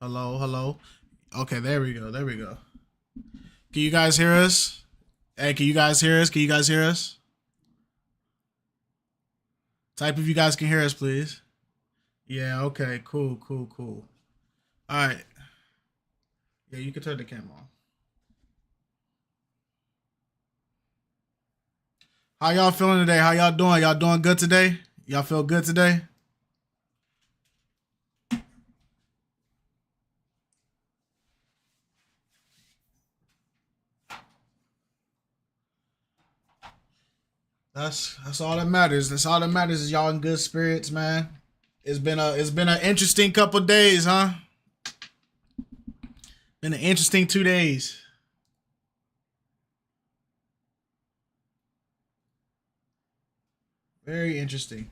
Hello, hello. Okay, there we go. There we go. Can you guys hear us? Hey, can you guys hear us? Can you guys hear us? Type if you guys can hear us, please. Yeah, okay, cool, cool, cool. All right. Yeah, you can turn the camera on. How y'all feeling today? How y'all doing? Y'all doing good today? Y'all feel good today? That's all that matters. That's all that matters is y'all in good spirits, man. It's been an interesting couple days, huh? Been an interesting 2 days. Very interesting.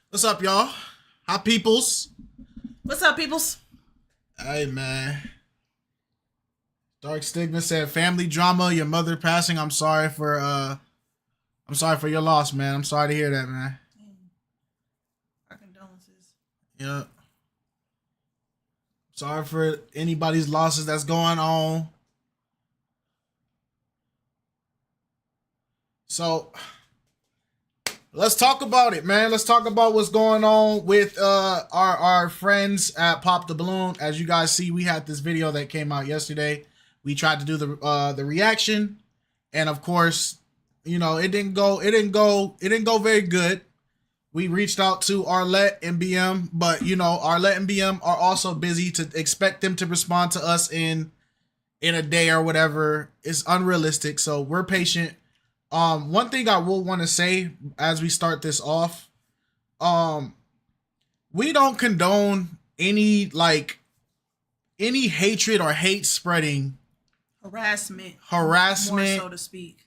What's up, y'all? Hi, peoples. What's up, peoples? Hey, man. Dark Stigma said, "Family drama. Your mother passing. I'm sorry for your loss, man. I'm sorry to hear that, man. Our condolences. Yeah. Sorry for anybody's losses that's going on. So let's talk about it, man. Let's talk about what's going on with our friends at Pop the Balloon. As you guys see, we had this video that came out yesterday. We tried to do the reaction, and of course, you know, it didn't go very good. We reached out to Arlette and BM, but you know, Arlette and BM are also busy. To expect them to respond to us in a day or whatever is unrealistic. So we're patient. One thing I will want to say as we start this off, um, we don't condone any hatred or hate spreading, Harassment. harassment, More so to speak.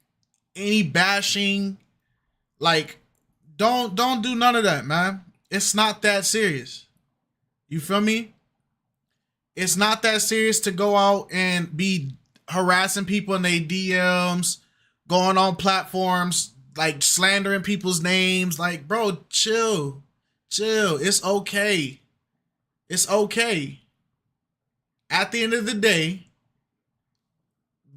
any bashing. Like, don't do none of that, man. It's not that serious. You feel me? It's not that serious to go out and be harassing people in their DMs, going on platforms, like slandering people's names. Like, bro, chill. Chill. It's okay. It's okay. At the end of the day,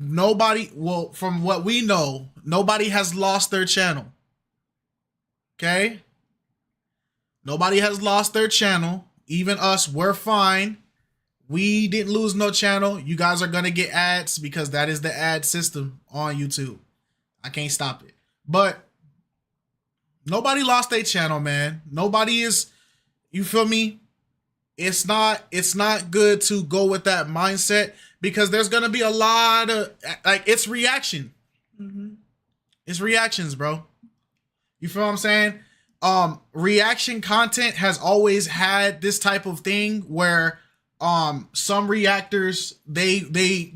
nobody, well, from what we know, nobody has lost their channel. Okay? Nobody has lost their channel. Even us, we're fine. We didn't lose no channel. You guys are going to get ads because that is the ad system on YouTube. I can't stop it. But nobody lost their channel, man. Nobody is, you feel me? It's not good to go with that mindset because there's going to be a lot of, like, it's reaction. Mm-hmm. It's reactions, bro. You feel what I'm saying? Reaction content has always had this type of thing where some reactors they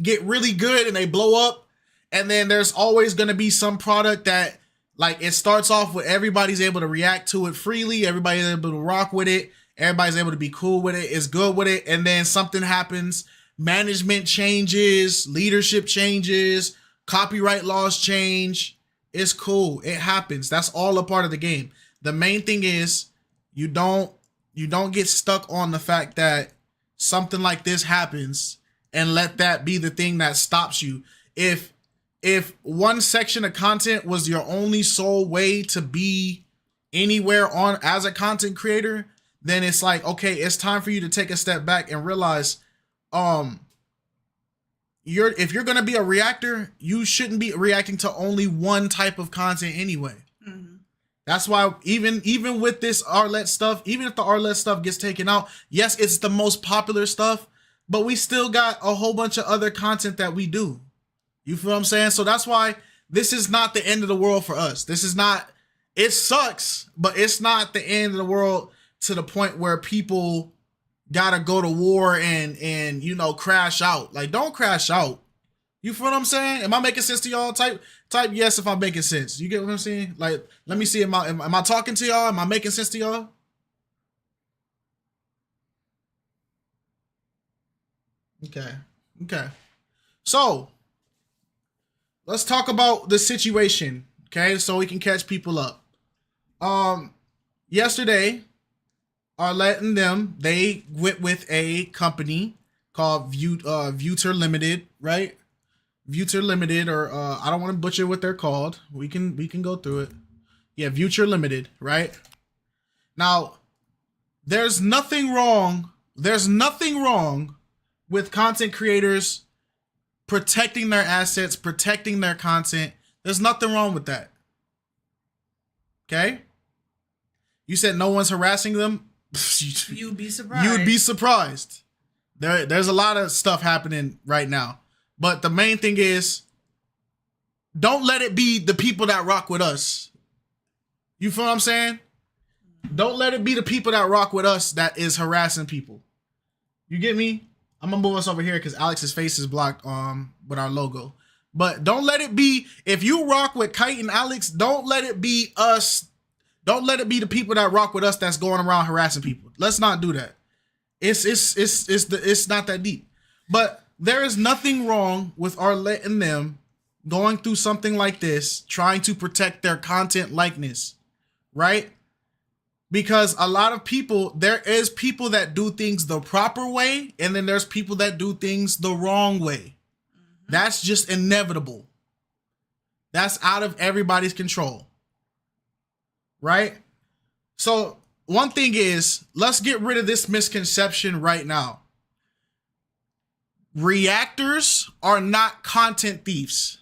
get really good and they blow up, and then there's always going to be some product that, like, it starts off with everybody's able to react to it freely, everybody's able to rock with it, everybody's able to be cool with it, is good with it, and then something happens, management changes, leadership changes, copyright laws change. It's cool. It happens. That's all a part of the game. The main thing is you don't get stuck on the fact that something like this happens and let that be the thing that stops you. If one section of content was your only sole way to be anywhere on as a content creator, then it's like, okay, it's time for you to take a step back and realize if you're going to be a reactor, you shouldn't be reacting to only one type of content anyway. Mm-hmm. That's why even with this Arlette stuff, even if the Arlette stuff gets taken out, yes, it's the most popular stuff, but we still got a whole bunch of other content that we do. You feel what I'm saying? So that's why this is not the end of the world for us. This is not, it sucks, but it's not the end of the world to the point where people gotta go to war and you know, crash out. Like, don't crash out. You feel what I'm saying? Am I making sense to y'all? Type yes if I'm making sense. You get what I'm saying? Like, let me see. Am I talking to y'all? Am I making sense to y'all? Okay. Okay. So let's talk about the situation, okay? So we can catch people up. Yesterday, Arlette and them, they went with a company called Vuter Limited, right? Vuter Limited, or I don't want to butcher what they're called. We can go through it. Yeah, Vuter Limited, right? Now, there's nothing wrong with content creators protecting their assets, protecting their content. There's nothing wrong with that. Okay? You said no one's harassing them? You'd be surprised. You'd be surprised. There's a lot of stuff happening right now. But the main thing is, don't let it be the people that rock with us. You feel what I'm saying? Don't let it be the people that rock with us that is harassing people. You get me? I'm gonna move us over here because Alex's face is blocked with our logo. But don't let it be, if you rock with Kite and Alex, don't let it be us. Don't let it be the people that rock with us that's going around harassing people. Let's not do that. It's not that deep. But there is nothing wrong with Arlette and them going through something like this, trying to protect their content likeness, right? Because a lot of people, there is people that do things the proper way, and then there's people that do things the wrong way. That's just inevitable. That's out of everybody's control, right? So one thing is, let's get rid of this misconception right now. Reactors are not content thieves.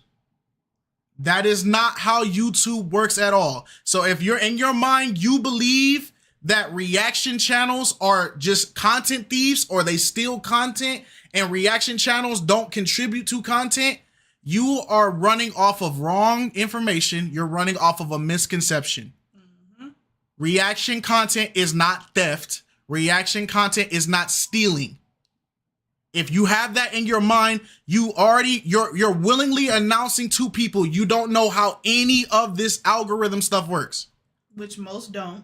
That is not how YouTube works at all. So if you're in your mind, you believe that reaction channels are just content thieves or they steal content and reaction channels don't contribute to content, you are running off of wrong information. You're running off of a misconception. Reaction content is not theft. Reaction content is not stealing. If you have that in your mind, you're willingly announcing to people you don't know how any of this algorithm stuff works. Which most don't.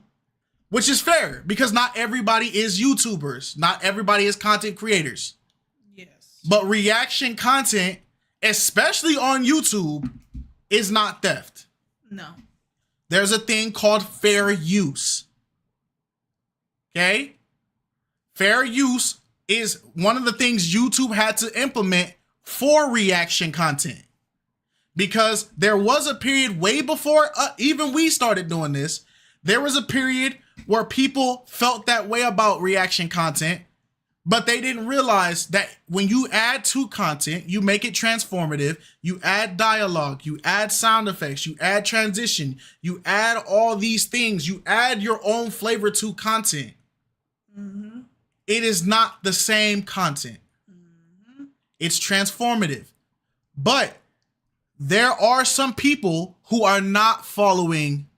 Which is fair, because not everybody is YouTubers. Not everybody is content creators. Yes. But reaction content, especially on YouTube, is not theft. No. There's a thing called fair use. Okay? Fair use is one of the things YouTube had to implement for reaction content. Because there was a period way before even we started doing this, there was a period where people felt that way about reaction content, but they didn't realize that when you add to content, you make it transformative, you add dialogue, you add sound effects, you add transition, you add all these things, you add your own flavor to content. Mm-hmm. It is not the same content. Mm-hmm. It's transformative. But there are some people who are not following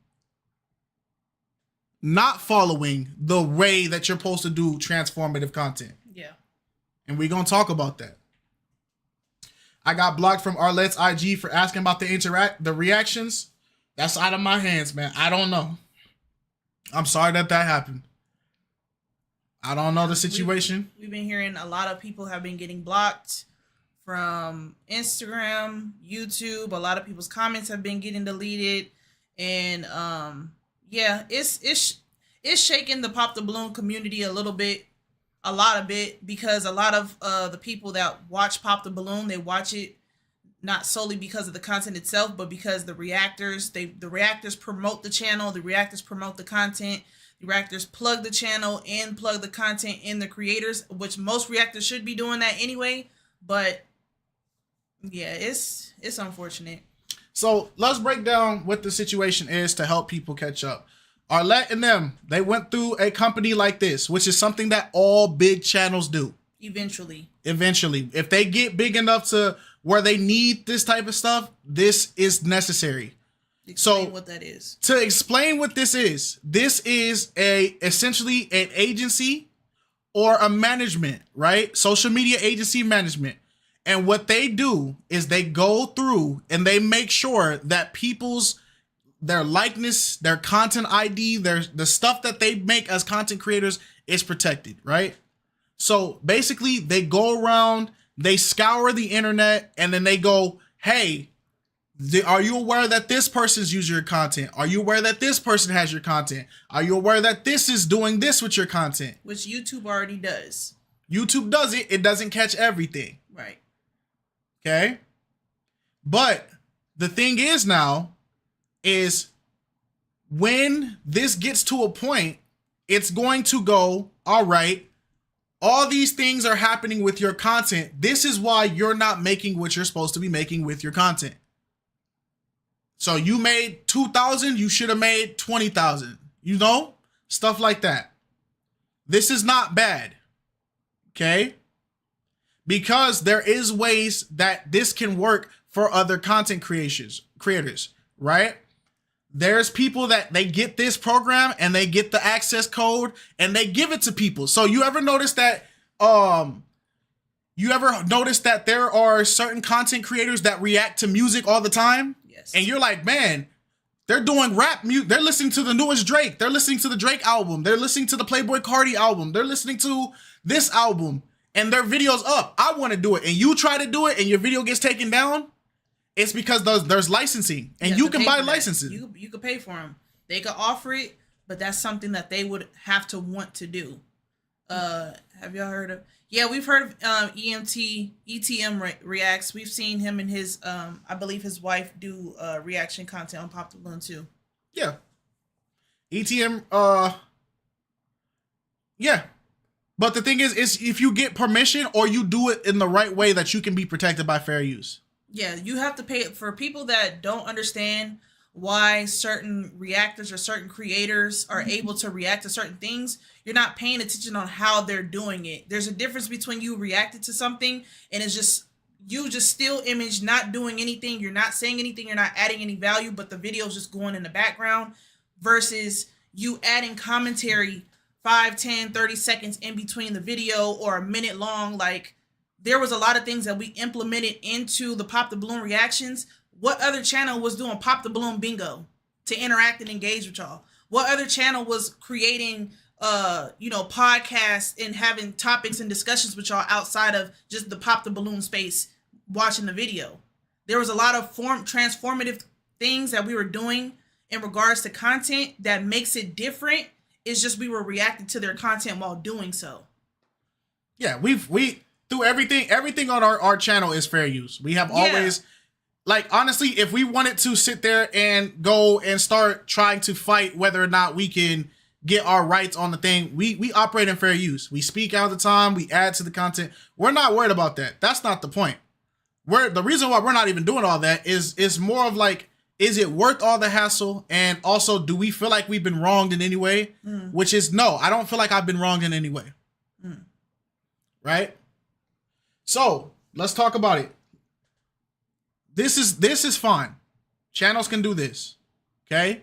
the way that you're supposed to do transformative content. Yeah. And we're going to talk about that. I got blocked from Arlette's IG for asking about the reactions. That's out of my hands, man. I don't know. I'm sorry that happened. I don't know the situation. We've been hearing a lot of people have been getting blocked from Instagram, YouTube. A lot of people's comments have been getting deleted. And yeah, it's shaking the Pop the Balloon community a lot of bit, because a lot of the people that watch Pop the Balloon, they watch it not solely because of the content itself, but because the reactors promote the channel, the reactors promote the content. The reactors plug the channel and plug the content in the creators, which most reactors should be doing that anyway. But yeah, it's unfortunate. So let's break down what the situation is to help people catch up. Arlette and them, they went through a company like this, which is something that all big channels do. Eventually. If they get big enough to where they need this type of stuff, this is necessary. Explain what that is. To explain what this is essentially an agency or a management, right? Social media agency management. And what they do is they go through and they make sure that their likeness, their content ID, the stuff that they make as content creators is protected, right? So basically they go around, they scour the internet and then they go, hey, are you aware that this person's using your content? Are you aware that this person has your content? Are you aware that this is doing this with your content? Which YouTube already does. YouTube does it. It doesn't catch everything. Right. Okay. But the thing is now is when this gets to a point, it's going to go, all right, all these things are happening with your content. This is why you're not making what you're supposed to be making with your content. So you made 2,000, you should have made 20,000, you know, stuff like that. This is not bad. Okay. Because there is ways that this can work for other content creators, right? There's people that they get this program and they get the access code and they give it to people. So you ever notice that, there are certain content creators that react to music all the time? Yes. And you're like, man, they're doing rap music. They're listening to the newest Drake. They're listening to the Drake album. They're listening to the Playboi Carti album. They're listening to this album and their video's up. I want to do it. And you try to do it and your video gets taken down. It's because there's licensing and you can buy licenses. You could pay for them. They could offer it, but that's something that they would have to want to do. Have y'all heard of? Yeah, we've heard of ETM reacts. We've seen him and his I believe his wife do reaction content on Pop the Balloon too. Yeah. ETM yeah. But the thing is if you get permission or you do it in the right way that you can be protected by fair use. Yeah, you have to pay. For people that don't understand why certain reactors or certain creators are able to react to certain things, you're not paying attention on how they're doing it. There's a difference between you reacting to something and it's just you just still image, not doing anything, you're not saying anything, you're not adding any value, but the video is just going in the background, versus you adding commentary 5, 10, 30 seconds in between the video or a minute long. Like, there was a lot of things that we implemented into the Pop the Balloon reactions. What other channel was doing Pop the Balloon bingo to interact and engage with y'all? What other channel was creating, podcasts and having topics and discussions with y'all outside of just the Pop the Balloon space watching the video? There was a lot of transformative things that we were doing in regards to content that makes it different. It's just we were reacting to their content while doing so. Yeah, we through everything on our channel is fair use. We have always, like, honestly, if we wanted to sit there and go and start trying to fight whether or not we can get our rights on the thing, we operate in fair use. We speak out the time, we add to the content. We're not worried about that. That's not the point. The reason why we're not even doing all that is more of like, is it worth all the hassle? And also, do we feel like we've been wronged in any way? Which is no, I don't feel like I've been wronged in any way. Right? So let's talk about it. This is fine. Channels can do this. Okay?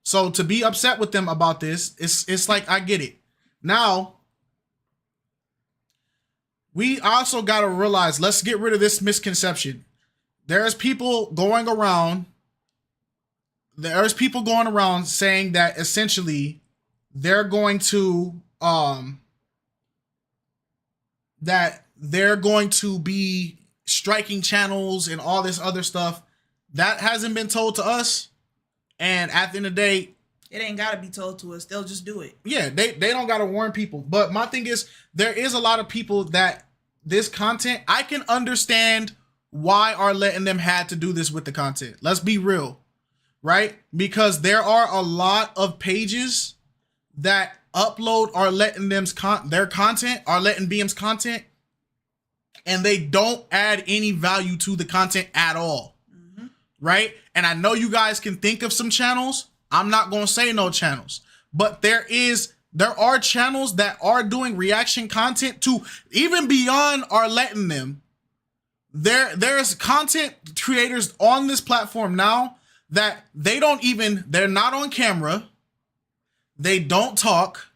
So to be upset with them about this, it's like, I get it. Now, we also got to realize, let's get rid of this misconception. There's people going around saying that essentially they're going to be striking channels and all this other stuff. That hasn't been told to us. And at the end of the day, it ain't got to be told to us. They'll just do it. Yeah, they don't got to warn people. But my thing is, there is a lot of people that this content, I can understand why Arlette and them had to do this with the content. Let's be real, right? Because there are a lot of pages that upload Arlette and them's their content, Arlette and BM's content, and they don't add any value to the content at all. Right? And I know you guys can think of some channels. I'm not going to say no channels, but there are channels that are doing reaction content to even beyond Arlette and them. There's content creators on this platform now that they're not on camera. They don't talk.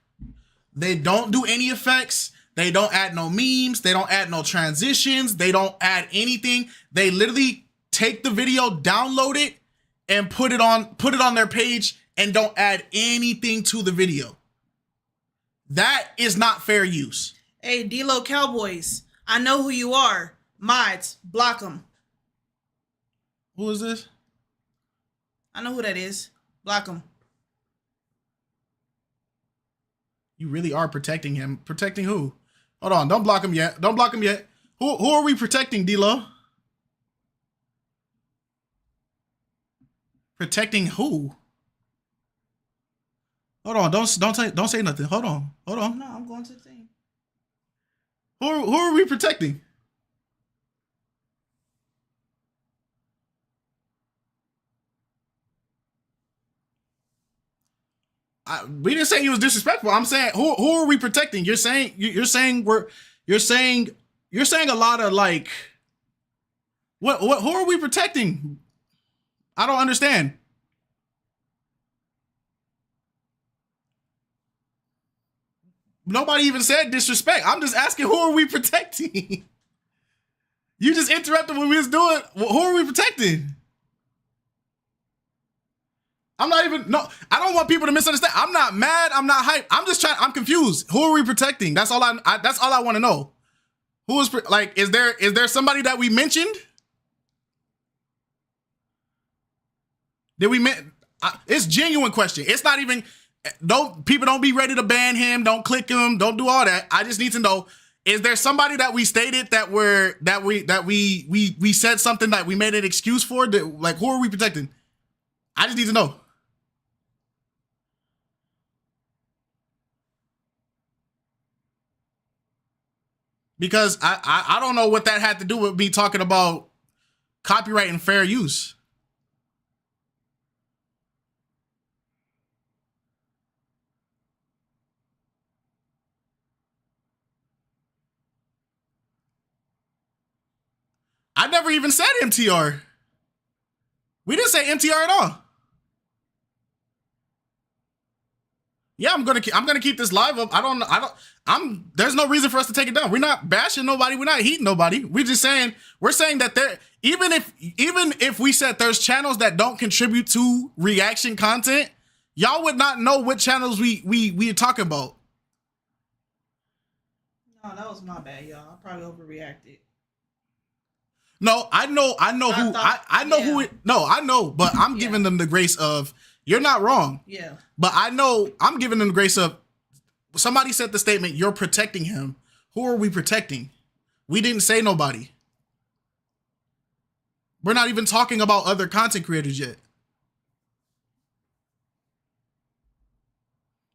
They don't do any effects. They don't add no memes. They don't add no transitions. They don't add anything. They literally take the video, download it, and put it on their page and don't add anything to the video. That is not fair use. Hey, D-Lo Cowboys, I know who you are. Mods, block them. Who is this? I know who that is. Block them. You really are protecting him. Protecting who? Hold on. Don't block him yet. Don't block him yet. Who are we protecting, D-Lo? Protecting who? Hold on. Don't say nothing. Hold on. No, I'm going to the thing. Who are we protecting? We didn't say he was disrespectful. I'm saying who are we protecting? You're saying you're saying a lot of like what who are we protecting? I don't understand. Nobody even said disrespect. I'm just asking who are we protecting? You just interrupted what we was doing. Who are we protecting? I'm not even, no, I don't want people to misunderstand. I'm not mad. I'm not hyped. I'm confused. Who are we protecting? That's all that's all I want to know. Who is, like, is there somebody that we mentioned? Did we, it's genuine question. It's not even, people don't be ready to ban him. Don't click him. Don't do all that. I just need to know, is there somebody that we stated that we said something that we made an excuse for? Like, who are we protecting? I just need to know. Because I don't know what that had to do with me talking about copyright and fair use. I never even said MTR. We didn't say MTR at all. Yeah, I'm gonna keep this live up. There's no reason for us to take it down. We're not bashing nobody. We're not heating nobody. We're saying that even if we said there's channels that don't contribute to reaction content, y'all would not know what channels we are talking about. No, that was my bad, y'all. I probably overreacted. No, I know but I'm giving them the grace of, you're not wrong. Yeah. But I know I'm giving them the grace of, somebody said the statement, you're protecting him. Who are we protecting? We didn't say nobody. We're not even talking about other content creators yet.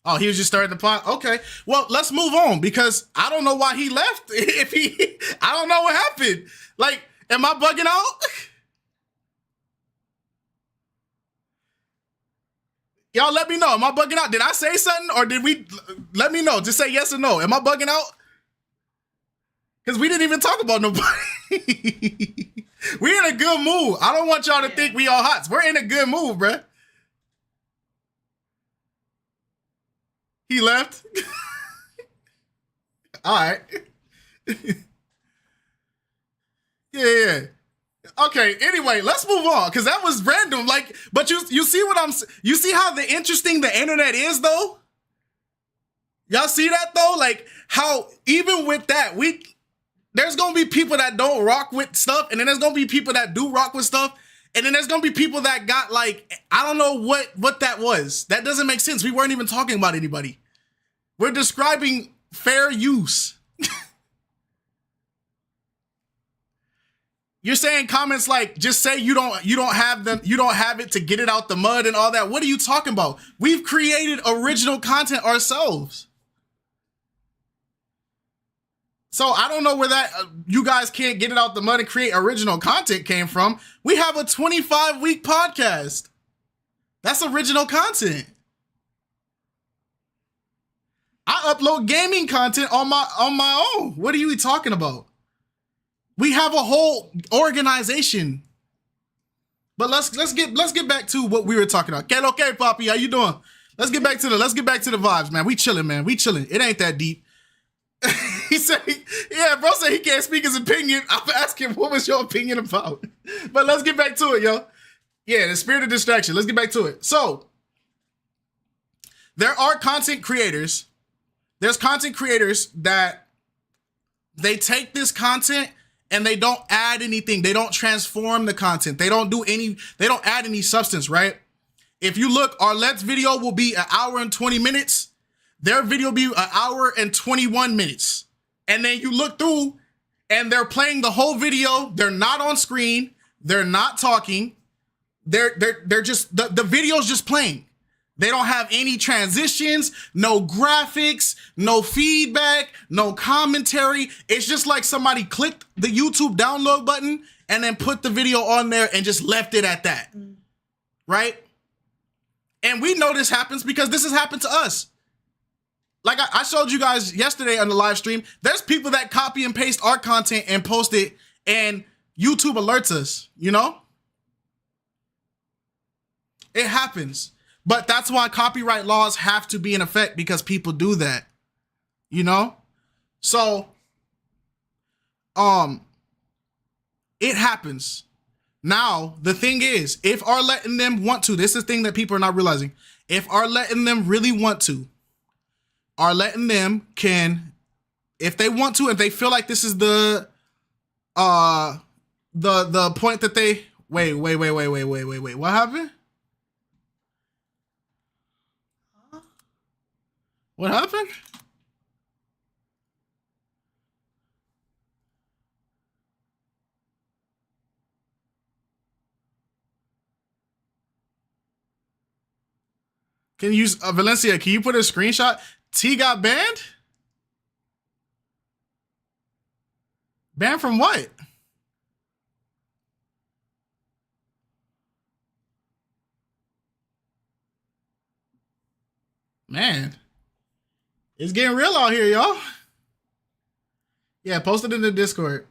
Oh, he was just starting the plot? Okay. Well, let's move on, because I don't know why he left. I don't know what happened. Like, am I bugging out? Y'all let me know. Am I bugging out? Did I say something, or did we? Let me know. Just say yes or no. Am I bugging out? Because we didn't even talk about nobody. We're in a good mood. I don't want y'all to think we all hot. We're in a good mood, bruh. He left. All right. Yeah. Okay, anyway, let's move on, because that was random. Like, but you see you see how interesting the internet is, though? Y'all see that, though? Like, how even with that, there's gonna be people that don't rock with stuff, and then there's gonna be people that do rock with stuff, and then there's gonna be people that got, like, I don't know what that was. That doesn't make sense. We weren't even talking about anybody. We're describing fair use. You're saying comments like, just say you don't have it to get it out the mud and all that. What are you talking about? We've created original content ourselves. So I don't know where that you guys can't get it out the mud and create original content came from. We have a 25-week podcast. That's original content. I upload gaming content on my own. What are you talking about? We have a whole organization. But let's get back to what we were talking about. Okay, Poppy, how you doing? Let's get back to the vibes, man. We chilling, man. We chilling. It ain't that deep. He said, bro said he can't speak his opinion. I'm asking, what was your opinion about? But let's get back to it, yo. Yeah, the spirit of distraction. Let's get back to it. So, there are content creators. There's content creators that they take this content and they don't add anything. They don't transform the content. They don't add any substance, right? If you look, Arlette's video will be 1 hour and 20 minutes. Their video will be 1 hour and 21 minutes. And then you look through and they're playing the whole video. They're not on screen. They're not talking. They're just, the video's just playing. They don't have any transitions, no graphics, no feedback, no commentary. It's just like somebody clicked the YouTube download button and then put the video on there and just left it at that, right? And we know this happens because this has happened to us. Like I showed you guys yesterday on the live stream, there's people that copy and paste our content and post it, and YouTube alerts us, you know? It happens. But that's why copyright laws have to be in effect, because people do that, you know? So, it happens. Now, the thing is, if Arlette and them want to, this is the thing that people are not realizing. If Arlette and them really want to, Arlette and them can, if they want to, if they feel like this is the point that they, wait, what happened? What happened? Can you use Valencia? Can you put a screenshot? T got banned? Banned from what? Man, it's getting real out here, y'all. Yeah, post it in the Discord.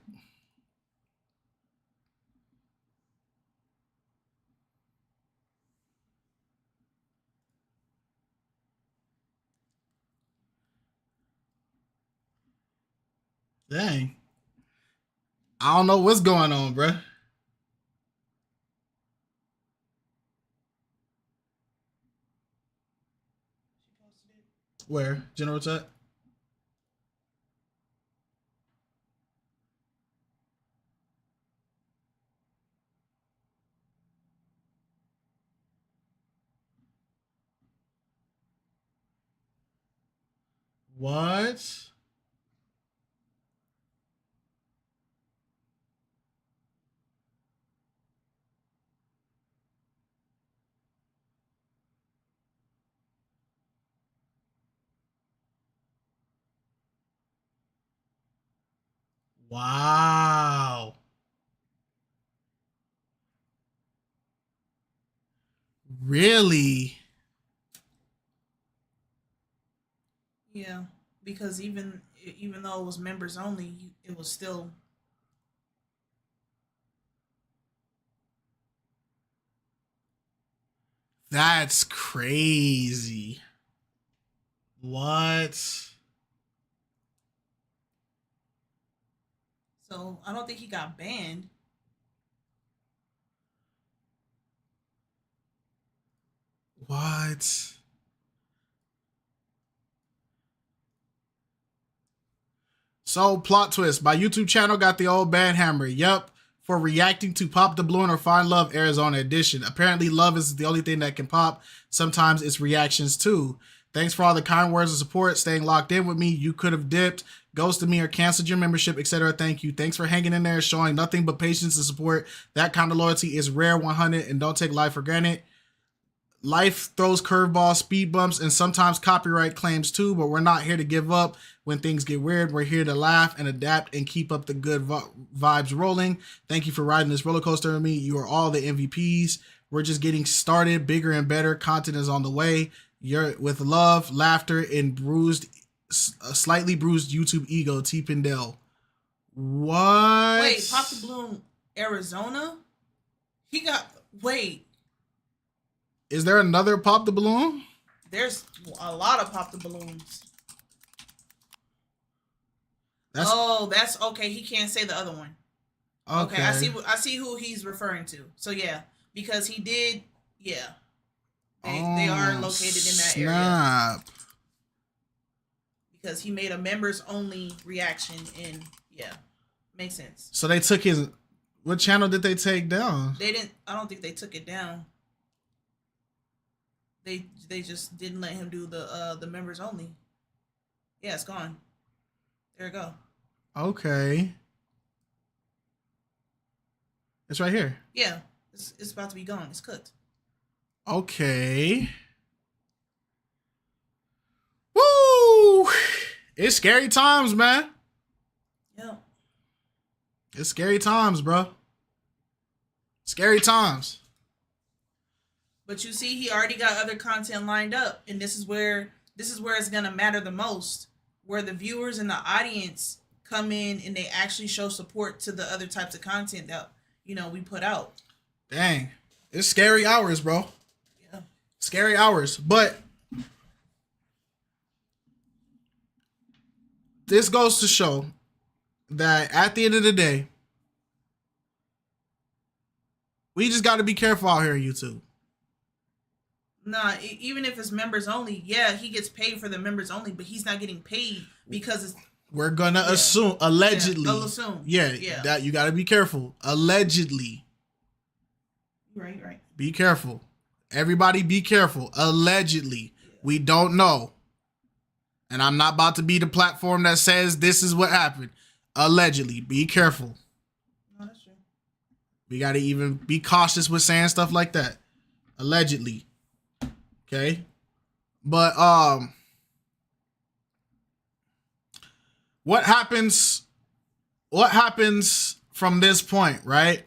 Dang. I don't know what's going on, bruh. Where? General chat? What? Wow. Really? Yeah, because even though it was members only, it was still. That's crazy. What? So I don't think he got banned. What? So, plot twist. My YouTube channel got the old band hammer. Yup. For reacting to Pop the Balloon or Find Love Arizona edition. Apparently, love is the only thing that can pop. Sometimes it's reactions too. Thanks for all the kind words of support. Staying locked in with me. You could have dipped, ghosted me, or canceled your membership, etc. Thank you. Thanks for hanging in there, showing nothing but patience and support. That kind of loyalty is rare, 100, and don't take life for granted. Life throws curveballs, speed bumps, and sometimes copyright claims too, but we're not here to give up when things get weird. We're here to laugh and adapt and keep up the good vibes rolling. Thank you for riding this roller coaster with me. You are all the MVPs. We're just getting started. Bigger and better content is on the way. You're with love, laughter, and slightly bruised YouTube ego, T. Pindell. What? Wait, Pop the Balloon, Arizona? He got, wait. Is there another Pop the Balloon? There's a lot of Pop the Balloons. That's okay. He can't say the other one. Okay, I see who he's referring to. So yeah, because he did, yeah. They are located in that area. Because he made a members only reaction, and yeah, Makes sense. So they took his. What channel did they take down? They didn't. I don't think they took it down. They just didn't let him do the members only. Yeah, it's gone. There you go. Okay. It's right here. Yeah, it's about to be gone. It's cooked. Okay. Woo! It's scary times, man. Yeah. It's scary times, bro. Scary times. But you see, he already got other content lined up, and this is where it's gonna matter the most, where the viewers and the audience come in and they actually show support to the other types of content that we put out. Dang, it's scary hours, bro. Yeah, scary hours. But this goes to show that at the end of the day, we just got to be careful out here on YouTube. Nah, even if it's members only, yeah, he gets paid for the members only, but he's not getting paid because it's. We're gonna assume, allegedly. Yeah, I'll assume. Yeah, Yeah. that you got to be careful. Allegedly. Right. Be careful. Everybody be careful. Allegedly. Yeah. We don't know. And I'm not about to be the platform that says this is what happened. Allegedly. Be careful. No, that's true. We got to even be cautious with saying stuff like that. Allegedly. Okay? But what happens from this point, right?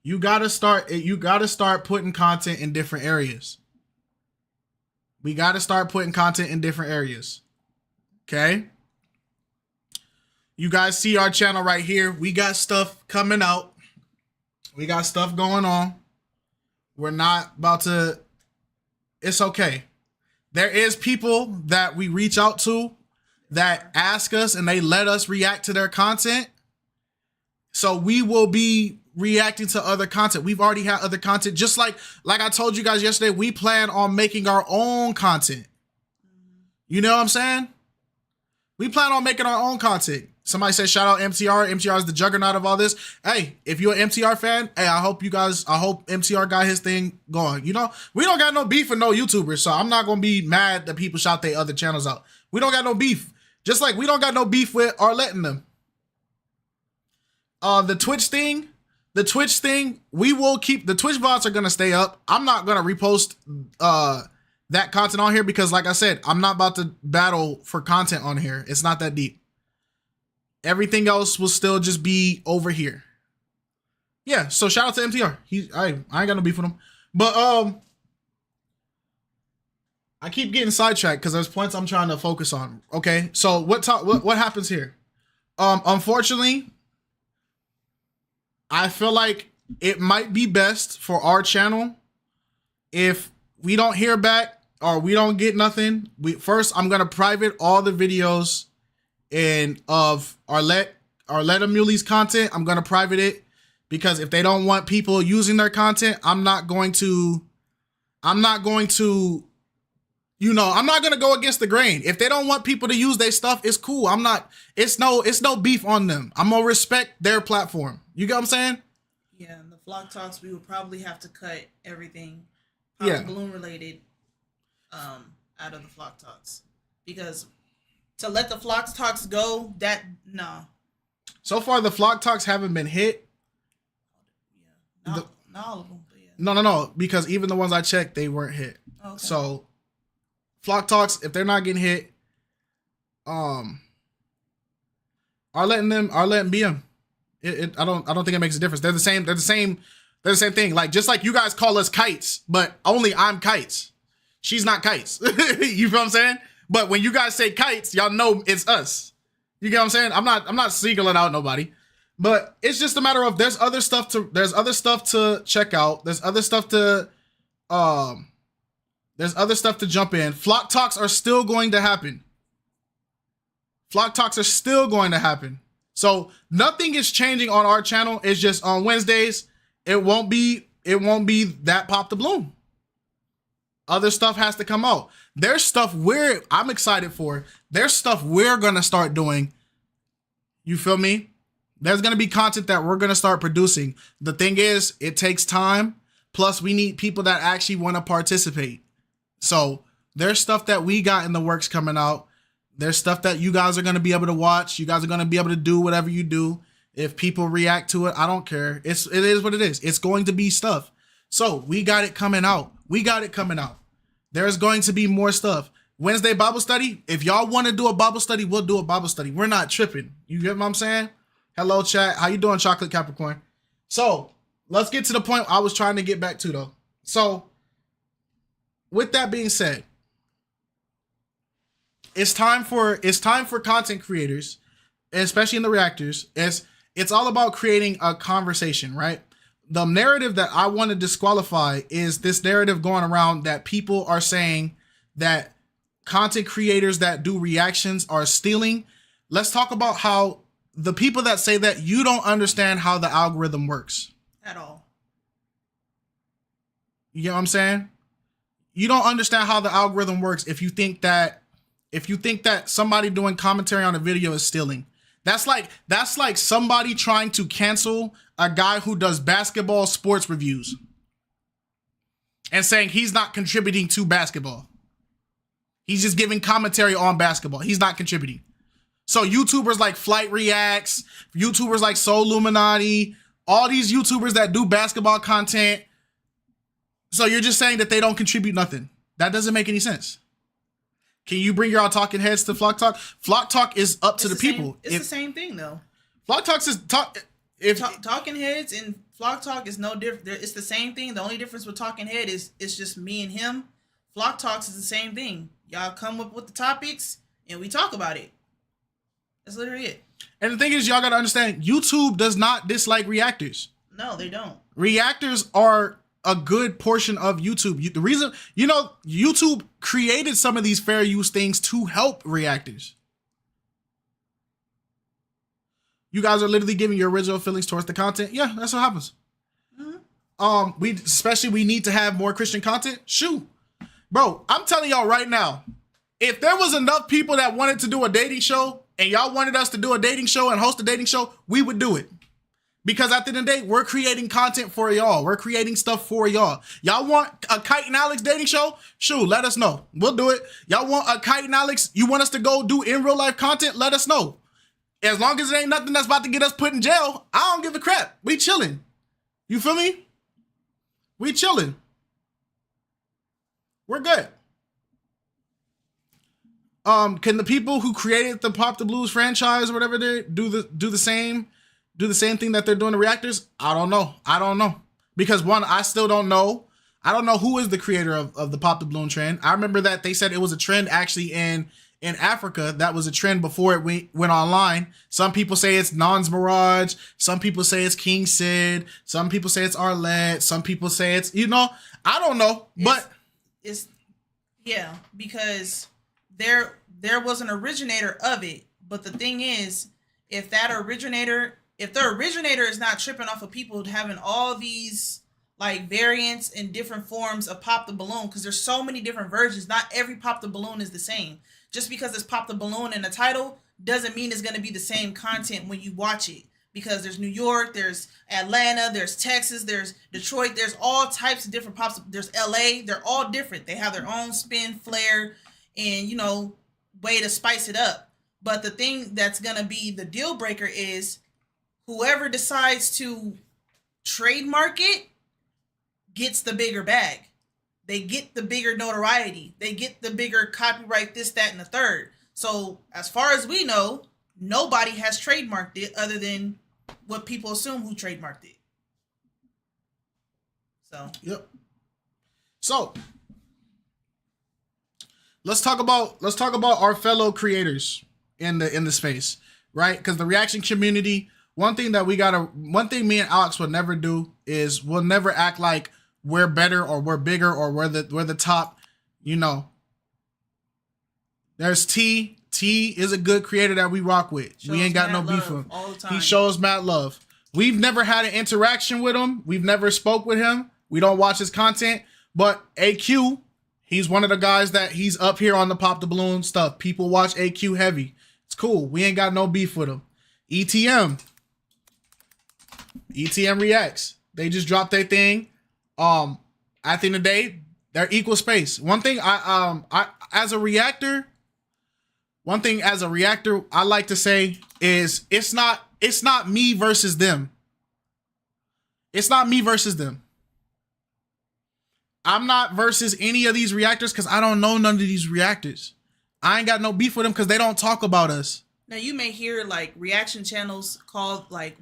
You gotta start putting content in different areas. We gotta start putting content in different areas. Okay? You guys see our channel right here. We got stuff coming out. We got stuff going on. We're not about to. It's okay. There is people that we reach out to that ask us and they let us react to their content. So we will be reacting to other content. We've already had other content. Just like I told you guys yesterday, we plan on making our own content. You know what I'm saying? We plan on making our own content. Somebody said, shout out MTR. MTR is the juggernaut of all this. Hey, if you're an MTR fan, hey, I hope MTR got his thing going. We don't got no beef with no YouTubers, so I'm not going to be mad that people shout their other channels out. We don't got no beef. Just like we don't got no beef with Arlette and them. The Twitch thing, we will keep, the Twitch VODs are going to stay up. I'm not going to repost that content on here because, like I said, I'm not about to battle for content on here. It's not that deep. Everything else will still just be over here. Yeah, so shout out to MTR. I ain't got no beef with him. But I keep getting sidetracked because there's points I'm trying to focus on. Okay, so what happens here? Unfortunately, I feel like it might be best for our channel if we don't hear back or we don't get nothing. I'm gonna private all the videos of Arlette Amuli's content. I'm gonna private it because if they don't want people using their content, I'm not going to I'm not gonna go against the grain. If they don't want people to use their stuff, it's cool. It's no beef on them. I'm gonna respect their platform. You get what I'm saying? Yeah, in the Flock Talks, we would probably have to cut everything balloon related out of the Flock Talks. Because to let the Flock Talks go, no. So far, the Flock Talks haven't been hit. Yeah, not all of them. But yeah. No, because even the ones I checked, they weren't hit. Okay. So, Flock Talks, if they're not getting hit, Arlette and BM, I don't think it makes a difference. They're the same thing. Like, just like you guys call us KiteZz, but only I'm KiteZz. She's not KiteZz. You feel what I'm saying? But when you guys say KiteZz, y'all know it's us. You get what I'm saying? I'm not singling out nobody. But it's just a matter of there's other stuff to check out. There's other stuff to jump in. Flock Talks are still going to happen. So nothing is changing on our channel. It's just on Wednesdays, it won't be that pop the bloom. Other stuff has to come out. There's stuff I'm excited for there's stuff we're gonna start doing. You feel me? There's gonna be content that we're gonna start producing. The thing is, it takes time. Plus, we need people that actually want to participate. So there's stuff that we got in the works coming out. There's stuff that you guys are gonna be able to watch. You guys are gonna be able to do whatever you do. If people react to it, I don't care. It is what it is. It's going to be stuff. So we got it coming out. We got it coming out. There's going to be more stuff. Wednesday Bible study. If y'all want to do a Bible study, we'll do a Bible study. We're not tripping. You get what I'm saying? Hello, chat. How you doing, Chocolate Capricorn? So let's get to the point I was trying to get back to, though. So with that being said, it's time for content creators, especially in the reactors. It's all about creating a conversation, right? The narrative that I want to disqualify is this narrative going around that people are saying that content creators that do reactions are stealing. Let's talk about how the people that say that, you don't understand how the algorithm works. At all. You know what I'm saying? You don't understand how the algorithm works if you think that somebody doing commentary on a video is stealing. That's like somebody trying to cancel a guy who does basketball sports reviews and saying he's not contributing to basketball. He's just giving commentary on basketball. He's not contributing. So YouTubers like Flight Reacts, YouTubers like Soul Illuminati, all these YouTubers that do basketball content. So you're just saying that they don't contribute nothing. That doesn't make any sense. Can you bring your talking heads to Flock Talk? Flock Talk is up to the people. It's the same thing though. Flock Talk is Talking Heads and Flock Talk is no different. It's the same thing. The only difference with Talking Head is it's just me and him. Flock Talks is the same thing. Y'all come up with the topics and we talk about it. That's literally it. And the thing is, y'all gotta understand, YouTube does not dislike reactors. No, they don't. Reactors are a good portion of YouTube. The reason, YouTube created some of these fair use things to help reactors. You guys are literally giving your original feelings towards the content. Yeah, that's what happens. Mm-hmm. We need to have more Christian content. Shoot. Bro, I'm telling y'all right now, if there was enough people that wanted to do a dating show and y'all wanted us to do a dating show and host a dating show, we would do it. Because at the end of the day, we're creating content for y'all. We're creating stuff for y'all. Y'all want a Kite and Alex dating show? Shoot, let us know. We'll do it. Y'all want a Kite and Alex, you want us to go do in real life content? Let us know. As long as it ain't nothing that's about to get us put in jail, I don't give a crap. We chilling. You feel me? We chilling. We're good. Can the people who created the Pop the Blues franchise or whatever they do the same thing that they're doing to reactors? I don't know. Because one, I still don't know. I don't know who is the creator of the Pop the Balloon trend. I remember that they said it was a trend actually in Africa. That was a trend before it went online. Some people say it's Nons Mirage. Some people say it's King Sid. Some people say it's Arlette. Some people say it's, I don't know. But it's because there was an originator of it. But the thing is, if the originator is not tripping off of people having all these like variants and different forms of Pop the Balloon, because there's so many different versions, not every Pop the Balloon is the same. Just because it's Pop the Balloon in the title doesn't mean it's going to be the same content when you watch it. Because there's New York, there's Atlanta, there's Texas, there's Detroit, there's all types of different pops. There's LA, they're all different. They have their own spin, flair, and way to spice it up. But the thing that's going to be the deal breaker is whoever decides to trademark it gets the bigger bag. They get the bigger notoriety. They get the bigger copyright, this, that, and the third. So as far as we know, nobody has trademarked it other than what people assume who trademarked it. So. Yep. So let's talk about our fellow creators in the space, right? Because the reaction community, one thing me and Alex would never do is we'll never act like we're better or we're bigger or we're the top. There's T. T is a good creator that we rock with. We ain't got no beef with him. All the time. He shows mad love. We've never had an interaction with him. We've never spoke with him. We don't watch his content. But AQ, He's one of the guys that he's up here on the Pop the Balloon stuff. People watch AQ heavy. It's cool. We ain't got no beef with him. ETM reacts. They just dropped their thing. At the end of the day, they're equal space. One thing I as a reactor I like to say is it's not me versus them. It's not me versus them. I'm not versus any of these reactors because I don't know none of these reactors. I ain't got no beef with them because they don't talk about us. Now you may hear like reaction channels called like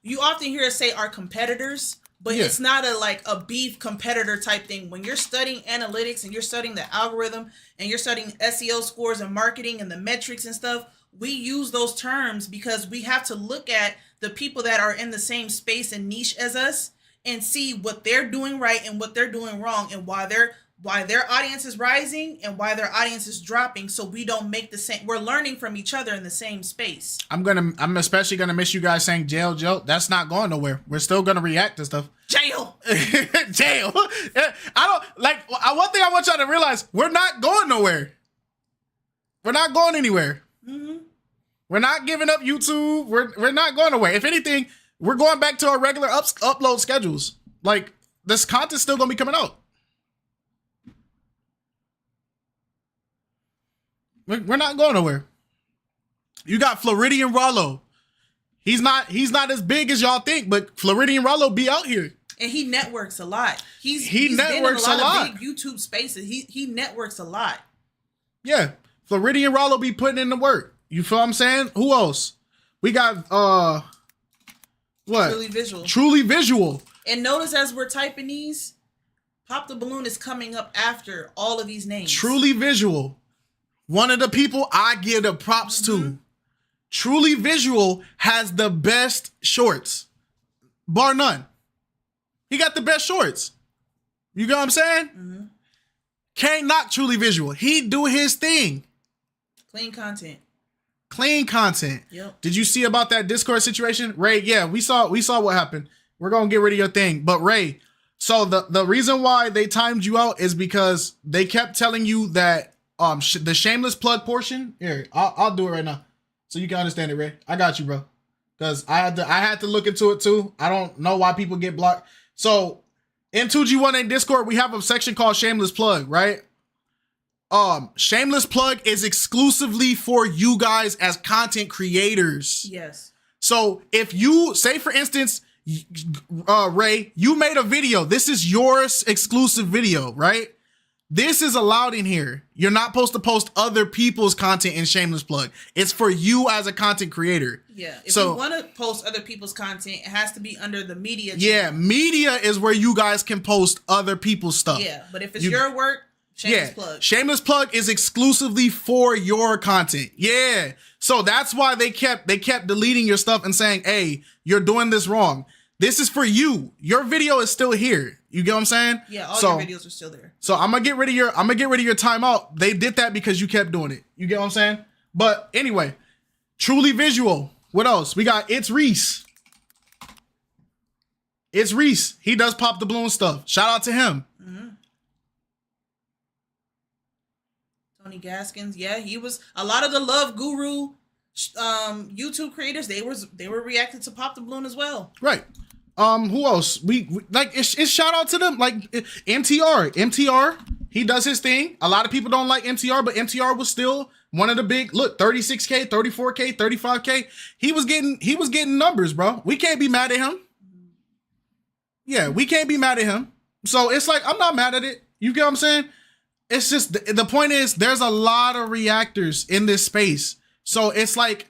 you often hear us say our competitors, but it's not a beef competitor type thing. When you're studying analytics and you're studying the algorithm and you're studying SEO scores and marketing and the metrics and stuff, we use those terms because we have to look at the people that are in the same space and niche as us and see what they're doing right and what they're doing wrong and why their audience is rising and why their audience is dropping, so we don't make the same. We're learning from each other in the same space. I'm especially gonna miss you guys saying jail. That's not going nowhere. We're still gonna react to stuff. Jail. Jail. One thing I want y'all to realize: we're not going nowhere. We're not going anywhere. Mm-hmm. We're not giving up YouTube. We're not going nowhere. If anything, we're going back to our regular upload schedules. Like, this content's still gonna be coming out. We're not going nowhere. You got Floridian Rollo. He's not as big as y'all think, but Floridian Rollo be out here. And he networks a lot. He's networks been in a lot of big YouTube spaces. He networks a lot. Yeah. Floridian Rollo be putting in the work. You feel what I'm saying? Who else? We got what? Truly Visual. And notice as we're typing these, Pop the Balloon is coming up after all of these names. Truly Visual. One of the people I give the props to. Truly Visual has the best shorts. Bar none. He got the best shorts. You get what I'm saying? Mm-hmm. Can't knock Truly Visual. He do his thing. Clean content. Yep. Did you see about that Discord situation? Ray, yeah, we saw what happened. We're going to get rid of your thing. But Ray, so the reason why they timed you out is because they kept telling you that the shameless plug portion. Here, I'll do it right now so you can understand it, Ray. I got you, bro. Because I had to look into it too. I don't know why people get blocked. So in 2G1A Discord, we have a section called Shameless Plug, right? Shameless Plug is exclusively for you guys as content creators. Yes. So if you say, for instance, Ray, you made a video. This is yours exclusive video, right? This is allowed in here. You're not supposed to post other people's content in Shameless Plug. It's for you as a content creator. Yeah. If you want to post other people's content, it has to be under the media channel. Yeah. Media is where you guys can post other people's stuff. Yeah. But if it's your work, Shameless Plug. Shameless Plug is exclusively for your content. Yeah. So that's why they kept deleting your stuff and saying, hey, you're doing this wrong. This is for you. Your video is still here. You get what I'm saying? Yeah, all your videos are still there. So I'm gonna get rid of your timeout. They did that because you kept doing it. You get what I'm saying? But anyway, Truly Visual. What else? We got It's Reese. It's Reese. He does Pop the Balloon stuff. Shout out to him. Mm-hmm. Tony Gaskins. Yeah, he was a lot of the Love Guru YouTube creators. They were reacting to Pop the Balloon as well. Right. Who else? We like it's shout out to them. Like MTR, he does his thing. A lot of people don't like MTR, but MTR was still one of the big 36K, 34K, 35K. He was getting numbers, bro. We can't be mad at him. Yeah, we can't be mad at him. So it's like, I'm not mad at it. You get what I'm saying? It's just the point is there's a lot of reactors in this space. So it's like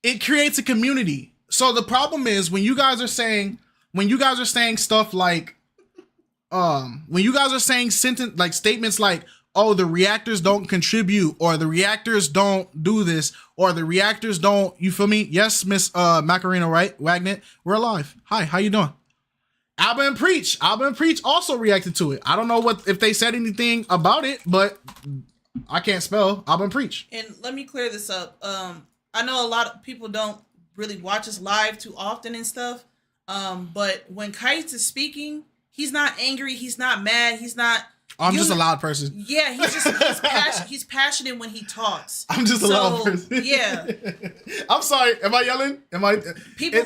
it creates a community. So the problem is when you guys are saying stuff like when you guys are saying statements like, oh, the reactors don't contribute, or the reactors don't do this, or the reactors don't, you feel me? Yes, Miss Macarena, right? Wagnet, we're alive. Hi, how you doing? Alba and Preach also reacted to it. I don't know if they said anything about it, but I can't spell Alba and Preach. And let me clear this up. I know a lot of people don't really watch us live too often and stuff. But when KiteZz is speaking, he's not angry. He's not mad. He's not Oh, I'm just a loud person. Yeah, he's passionate when he talks. I'm just a loud person. Yeah. I'm sorry. Am I yelling? People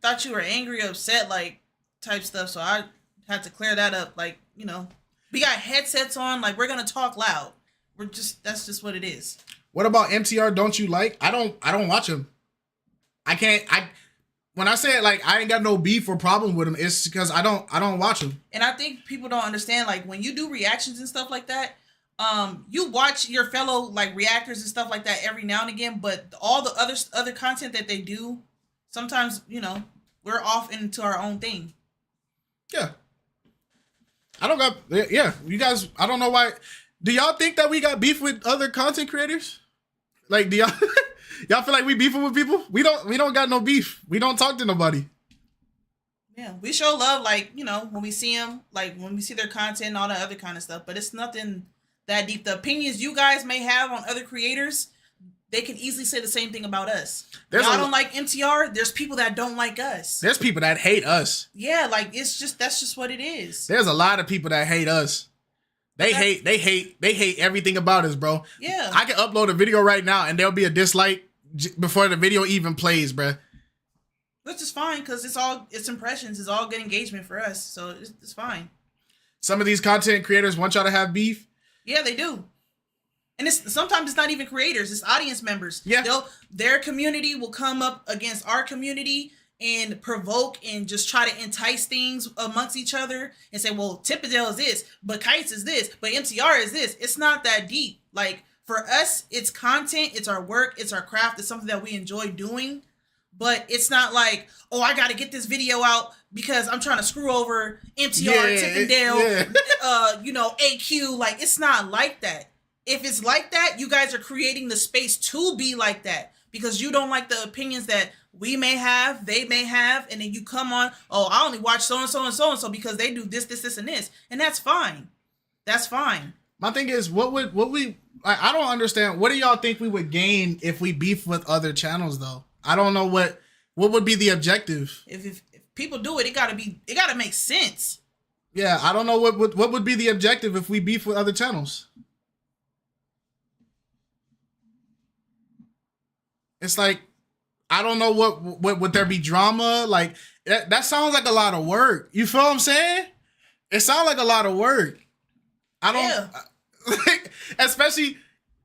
thought you were angry, upset, like type stuff. So I had to clear that up. Like, you know, we got headsets on. Like, we're gonna talk loud. That's just what it is. What about MTR? Don't you like? I don't watch him. When I say it, like, I ain't got no beef or problem with him, it's because I don't watch him. And I think people don't understand, like, when you do reactions and stuff like that, you watch your fellow, like, reactors and stuff like that every now and again, but all the other content that they do, sometimes, you know, we're off into our own thing. Yeah. You guys, I don't know why. Do y'all think that we got beef with other content creators? Like, do y'all... Y'all feel like we beefing with people? We don't got no beef. We don't talk to nobody. Yeah, we show love, like, you know, when we see them, like when we see their content and all that other kind of stuff. But it's nothing that deep. The opinions you guys may have on other creators, they can easily say the same thing about us. Y'all don't like MTR. There's people that don't like us. There's people that hate us. Yeah, like that's just what it is. There's a lot of people that hate us. They hate everything about us, bro. Yeah. I can upload a video right now and there'll be a dislike before the video even plays, bruh. Which is fine, because it's impressions. It's all good engagement for us, so it's fine. Some of these content creators want y'all to have beef. Yeah, they do. And sometimes it's not even creators, it's audience members. Yeah. Their community will come up against our community and provoke and just try to entice things amongst each other and say, well, Tippendale is this, but KiteZz is this, but MTR is this. It's not that deep. Like, for us, it's content, it's our work, it's our craft, it's something that we enjoy doing. But it's not like, oh, I got to get this video out because I'm trying to screw over MTR, Tippendale, you know, AQ. Like, it's not like that. If it's like that, you guys are creating the space to be like that because you don't like the opinions that we may have, they may have, and then you come on, oh, I only watch so-and-so and so-and-so because they do this, this, this, and this. And that's fine. That's fine. My thing is, I don't understand. What do y'all think we would gain if we beef with other channels, though? I don't know what would be the objective. If people do it, it gotta make sense. Yeah, I don't know what would be the objective if we beef with other channels. It's like, I don't know what would there be drama? Like that sounds like a lot of work. You feel what I'm saying? It sounds like a lot of work. I don't, especially,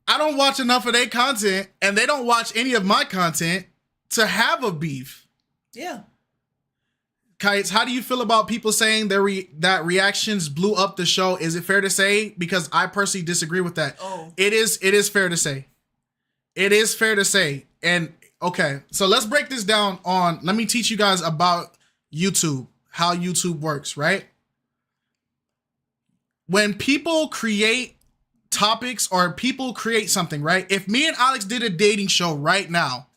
I don't watch enough of their content and they don't watch any of my content to have a beef. Yeah. KiteZz, how do you feel about people saying that reactions blew up the show? Is it fair to say? Because I personally disagree with that. Oh. It is fair to say. It is fair to say. And okay, so let's break this down let me teach you guys about YouTube, how YouTube works, right? When people create topics or people create something, right? If me and Alex did a dating show right now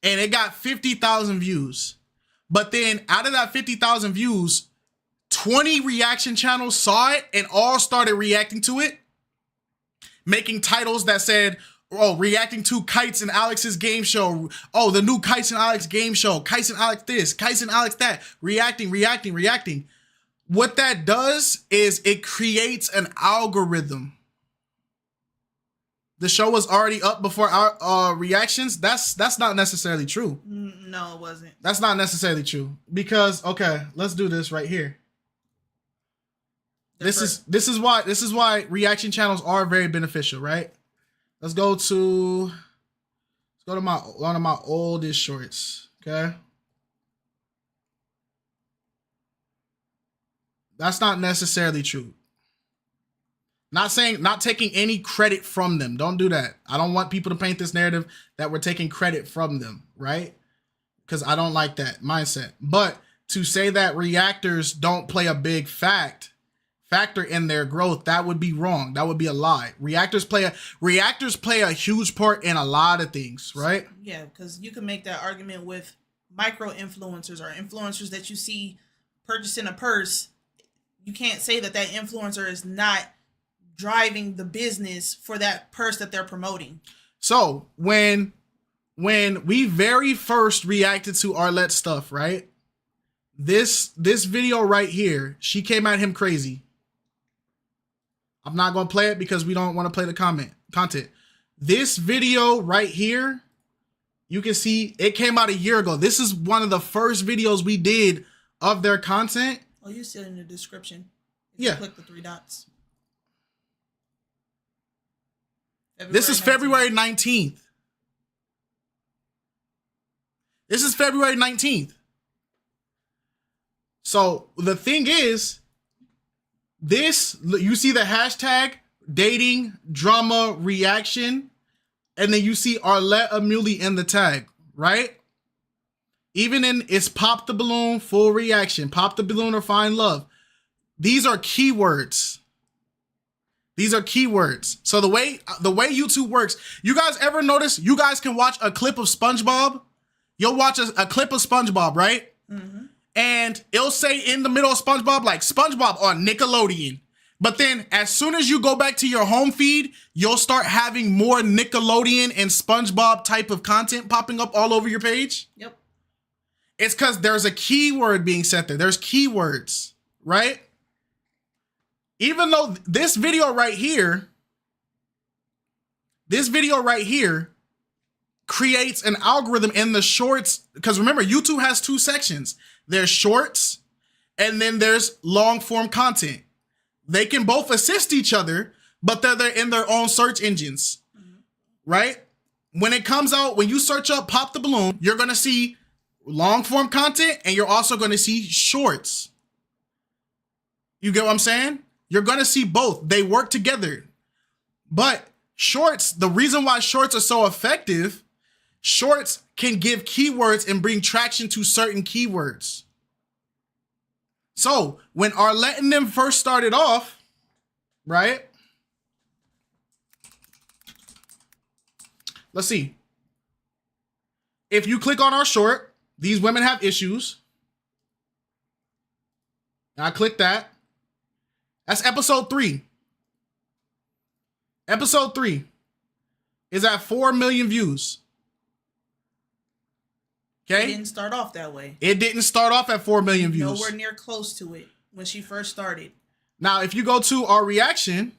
and it got 50,000 views, but then out of that 50,000 views, 20 reaction channels saw it and all started reacting to it, making titles that said, oh, reacting to KiteZz and Alex's game show. Oh, the new KiteZz and Alex game show. KiteZz and Alex this, KiteZz and Alex that. Reacting. What that does is it creates an algorithm. The show was already up before our reactions. That's not necessarily true. No, it wasn't. That's not necessarily true. Because, okay, let's do this right here. This is why reaction channels are very beneficial, right? Let's go to one of my oldest shorts, okay? That's not necessarily true. Not taking any credit from them. Don't do that. I don't want people to paint this narrative that we're taking credit from them, right? Because I don't like that mindset. But to say that reactors don't play a big factor in their growth, that would be wrong. That would be a lie. Reactors play a huge part in a lot of things, right? Yeah, because you can make that argument with micro influencers or influencers that you see purchasing a purse. You can't say that influencer is not driving the business for that purse that they're promoting. So when we very first reacted to Arlette's stuff, right? This video right here, she came at him crazy. I'm not going to play it because we don't want to play the content. This video right here, you can see it came out a year ago. This is one of the first videos we did of their content. Oh, you see it in the description. Yeah. Click the 3 dots. This is February 19th. This is February 19th. So the thing is, this, you see the hashtag dating drama reaction, and then you see Arlette Amuli in the tag, right? Even in it's pop the balloon, full reaction, pop the balloon or find love. These are keywords. These are keywords. So the way YouTube works, you guys ever notice you guys can watch a clip of SpongeBob? You'll watch a clip of SpongeBob, right? Mm-hmm. And it'll say in the middle of SpongeBob, like SpongeBob on Nickelodeon. But then as soon as you go back to your home feed, you'll start having more Nickelodeon and SpongeBob type of content popping up all over your page. Yep. It's because there's a keyword being set there. There's keywords, right? Even though this video right here creates an algorithm in the shorts, because remember, YouTube has 2 sections. There's shorts, and then there's long form content. They can both assist each other, but they're in their own search engines, right? When it comes out, when you search up Pop the Balloon, you're going to see long form content, and you're also going to see shorts. You get what I'm saying? You're going to see both. They work together. But shorts, the reason why shorts are so effective, shorts can give keywords and bring traction to certain keywords. So when Arlette and them first started off, right? Let's see. If you click on our short, these women have issues. I click that. That's episode 3. Episode 3 is at 4 million views. Okay. It didn't start off that way. It didn't start off at 4 million views. Nowhere near close to it when she first started. Now, if you go to our reaction,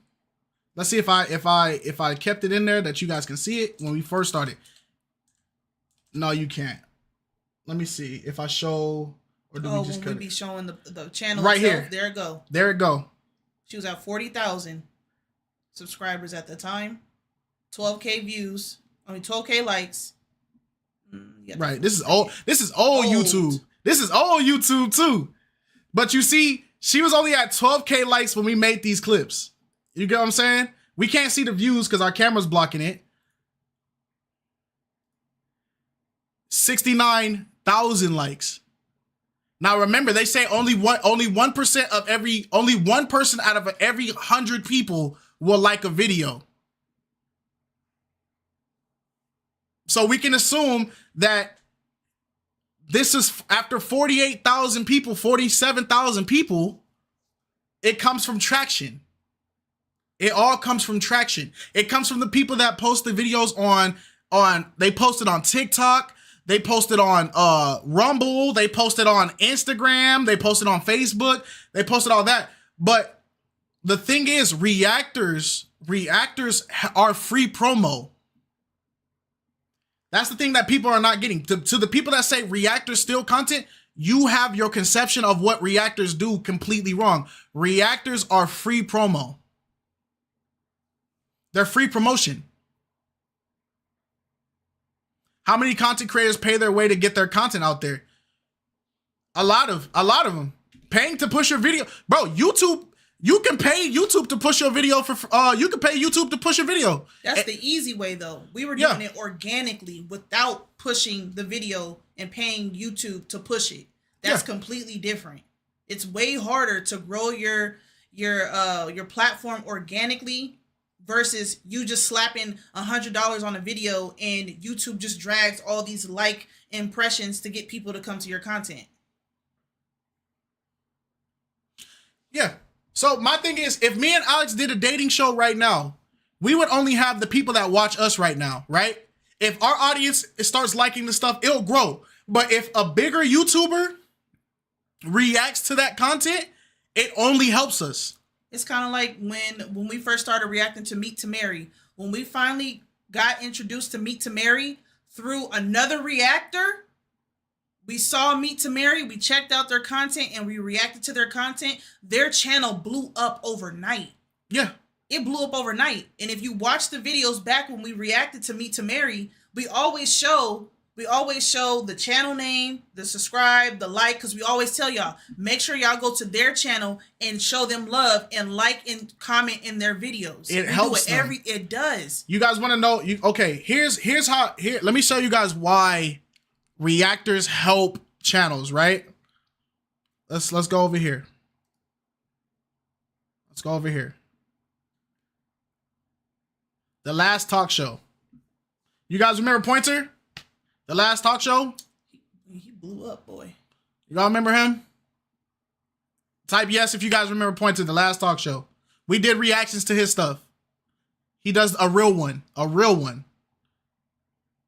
let's see if I kept it in there that you guys can see it when we first started. No, you can't. Let me see if I show, or do we just cut it? Be showing the channel right itself, here. There it go. There it go. She was at 40,000 subscribers at the time, 12K views. 12K likes. Right. This is old YouTube. This is old YouTube too. But you see, she was only at 12K likes when we made these clips. You get what I'm saying? We can't see the views because our camera's blocking it. 69,000 likes. Now remember, they say only 1% of only one person out of every 100 people will like a video. So we can assume that this is after 48,000 people, 47,000 people, it comes from traction. It all comes from traction. It comes from the people that post the videos they posted on TikTok, they posted on Rumble, they posted on Instagram, they posted on Facebook, they posted all that. But the thing is, reactors are free promo. That's the thing that people are not getting. To the people that say reactors steal content, you have your conception of what reactors do completely wrong. Reactors are free promo. They're free promotion. How many content creators pay their way to get their content out there? A lot of them. Paying to push your video. Bro, YouTube, you can pay YouTube to push your video you can pay YouTube to push your video. That's the easy way though. We were doing it organically without pushing the video and paying YouTube to push it. That's completely different. It's way harder to grow your platform organically versus you just slapping $100 on a video and YouTube just drags all these like impressions to get people to come to your content. Yeah. So my thing is, if me and Alex did a dating show right now, we would only have the people that watch us right now, right? If our audience starts liking the stuff, it'll grow. But if a bigger YouTuber reacts to that content, it only helps us. It's kind of like when we first started reacting to Meet to Marry. When we finally got introduced to Meet to Marry through another reactor, we saw Meet to Marry, we checked out their content, and we reacted to their content. Their channel blew up overnight. Yeah. It blew up overnight. And if you watch the videos back when we reacted to Meet to Marry, we always show the channel name, the subscribe, the like, because we always tell y'all, make sure y'all go to their channel and show them love and like and comment in their videos. It helps them. It does. You guys want to know? Here's how. Let me show you guys why reactors help channels. Right? Let's go over here. Let's go over here. The Last Talk Show. You guys remember Pointer? The Last Talk Show? He blew up, boy. Y'all remember him? Type yes if you guys remember Pointer, The Last Talk Show. We did reactions to his stuff. He does a real one. A real one.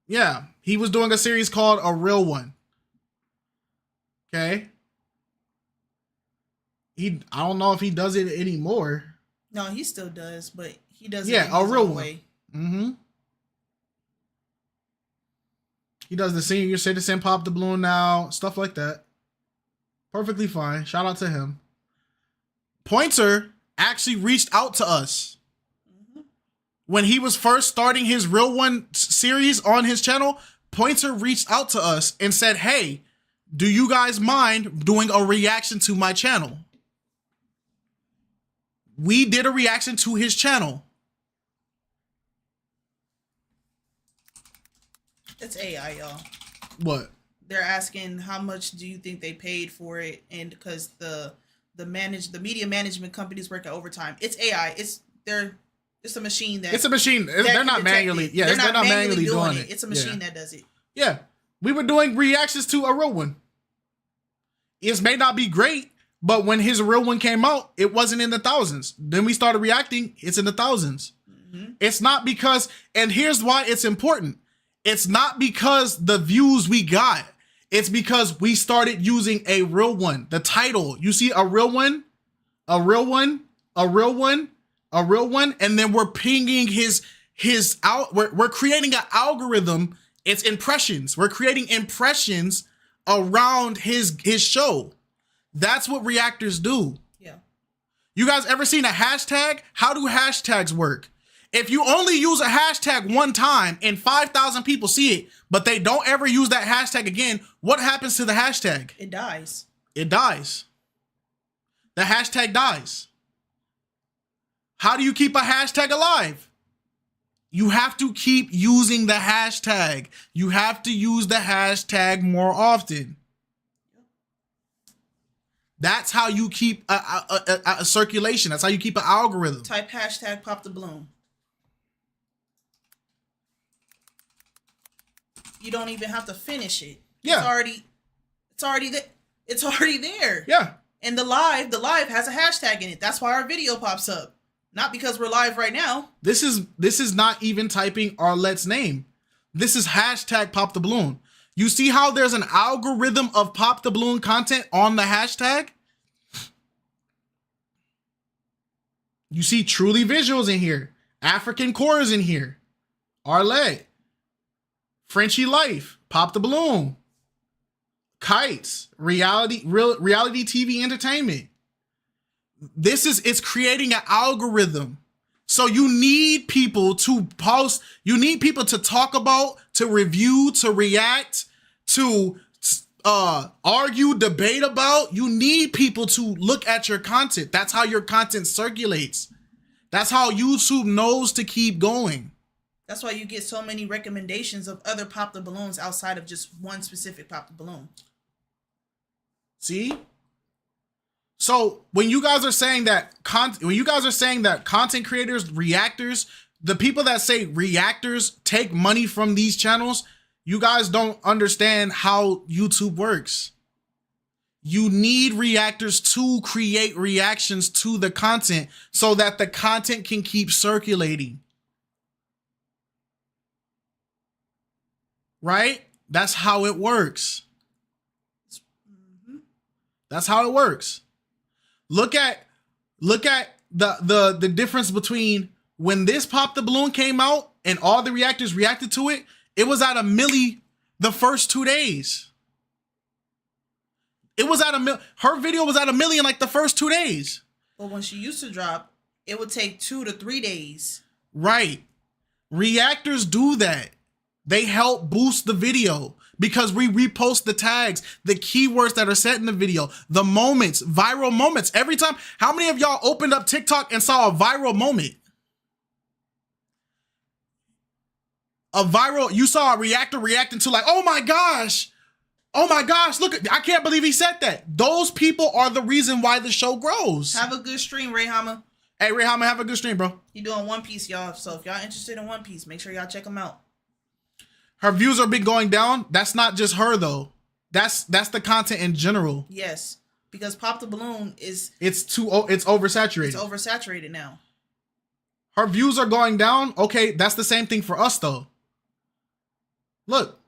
Yeah. He was doing a series called A Real One. Okay. I don't know if he does it anymore. No, he still does, but he does it in a real one. Way. Mm-hmm. He does the senior citizen pop the balloon now, stuff like that. Perfectly fine. Shout out to him. Pointer actually reached out to us. Mm-hmm. When he was first starting his Real One series on his channel, Pointer reached out to us and said, hey, do you guys mind doing a reaction to my channel? We did a reaction to his channel. It's AI, y'all. What? They're asking how much do you think they paid for it, and because the media management companies work at overtime. It's AI. It's a machine that. It's a machine. They're not manually. Yeah, they're not manually doing it. It's a machine that does it. Yeah, we were doing reactions to A Real One. It may not be great, but when his Real One came out, it wasn't in the thousands. Then we started reacting. It's in the thousands. Mm-hmm. It's not because, and here's why it's important. It's not because the views we got. It's because we started using A Real One. The title, you see A Real One, A Real One, A Real One, A Real One, and then we're pinging his out. We're creating an algorithm. It's impressions. We're creating impressions around his show. That's what reactors do. Yeah. You guys ever seen a hashtag? How do hashtags work? If you only use a hashtag one time and 5,000 people see it, but they don't ever use that hashtag again, what happens to the hashtag? It dies. It dies. The hashtag dies. How do you keep a hashtag alive? You have to keep using the hashtag. You have to use the hashtag more often. That's how you keep a circulation. That's how you keep an algorithm. Type hashtag pop the balloon. You don't even have to finish it. Yeah. It's already there. Yeah. And the live has a hashtag in it. That's why our video pops up. Not because we're live right now. This is not even typing Arlette's name. This is hashtag pop the balloon. You see how there's an algorithm of pop the balloon content on the hashtag? You see Truly Visuals in here. African Core is in here. Arlette. Frenchie Life, Pop the Balloon, KiteZz, reality TV entertainment. It's creating an algorithm. So you need people to post, you need people to talk about, to review, to react, to argue, debate about. You need people to look at your content. That's how your content circulates. That's how YouTube knows to keep going. That's why you get so many recommendations of other pop the balloons outside of just one specific pop the balloon. See? So when you guys are saying that content creators, reactors, the people that say reactors take money from these channels, you guys don't understand how YouTube works. You need reactors to create reactions to the content so that the content can keep circulating. Right? That's how it works. That's how it works. Look at the difference between when this Pop the Balloon came out and all the reactors reacted to it, it was at a milli the first 2 days. It was at her video was at a million like the first 2 days. But when she used to drop, it would take 2 to 3 days. Right. Reactors do that. They help boost the video because we repost the tags, the keywords that are set in the video, the moments, viral moments. Every time, how many of y'all opened up TikTok and saw a viral moment? You saw a reactor reacting to like, oh my gosh, look, I can't believe he said that. Those people are the reason why the show grows. Have a good stream, Ray Hama. Hey, Ray Hama, have a good stream, bro. He doing One Piece, y'all. So if y'all interested in One Piece, make sure y'all check him out. Her views are been going down. That's not just her though. That's the content in general. Yes, because Pop the Balloon it's oversaturated. It's oversaturated now. Her views are going down. Okay, that's the same thing for us though. Look,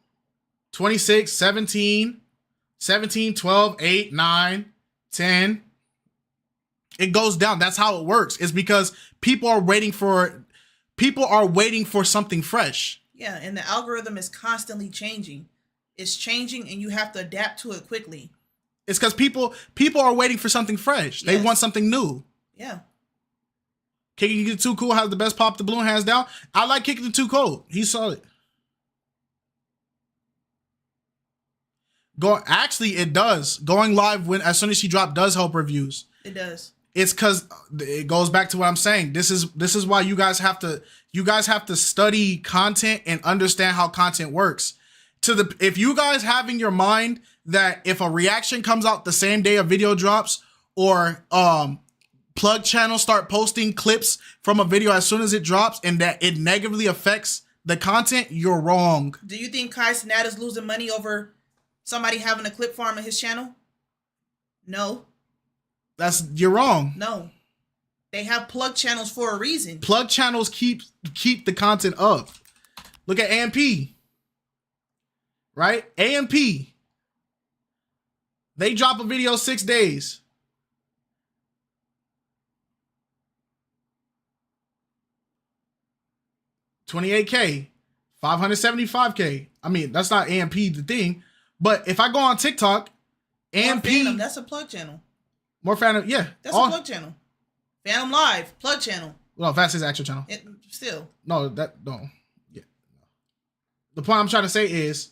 26, 17, 12, 8, 9, 10. It goes down. That's how it works. It's because people are waiting for something fresh. Yeah, and the algorithm is constantly changing. It's changing and you have to adapt to it quickly. It's because people are waiting for something fresh. They want something new. Yeah. Kicking It Too Cool has the best Pop the Balloon hands down. I like Kicking It Too Cold. He's solid. Actually, it does. Going live as soon as she dropped does help her views. It does. It's because it goes back to what I'm saying. This is why you guys have to study content and understand how content works. If you guys have in your mind that if a reaction comes out the same day a video drops, or plug channels start posting clips from a video as soon as it drops, and that it negatively affects the content, you're wrong. Do you think KiteZz is losing money over somebody having a clip farm on his channel? No. You're wrong. No. They have plug channels for a reason. Plug channels keep the content up. Look at AMP. Right? AMP. They drop a video 6 days. $28K. $575K. I mean, that's not AMP the thing. But if I go on TikTok, AMP. Phantom, that's a plug channel. More Phantom, yeah. That's a plug channel. Phantom Live, plug channel. Well, that's his actual channel. Still. No. Yeah. The point I'm trying to say is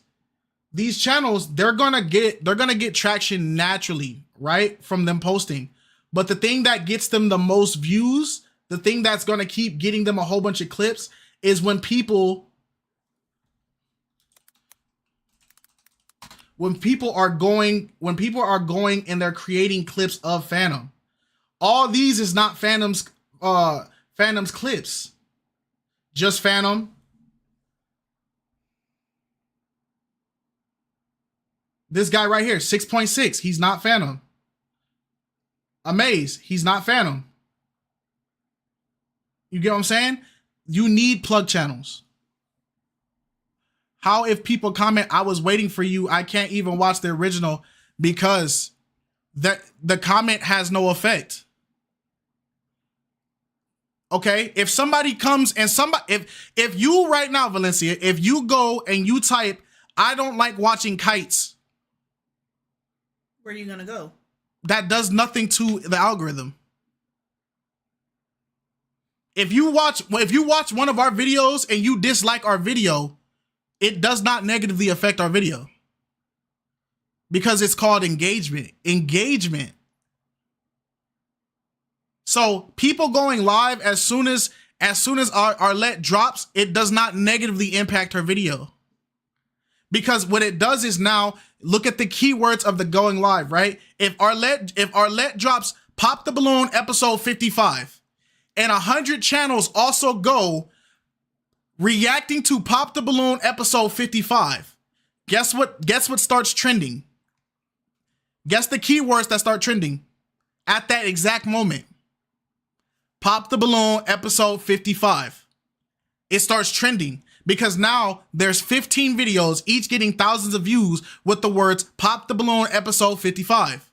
these channels, they're gonna get traction naturally, right? From them posting. But the thing that gets them the most views, the thing that's gonna keep getting them a whole bunch of clips is when people are going and they're creating clips of Phantom. All these is not Phantom's clips. Just Phantom. This guy right here, 6.6, he's not Phantom. Amaze, he's not Phantom. You get what I'm saying? You need plug channels. How if people comment, I was waiting for you, I can't even watch the original because the comment has no effect. Okay, if somebody comes and if you right now, Valencia, if you go and you type, I don't like watching kites. Where are you gonna go? That does nothing to the algorithm. If you watch one of our videos and you dislike our video, it does not negatively affect our video because it's called engagement. So people going live as soon as Arlette drops, it does not negatively impact her video. Because what it does is now look at the keywords of the going live, right? If Arlette drops Pop the Balloon episode 55 and 100 channels also go reacting to Pop the Balloon episode 55. Guess what starts trending? Guess the keywords that start trending at that exact moment. Pop the Balloon episode 55. It starts trending because now there's 15 videos, each getting thousands of views with the words Pop the Balloon episode 55.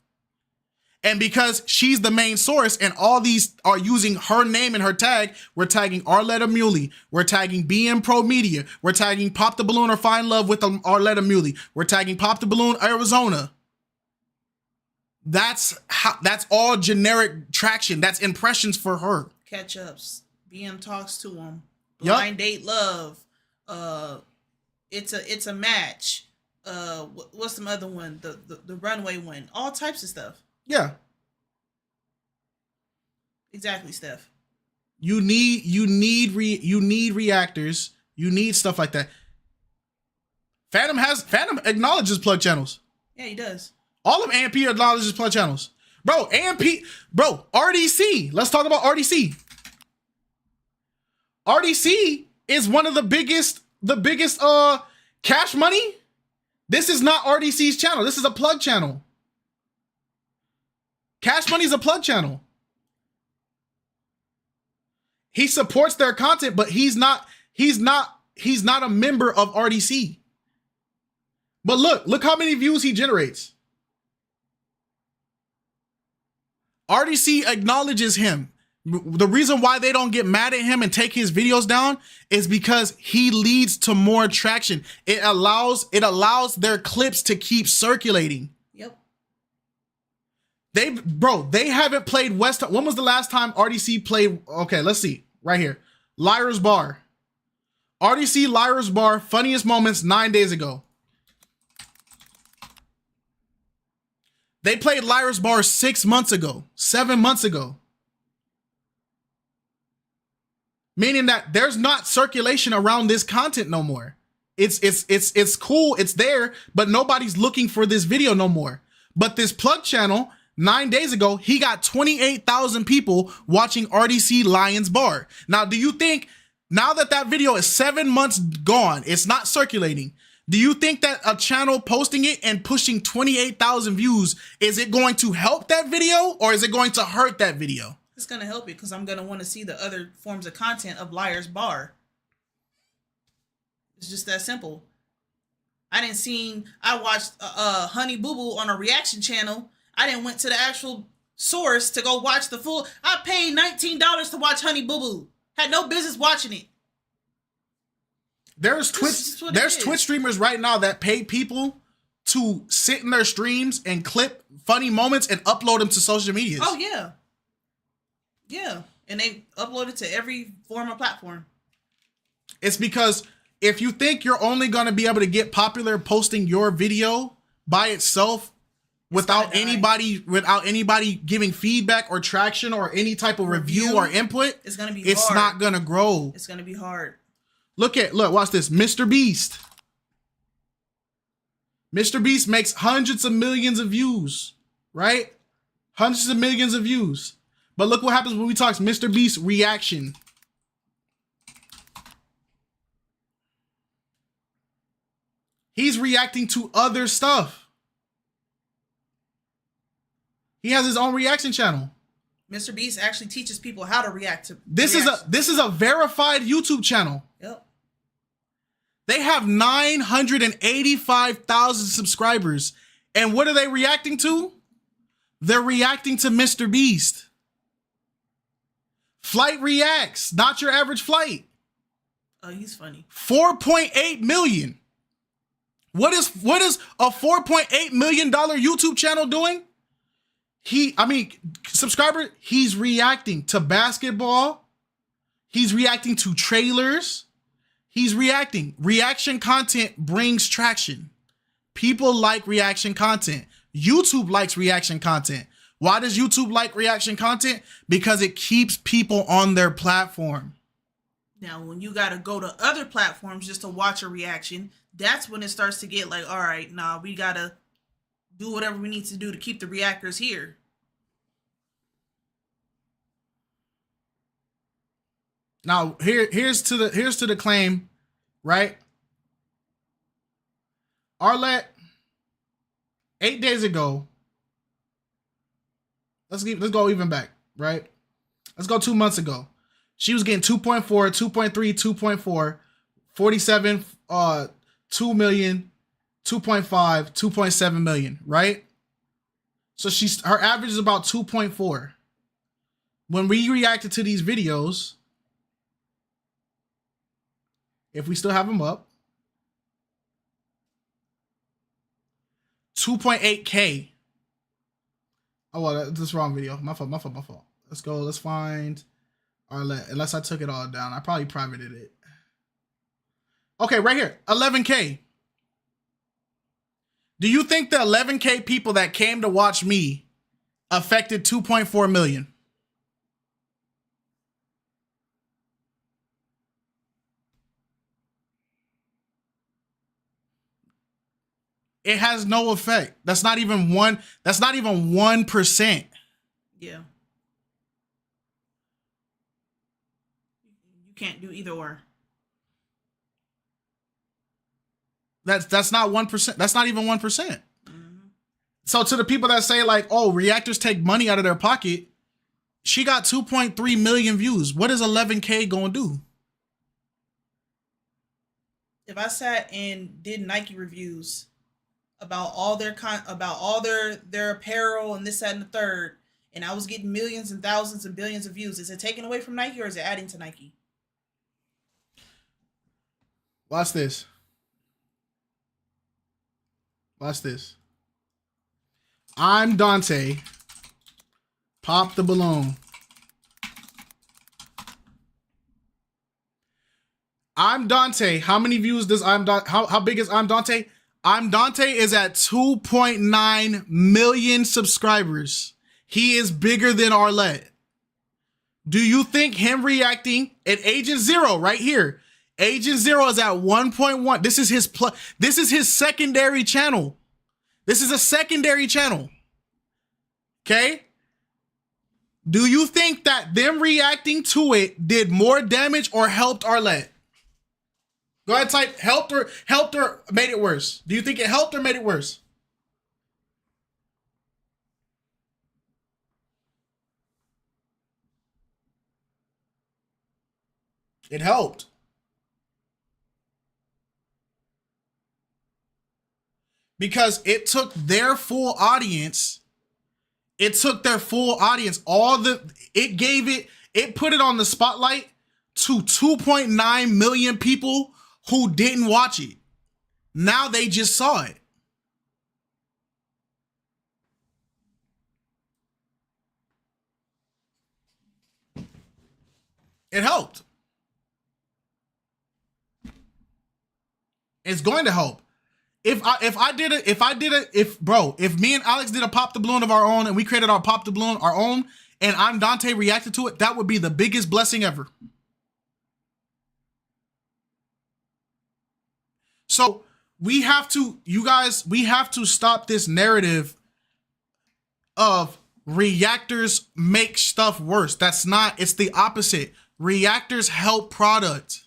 And because she's the main source and all these are using her name and her tag, we're tagging Arlette Amuli. We're tagging BM Pro Media. We're tagging Pop the Balloon or Find Love with Arlette Amuli. We're tagging Pop the Balloon Arizona. That's all generic traction. That's impressions for her. Catch ups. BM talks to him. Yep. Blind date love. It's a match. What's some other one? The runway one. All types of stuff. Yeah. Exactly, Steph. You need reactors. You need stuff like that. Phantom acknowledges plug channels. Yeah, he does. All of AMP acknowledges plug channels. Bro, RDC. Let's talk about RDC. RDC is one of the biggest Cash Money. This is not RDC's channel. This is a plug channel. Cash Money is a plug channel. He supports their content, but he's not a member of RDC. But look how many views he generates. RDC acknowledges him. The reason why they don't get mad at him and take his videos down is because he leads to more traction. It allows their clips to keep circulating. Yep. They haven't played West. When was the last time RDC played? Okay, let's see. Right here. Liar's Bar. RDC Liar's Bar, funniest moments 9 days ago. They played Liar's Bar 6 months ago, 7 months ago. Meaning that there's not circulation around this content no more. It's cool, it's there, but nobody's looking for this video no more. But this plug channel, 9 days ago, he got 28,000 people watching RDC Lions Bar. Now, do you think, now that video is 7 months gone, it's not circulating, do you think that a channel posting it and pushing 28,000 views, is it going to help that video or is it going to hurt that video? It's going to help it because I'm going to want to see the other forms of content of Liar's Bar. It's just that simple. I watched Honey Boo Boo on a reaction channel. I didn't went to the actual source to go watch the full. I paid $19 to watch Honey Boo Boo. Had no business watching it. There's Twitch streamers right now that pay people to sit in their streams and clip funny moments and upload them to social medias. Oh, yeah. Yeah. And they upload it to every form of platform. It's because if you think you're only going to be able to get popular posting your video by itself without anybody giving feedback or traction or any type of review or input, it's going to be hard. It's not going to grow. It's going to be hard. Look, watch this. Mr. Beast. Mr. Beast makes hundreds of millions of views, right? Hundreds of millions of views. But look what happens when we talk Mr. Beast reaction. He's reacting to other stuff. He has his own reaction channel. Mr. Beast actually teaches people how to react to this is a verified YouTube channel. Yep. They have 985,000 subscribers. And what are they reacting to? They're reacting to Mr. Beast. Flight reacts, not your average flight. Oh, he's funny. 4.8 million. What is a $4.8 million YouTube channel doing? Subscriber, he's reacting to basketball. He's reacting to trailers. He's reacting. Reaction content brings traction. People like reaction content. YouTube likes reaction content. Why does YouTube like reaction content? Because it keeps people on their platform. Now, when you got to go to other platforms just to watch a reaction, that's when it starts to get like, all right, nah, we got to do whatever we need to do to keep the reactors here. Now, here's to the claim, right? Arlette, 8 days ago, let's go even back, right? Let's go 2 months ago. She was getting 2.4, 2.3, 2.4, 47, 2 million, 2.5, 2.7 million, right? So her average is about 2.4. When we reacted to these videos, if we still have them up, 2.8K. Oh, well, that's the wrong video. My fault. Let's go. Let's find Arlette. Unless I took it all down. I probably privated it. Okay, right here. 11K. Do you think the 11K people that came to watch me affected 2.4 million? It has no effect. That's not even 1%. Yeah. You can't do either or. That's not 1%. That's not even 1%. Mm-hmm. So to the people that say like, oh, reactors take money out of their pocket, she got 2.3 million views. What is 11K going to do? If I sat and did Nike reviews about all their their apparel and this, that, and the third, and I was getting millions and thousands and billions of views, is it taken away from Nike or is it adding to Nike? Watch this. Watch this. I'm Dante. Pop the balloon. I'm Dante. How many views does how big is I'm Dante? I'm Dante is at 2.9 million subscribers. He is bigger than Arlette. Do you think him reacting at Agent Zero right here? Agent Zero is at 1.1. This is his secondary channel. This is a secondary channel. Okay? Do you think that them reacting to it did more damage or helped Arlette? Go ahead, type helped or made it worse. Do you think it helped or made it worse? It helped. Because it took their full audience. It took their full audience. It put it on the spotlight to 2.9 million people who didn't watch it. Now they just saw it. It helped. It's going to help. If me and Alex did a pop the balloon of our own and we created our pop the balloon our own and I'm Dante reacted to it, that would be the biggest blessing ever. So we have to stop this narrative of reactors make stuff worse. It's the opposite. Reactors help product.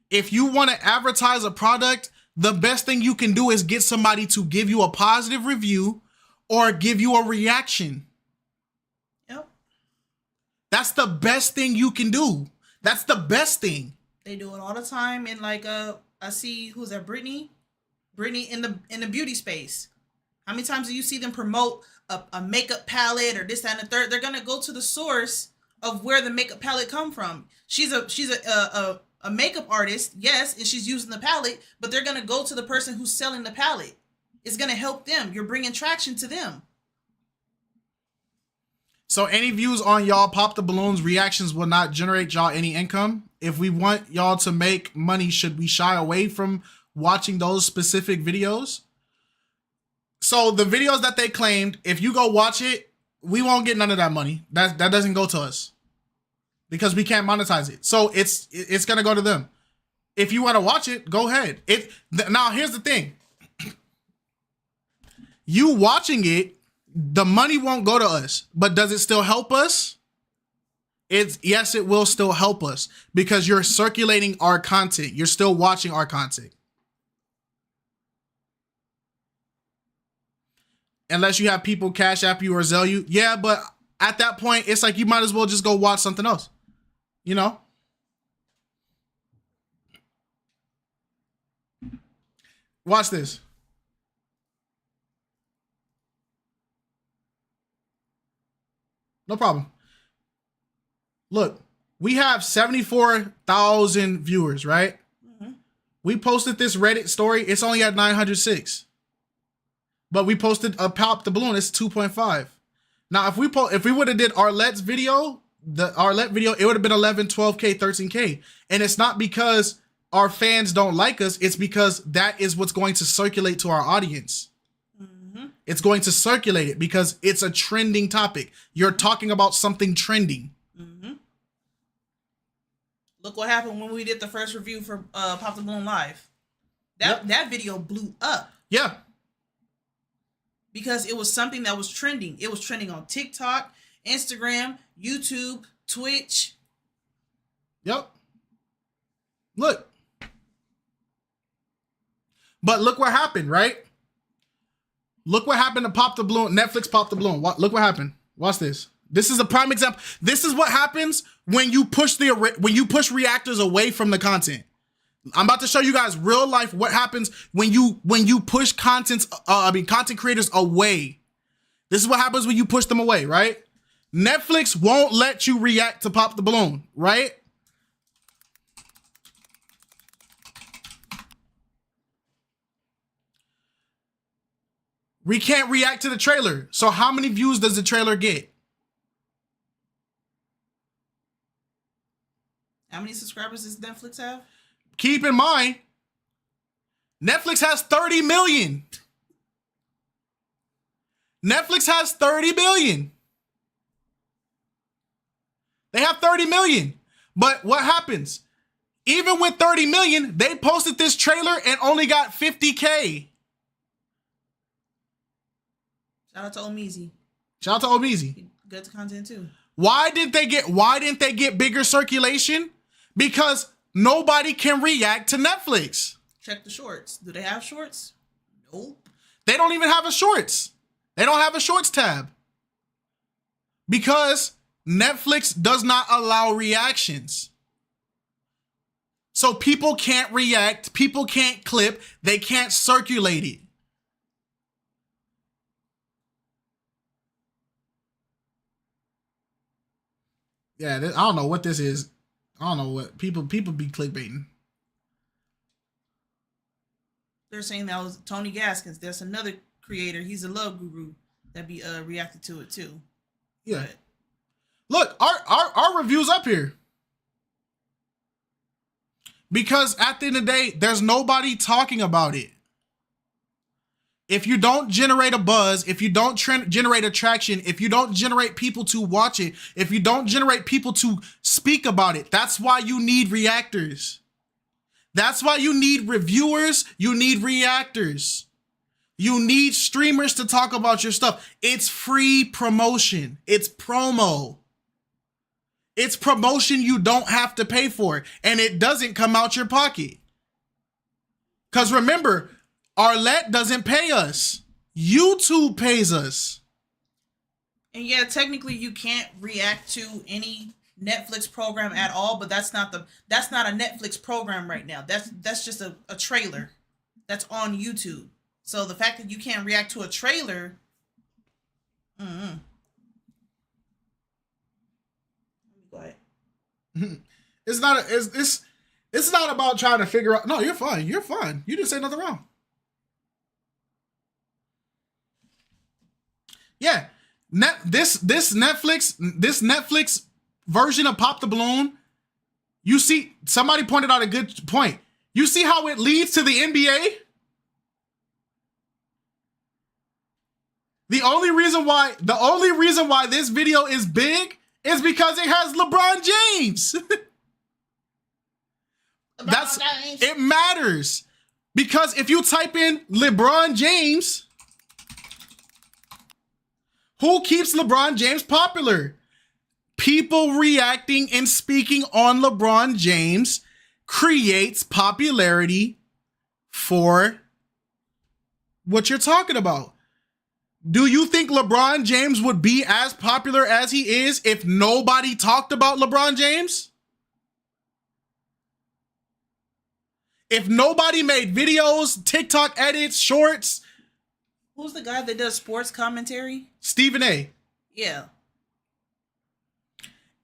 If you want to advertise a product, the best thing you can do is get somebody to give you a positive review or give you a reaction. Yep. That's the best thing you can do. That's the best thing. They do it all the time. And like, I see, who's that? Brittany in the beauty space. How many times do you see them promote a makeup palette or this, that, and the third? They're going to go to the source of where the makeup palette come from. She's a makeup artist, yes, and she's using the palette, but they're going to go to the person who's selling the palette. It's going to help them. You're bringing traction to them. So any views on y'all pop the balloons reactions will not generate y'all any income. If we want y'all to make money, should we shy away from watching those specific videos? So the videos that they claimed, if you go watch it, we won't get none of that money. That doesn't go to us because we can't monetize it. So it's gonna go to them. If you want to watch it, go ahead. Now here's the thing. You watching it, the money won't go to us, but does it still help us? Yes, it will still help us because you're circulating our content. You're still watching our content. Unless you have people Cash App you or Zelle you. Yeah, but at that point, it's like you might as well just go watch something else. You know? Watch this. No problem. Look, we have 74,000 viewers, right? Mm-hmm. We posted this Reddit story. It's only at 906. But we posted a Pop the Balloon. It's 2.5. Now, if we would have did Arlette's video, the Arlette video, it would have been 11, 12K, 13K. And it's not because our fans don't like us. It's because that is what's going to circulate to our audience. Mm-hmm. It's going to circulate it because it's a trending topic. You're talking about something trending. Mm-hmm. Look what happened when we did the first review for Pop the Balloon Live. That video blew up. Yeah. Because it was something that was trending. It was trending on TikTok, Instagram, YouTube, Twitch. Yep. Look. But look what happened, right? Look what happened to Pop the Balloon. Netflix Pop the Balloon. Look what happened. Watch this. This is a prime example. This is what happens when you push reactors away from the content. I'm about to show you guys real life what happens when you push content creators away. This is what happens when you push them away, right? Netflix won't let you react to Pop the Balloon, right? We can't react to the trailer. So how many views does the trailer get? How many subscribers does Netflix have? Keep in mind, Netflix has 30 million. Netflix has 30 billion. They have 30 million. But what happens? Even with 30 million, they posted this trailer and only got 50K. Shout out to Omeezy. Shout out to Omeezy. Good content too. Why didn't they get bigger circulation? Because nobody can react to Netflix. Check the shorts. Do they have shorts? Nope. They don't even have a shorts. They don't have a shorts tab. Because Netflix does not allow reactions. So people can't react, people can't clip, they can't circulate it. Yeah, I don't know what this is. I don't know what people be clickbaiting. They're saying that was Tony Gaskins. There's another creator. He's a love guru that be reacted to it too. Yeah. But look, our review's up here. Because at the end of the day, there's nobody talking about it. If you don't generate a buzz, if you don't generate attraction, if you don't generate people to watch it, if you don't generate people to speak about it, that's why you need reactors. That's why you need reviewers, you need reactors. You need streamers to talk about your stuff. It's free promotion. It's promo. It's promotion you don't have to pay for, and it doesn't come out your pocket. Because remember, Arlette doesn't pay us. YouTube pays us. And yeah, technically you can't react to any Netflix program at all, but that's not a Netflix program right now. That's just a trailer that's on YouTube. So the fact that you can't react to a trailer, Go ahead. It's not about trying to figure out. No, you're fine. You're fine. You didn't say nothing wrong. Yeah, this Netflix version of Pop the Balloon. You see, somebody pointed out a good point. You see how it leads to the NBA? The only reason why this video is big is because it has LeBron James. It matters. Because if you type in LeBron James, who keeps LeBron James popular? People reacting and speaking on LeBron James creates popularity for what you're talking about. Do you think LeBron James would be as popular as he is if nobody talked about LeBron James? If nobody made videos, TikTok edits, shorts. Who's the guy that does sports commentary? Stephen A. Yeah.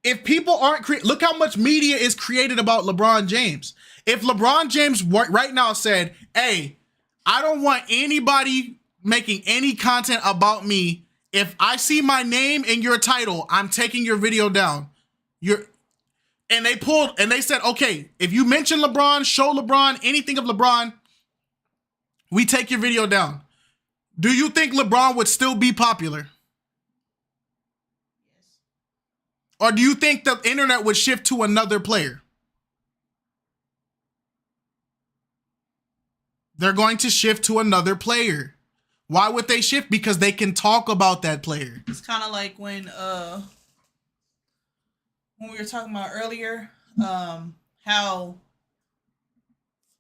if people aren't look how much media is created about LeBron James. If LeBron James right now said, "Hey, I don't want anybody making any content about me. If I see my name in your title, I'm taking your video down." And they said, "Okay, if you mention LeBron, show LeBron, anything of LeBron, we take your video down." Do you think LeBron would still be popular? Yes. Or do you think the internet would shift to another player? They're going to shift to another player. Why would they shift? Because they can talk about that player. It's kind of like when we were talking about earlier, how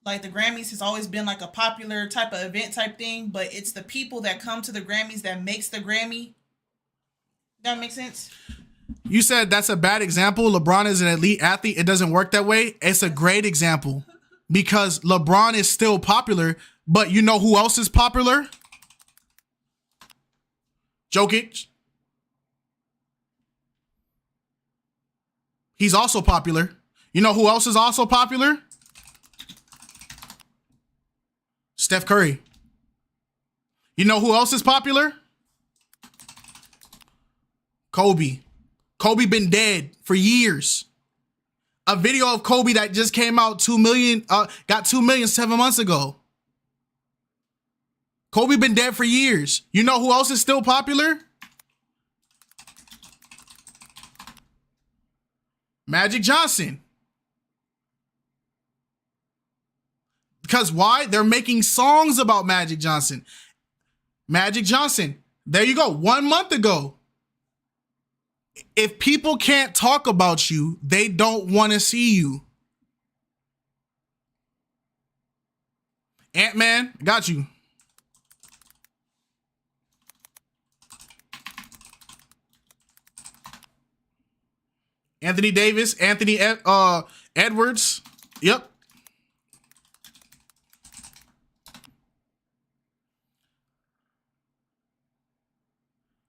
like the Grammys has always been like a popular type of event type thing, but it's the people that come to the Grammys that makes the Grammy. That makes sense? You said that's a bad example. LeBron is an elite athlete. It doesn't work that way. It's a great example because LeBron is still popular, but you know who else is popular? Jokic. He's also popular. You know who else is also popular? Steph Curry. You know who else is popular? Kobe. Kobe been dead for years. A video of Kobe that just came out got 2 million 7 months ago. Kobe been dead for years. You know who else is still popular? Magic Johnson. Because why? They're making songs about Magic Johnson. Magic Johnson. There you go. 1 month ago. If people can't talk about you, they don't want to see you. Ant-Man, got you. Anthony Davis, Anthony Edwards. Yep.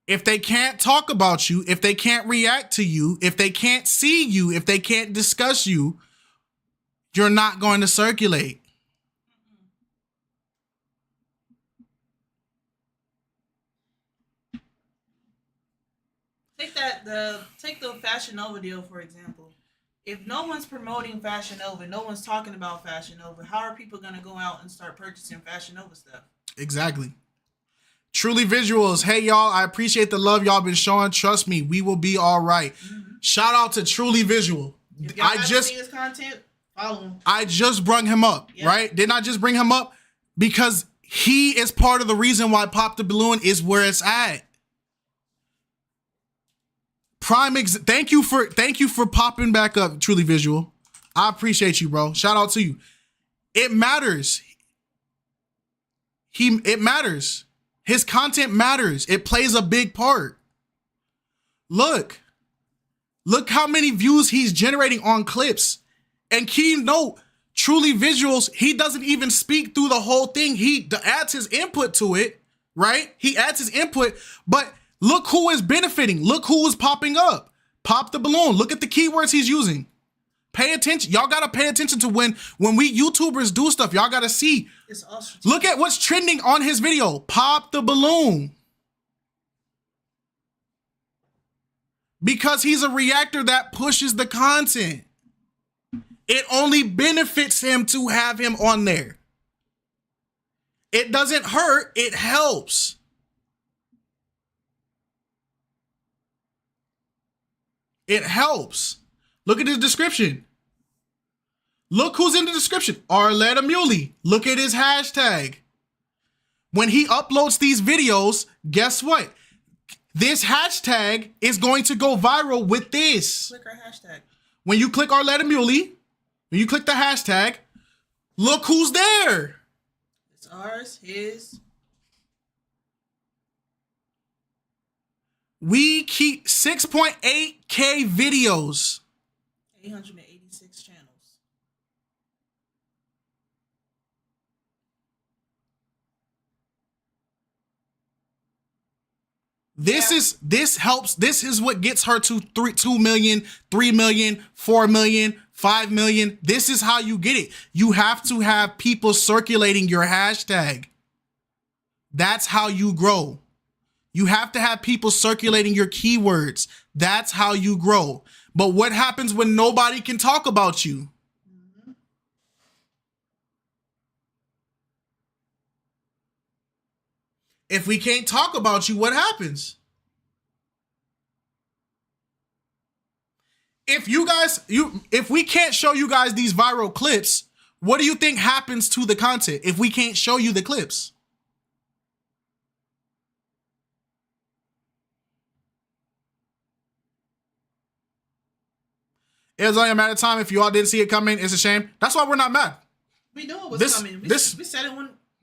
If they can't talk about you, if they can't react to you, if they can't see you, if they can't discuss you, you're not going to circulate. Take the Fashion Nova deal, for example. If no one's promoting Fashion Nova, no one's talking about Fashion Nova, how are people going to go out and start purchasing Fashion Nova stuff? Exactly. Truly Visuals. Hey, y'all, I appreciate the love y'all been showing. Trust me, we will be all right. Mm-hmm. Shout out to Truly Visual. If y'all haven't seen his content, follow him. I just brung him up, right? Didn't I just bring him up? Because he is part of the reason why Pop the Balloon is where it's at. Thank you for popping back up, Truly Visual. I appreciate you, bro. Shout out to you. It matters. It matters. His content matters. It plays a big part. Look how many views he's generating on clips. And key note, Truly Visuals, he doesn't even speak through the whole thing. He adds his input to it, right? He adds his input, but look who is benefiting. Look who is popping up. Pop the Balloon. Look at the keywords he's using. Pay attention. Y'all got to pay attention to when we YouTubers do stuff. Y'all got to see. It's awesome. Look at what's trending on his video. Pop the Balloon. Because he's a reactor that pushes the content. It only benefits him to have him on there. It doesn't hurt. It helps. It helps. Look at his description. Look who's in the description. Arlette Amuli. Look at his hashtag. When he uploads these videos, guess what? This hashtag is going to go viral with this. Click our hashtag. When you click Arlette Amuli, when you click the hashtag, look who's there. It's ours, his. We keep 6.8K videos. 886 channels. This helps. This is what gets her to 2 million, 3 million, 4 million, 5 million. This is how you get it. You have to have people circulating your hashtag. That's how you grow. You have to have people circulating your keywords. That's how you grow. But what happens when nobody can talk about you? If we can't talk about you, what happens? If we can't show you guys these viral clips, what do you think happens to the content if we can't show you the clips? It was only a matter of time. If you all didn't see it coming, it's a shame. That's why we're not mad. We knew it was coming. We said it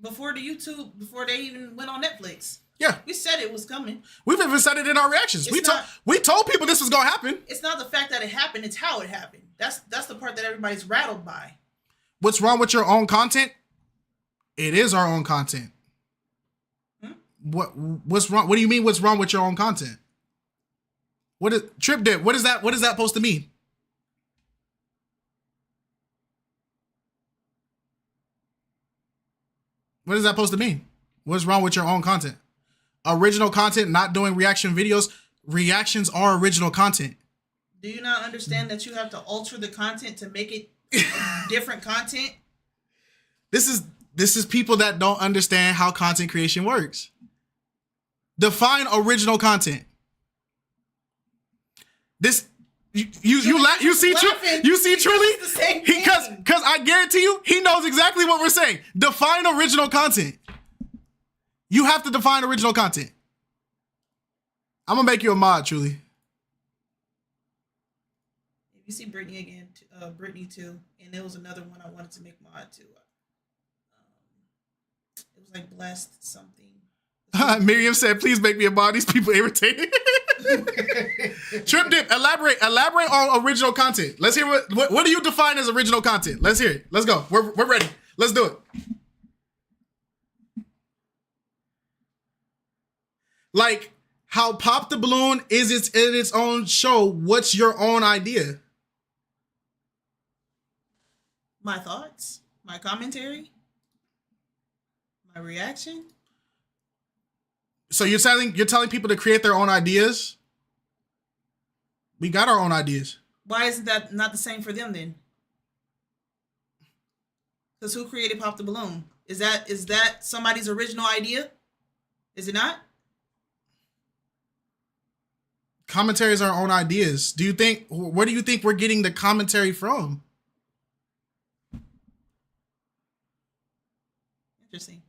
before they even went on Netflix. Yeah. We said it was coming. We've even said it in our reactions. We told people this was going to happen. It's not the fact that it happened, it's how it happened. That's the part that everybody's rattled by. What's wrong with your own content? It is our own content. What's wrong? What do you mean what's wrong with your own content? What is Trip Dip? What is that supposed to mean? What is that supposed to mean? What's wrong with your own content? Original content, not doing reaction videos. Reactions are original content. Do you not understand that you have to alter the content to make it different content? This is people that don't understand how content creation works. Define original content. This you see truly because I guarantee you he knows exactly what we're saying. Define original content. You have to define original content. I'm gonna make you a mod, truly. If you see Brittany again, Brittany too, and there was another one I wanted to make mod too. It was like blessed something. Miriam said, "Please make me a mod. These people irritating." Trip Dip, elaborate on original content. Let's hear what do you define as original content? Let's hear it. Let's go. We're ready. Let's do it. Like how Pop the Balloon is in its own show. What's your own idea? My thoughts, my commentary, my reaction. So you're telling people to create their own ideas? We got our own ideas. Why isn't that not the same for them then? Because who created Pop the Balloon? Is that somebody's original idea? Is it not? Commentaries are our own ideas. Where do you think we're getting the commentary from? Interesting.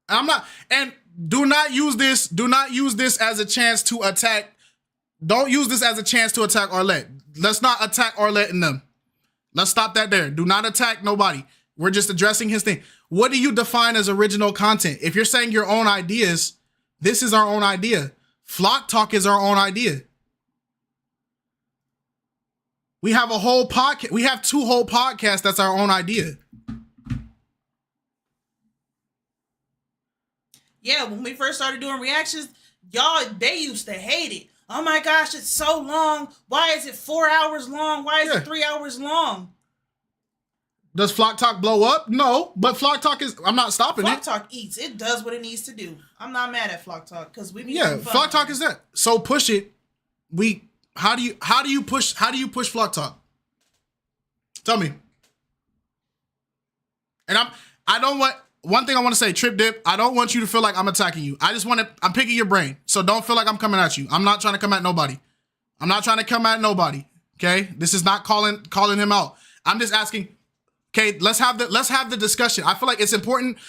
And do not use this as a chance to attack. Don't use this as a chance to attack Arlette. Let's not attack Arlette and them. Let's stop that there. Do not attack nobody. We're just addressing his thing. What do you define as original content? If you're saying your own ideas, this is our own idea. Flock Talk is our own idea. We have a whole podcast. We have 2 whole podcasts that's our own idea. Yeah, when we first started doing reactions, they used to hate it. Oh my gosh, it's so long. Why is it 4 hours long? Why is it 3 hours long? Does Flock Talk blow up? No, but Flock Talk I'm not stopping Flock Talk eats. It does what it needs to do. I'm not mad at Flock Talk because we need Flock Talk is that. So push it. How do you push Flock Talk? Tell me. And one thing I want to say, Trip Dip, I don't want you to feel like I'm attacking you. I'm picking your brain. So don't feel like I'm coming at you. I'm not trying to come at nobody. Okay? This is not calling him out. I'm just asking, okay, let's have the discussion. I feel like it's important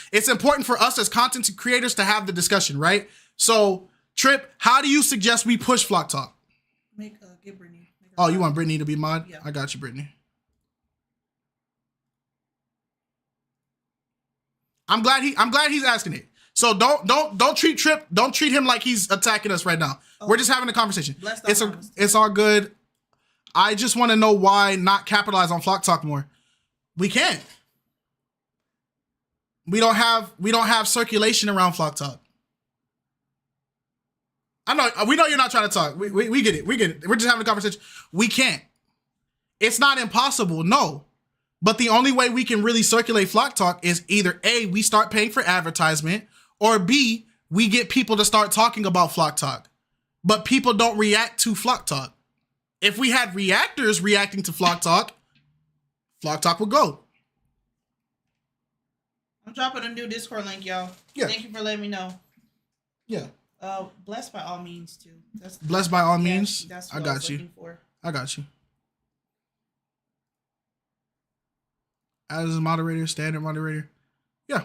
for us as content creators to have the discussion, right? So, Trip, how do you suggest we push Flock Talk? Get Brittany. Oh, you want Brittany to be mod? Yeah. I got you, Brittany. I'm glad he's asking it. So don't treat Trip, don't treat him like he's attacking us right now. Oh. We're just having a conversation. It's all good. I just want to know why not capitalize on Flock Talk more. We can't. We don't have circulation around Flock Talk. I know, we know you're not trying to talk. We get it. We get it. We're just having a conversation. We can't. It's not impossible, no. But the only way we can really circulate Flock Talk is either A, we start paying for advertisement, or B, we get people to start talking about Flock Talk. But people don't react to Flock Talk. If we had reactors reacting to Flock Talk would go. I'm dropping a new Discord link, y'all. Yeah. Thank you for letting me know. Yeah. Blessed by all means too. Blessed by all means. That's what I got you. For. I got you. As a moderator, standard moderator. Yeah.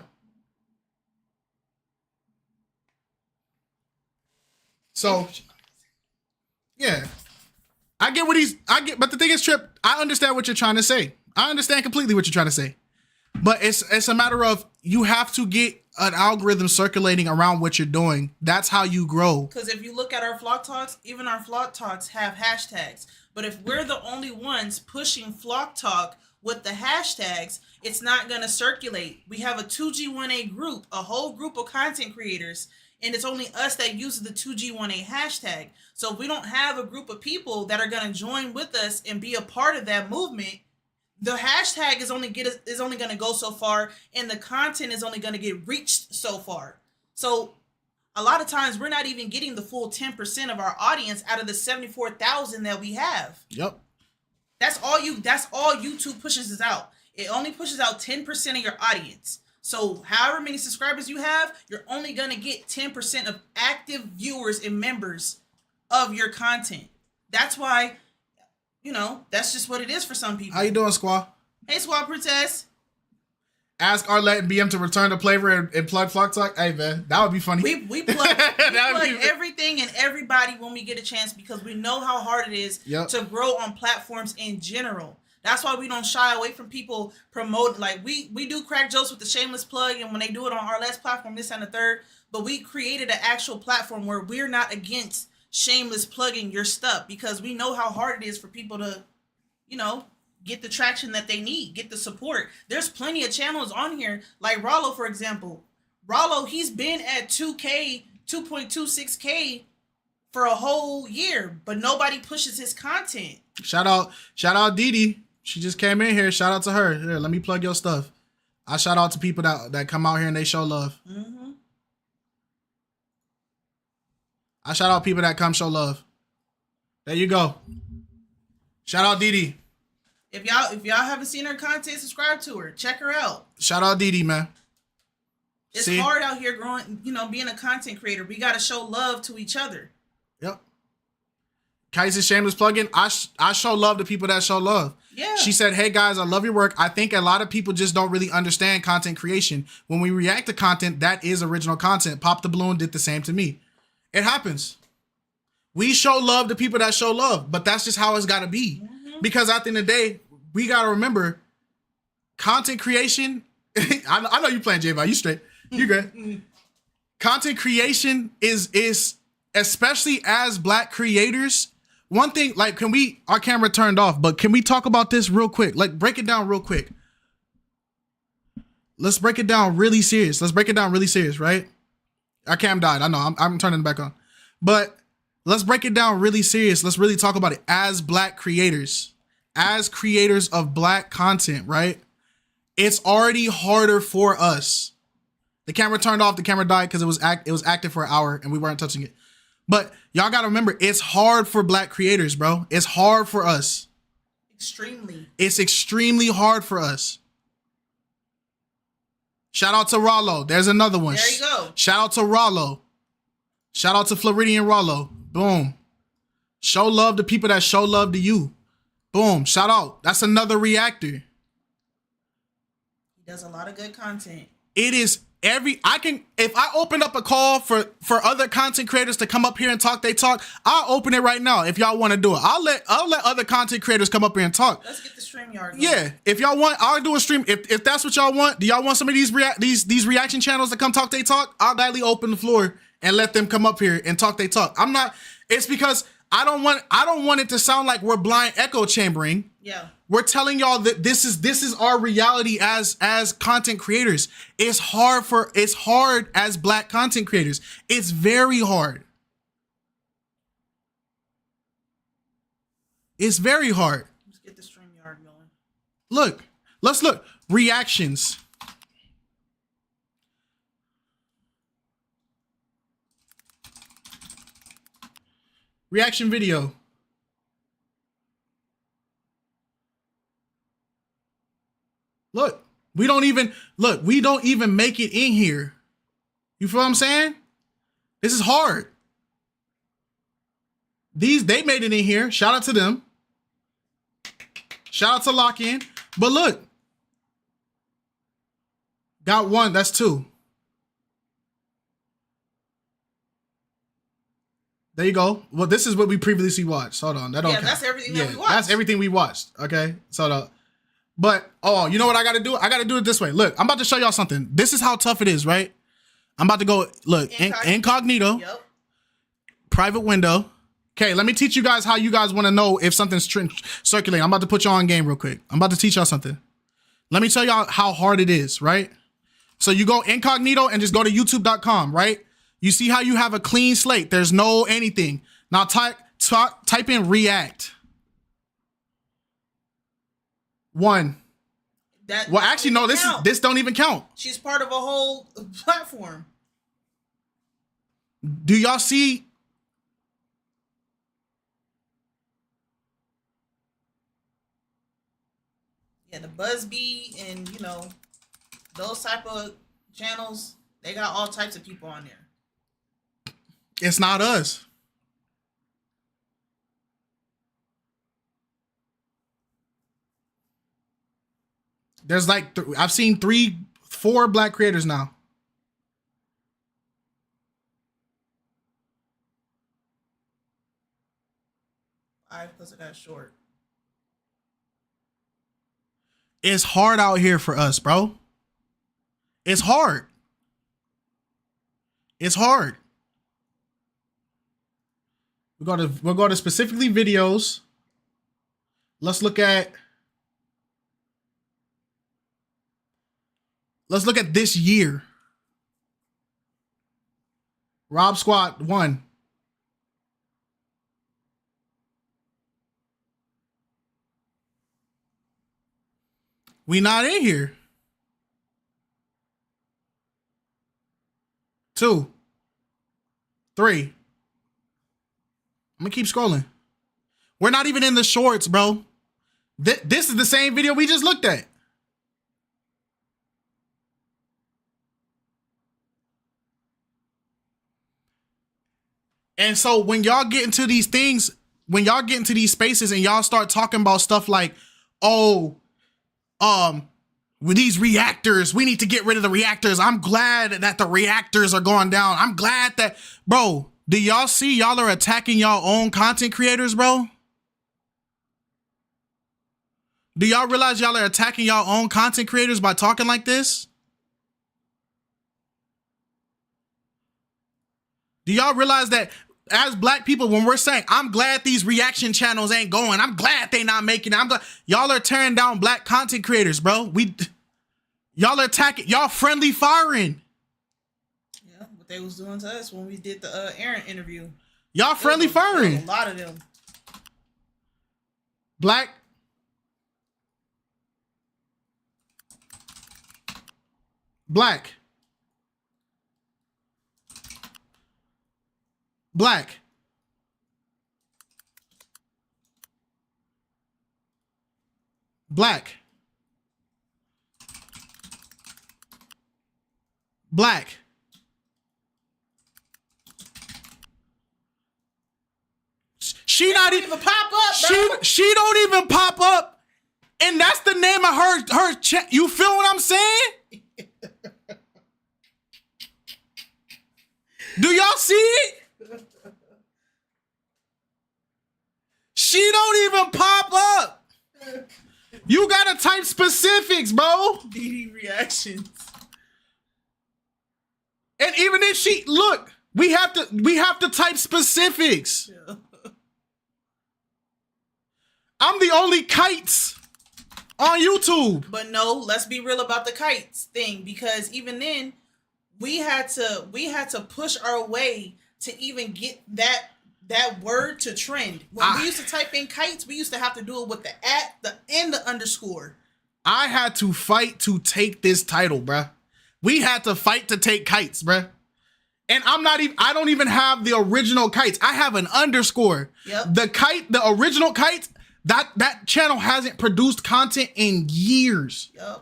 So, yeah. But the thing is, Trip, I understand what you're trying to say. I understand completely what you're trying to say. But it's a matter of you have to get an algorithm circulating around what you're doing. That's how you grow. Because if you look at our Flock Talks, even our Flock Talks have hashtags. But if we're the only ones pushing Flock Talk with the hashtags, it's not going to circulate. We have a 2G1A group, a whole group of content creators, and it's only us that uses the 2G1A hashtag. So if we don't have a group of people that are going to join with us and be a part of that movement, the hashtag is only going to go so far, and the content is only going to get reached so far. So a lot of times we're not even getting the full 10% of our audience out of the 74,000 that we have. Yep. That's all YouTube pushes us out. It only pushes out 10% of your audience. So however many subscribers you have, you're only going to get 10% of active viewers and members of your content. That's why, that's just what it is for some people. How you doing, Squaw? Hey, Squaw Princess. Ask Arlette and BM to return the flavor and plug Flock Talk. Hey, man, that would be funny. We plug everything and everybody when we get a chance, because we know how hard it is to grow on platforms in general. That's why we don't shy away from people promote. Like we do crack jokes with the shameless plug, and when they do it on Arlette's platform, this and the third. But we created an actual platform where we're not against shameless plugging your stuff, because we know how hard it is for people to, get the traction that they need, get the support. There's plenty of channels on here, like Rollo, for example. Rollo, he's been at 2.26K for a whole year, but nobody pushes his content. Shout out Didi. She just came in here. Shout out to her. Here, let me plug your stuff. I shout out to people that come out here and they show love. Mm-hmm. I shout out people that come show love. There you go. Shout out Didi. If y'all haven't seen her content, subscribe to her. Check her out. Shout out Didi, man. It's hard out here growing, being a content creator. We got to show love to each other. Yep. KiteZz shameless plugin. I show love to people that show love. Yeah. She said, hey guys, I love your work. I think a lot of people just don't really understand content creation. When we react to content, that is original content. Pop the Balloon did the same to me. It happens. We show love to people that show love, but that's just how it's got to be. Mm-hmm. Because at the end of the day, we got to remember content creation. I know you playing J-Val. You straight. You good. Content creation is especially as Black creators. One thing, like, our camera turned off, but can we talk about this real quick? Like, break it down real quick. Let's break it down really serious. Right? Our cam died. I know. I'm turning it back on. But let's break it down really serious. Let's really talk about it as Black creators. As creators of Black content, right? It's already harder for us. The camera turned off. The camera died because it was active for an hour and we weren't touching it. But y'all got to remember, it's hard for Black creators, bro. It's hard for us. Extremely. It's extremely hard for us. Shout out to Rollo. There's another one. There you go. Shout out to Rollo. Shout out to Floridian Rollo. Boom. Show love to people that show love to you. Boom. Shout out. That's another reactor. He does a lot of good content. It is if I open up a call for other content creators to come up here and talk, I'll open it right now if y'all want to do it. I'll let other content creators come up here and talk. Let's get the StreamYard going. Yeah. If y'all want, I'll do a stream. If that's what y'all want, do y'all want some of these reaction channels to come talk they talk? I'll gladly open the floor and let them come up here and talk they talk. It's because I don't want it to sound like we're blind echo chambering. Yeah. We're telling y'all that this is our reality as content creators. It's hard as Black content creators. It's very hard. It's very hard. Let's get the StreamYard going. Look, let's look. Reactions. Reaction video. Look, we don't even make it in here. You feel what I'm saying? This is hard. They made it in here. Shout out to them. Shout out to Lock In. But look. Got one, that's two. There you go. Well, this is what we previously watched. Hold on. That don't count. That's everything that we watched. That's everything we watched. Okay. So but you know what I gotta do? I gotta do it this way. Look, I'm about to show y'all something. This is how tough it is, right? I'm about to go look incognito. Yep. Private window. Okay, let me teach you guys how you guys want to know if something's circulating. I'm about to put y'all on game real quick. I'm about to teach y'all something. Let me tell y'all how hard it is, right? So you go incognito and just go to youtube.com, right? You see how you have a clean slate. There's no anything. Now type in react. One. Well, actually, no, this don't even count. She's part of a whole platform. Do y'all see? Yeah, the BuzzBee and those type of channels, they got all types of people on there. It's not us. There's like I've seen 4 black creators now. Because of that short. It's hard out here for us, bro. It's hard. It's hard. We'll go to specifically videos. Let's look at this year. Rob Squad 1. We not in here. 2. 3. I'm gonna keep scrolling. We're not even in the shorts, bro. This is the same video we just looked at. And so when y'all get into these things, when y'all get into these spaces and y'all start talking about stuff like, with these reactors, we need to get rid of the reactors. I'm glad that the reactors are going down. I'm glad that, bro, do y'all see y'all are attacking y'all own content creators, bro? Do y'all realize y'all are attacking y'all own content creators by talking like this? Do y'all realize that as black people, when we're saying, I'm glad these reaction channels ain't going, I'm glad they not making it, I'm glad, y'all are tearing down black content creators, bro. Y'all are attacking, y'all friendly firing. Yeah, what they was doing to us when we did the Aaron interview. Y'all friendly firing. A lot of them. Black. Black. Black. Black. Black. She not even pop up, bro. She don't even pop up. And that's the name of her chat. You feel what I'm saying? Do y'all see it? She don't even pop up. You gotta type specifics, bro. DD reactions. And even if she look, we have to type specifics. Yeah. I'm the only KiteZz on YouTube. But no, let's be real about the KiteZz thing, because even then we had to push our way to even get that that word to trend. When we used to type in kites, we used to have to do it with the at, the and the underscore. I had to fight to take this title, bruh. We had to fight to take kites, bruh. And I don't even have the original kites. I have an underscore. Yep. The original kites, that channel hasn't produced content in years. Yep.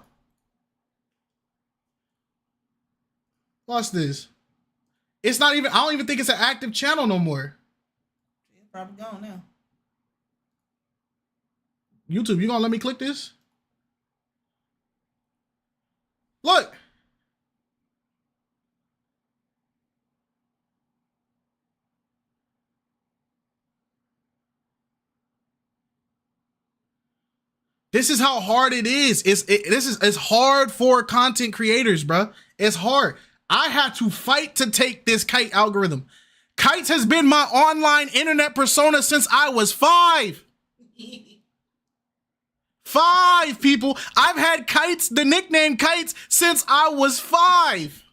What's this? I don't even think it's an active channel no more. It's probably gone now. YouTube, you gonna let me click this? Look. This is how hard it is. It's hard for content creators, bro. It's hard. I had to fight to take this kite algorithm. KiteZz has been my online internet persona since I was 5. 5 people. I've had KiteZz, the nickname KiteZz, since I was 5.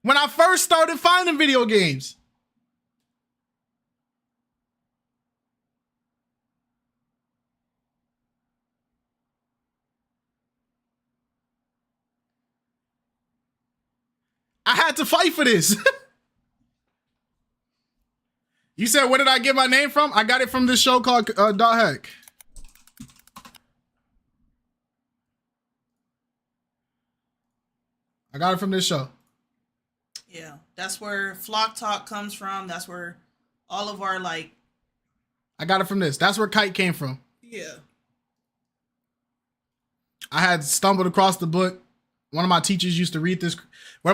When I first started finding video games. I had to fight for this. You said, where did I get my name from? I got it from this show called Dot Heck. I got it from this show. Yeah, that's where Flock Talk comes from. That's where all of our, like... I got it from this. That's where Kite came from. Yeah. I had stumbled across the book. One of my teachers used to read this. The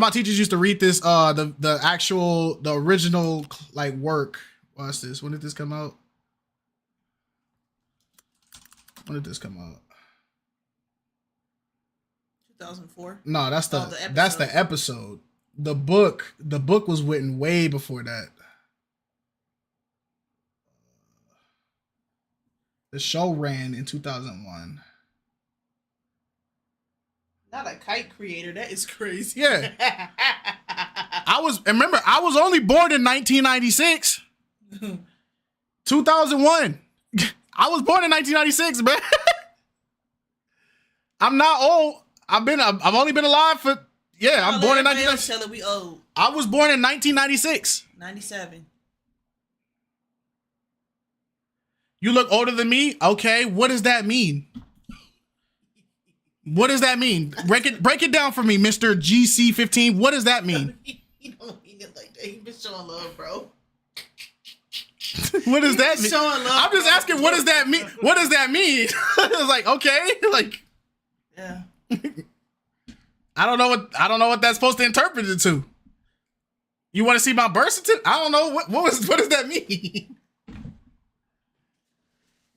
original like work. What's this? When did this come out? When did this come out? 2004. No, that's the episode. The book was written way before that. The show ran in 2001. Not a kite creator. That is crazy. Yeah. I was only born in 1996. 2001. I was born in 1996, man. I'm not old. I've only been alive for, I'm born in 1996. We old. I was born in 1996. 97. You look older than me? Okay, what does that mean? What does that mean? Break it down for me, Mr. GC15. What does that mean? You don't mean it like that. He been showing love, bro. What does that mean? Showing love, I'm just asking, what does that mean? What does that mean? It's like, okay, like, yeah. I don't know what that's supposed to interpret it to. You want to see my birth certificate? I don't know what does that mean?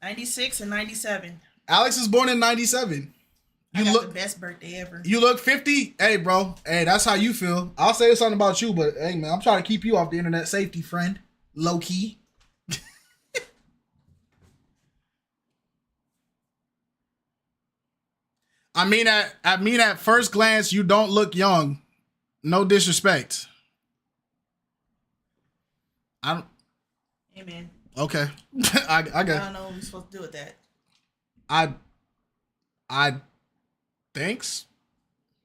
96 and 97. Alex was born in 97. I got the best birthday ever. You look 50. Hey, bro. Hey, that's how you feel. I'll say something about you, but hey, man, I'm trying to keep you off the internet safety, friend. Low key. I mean, at first glance, you don't look young. No disrespect. I don't. Amen. Okay. I don't know what we're supposed to do with that. I thanks.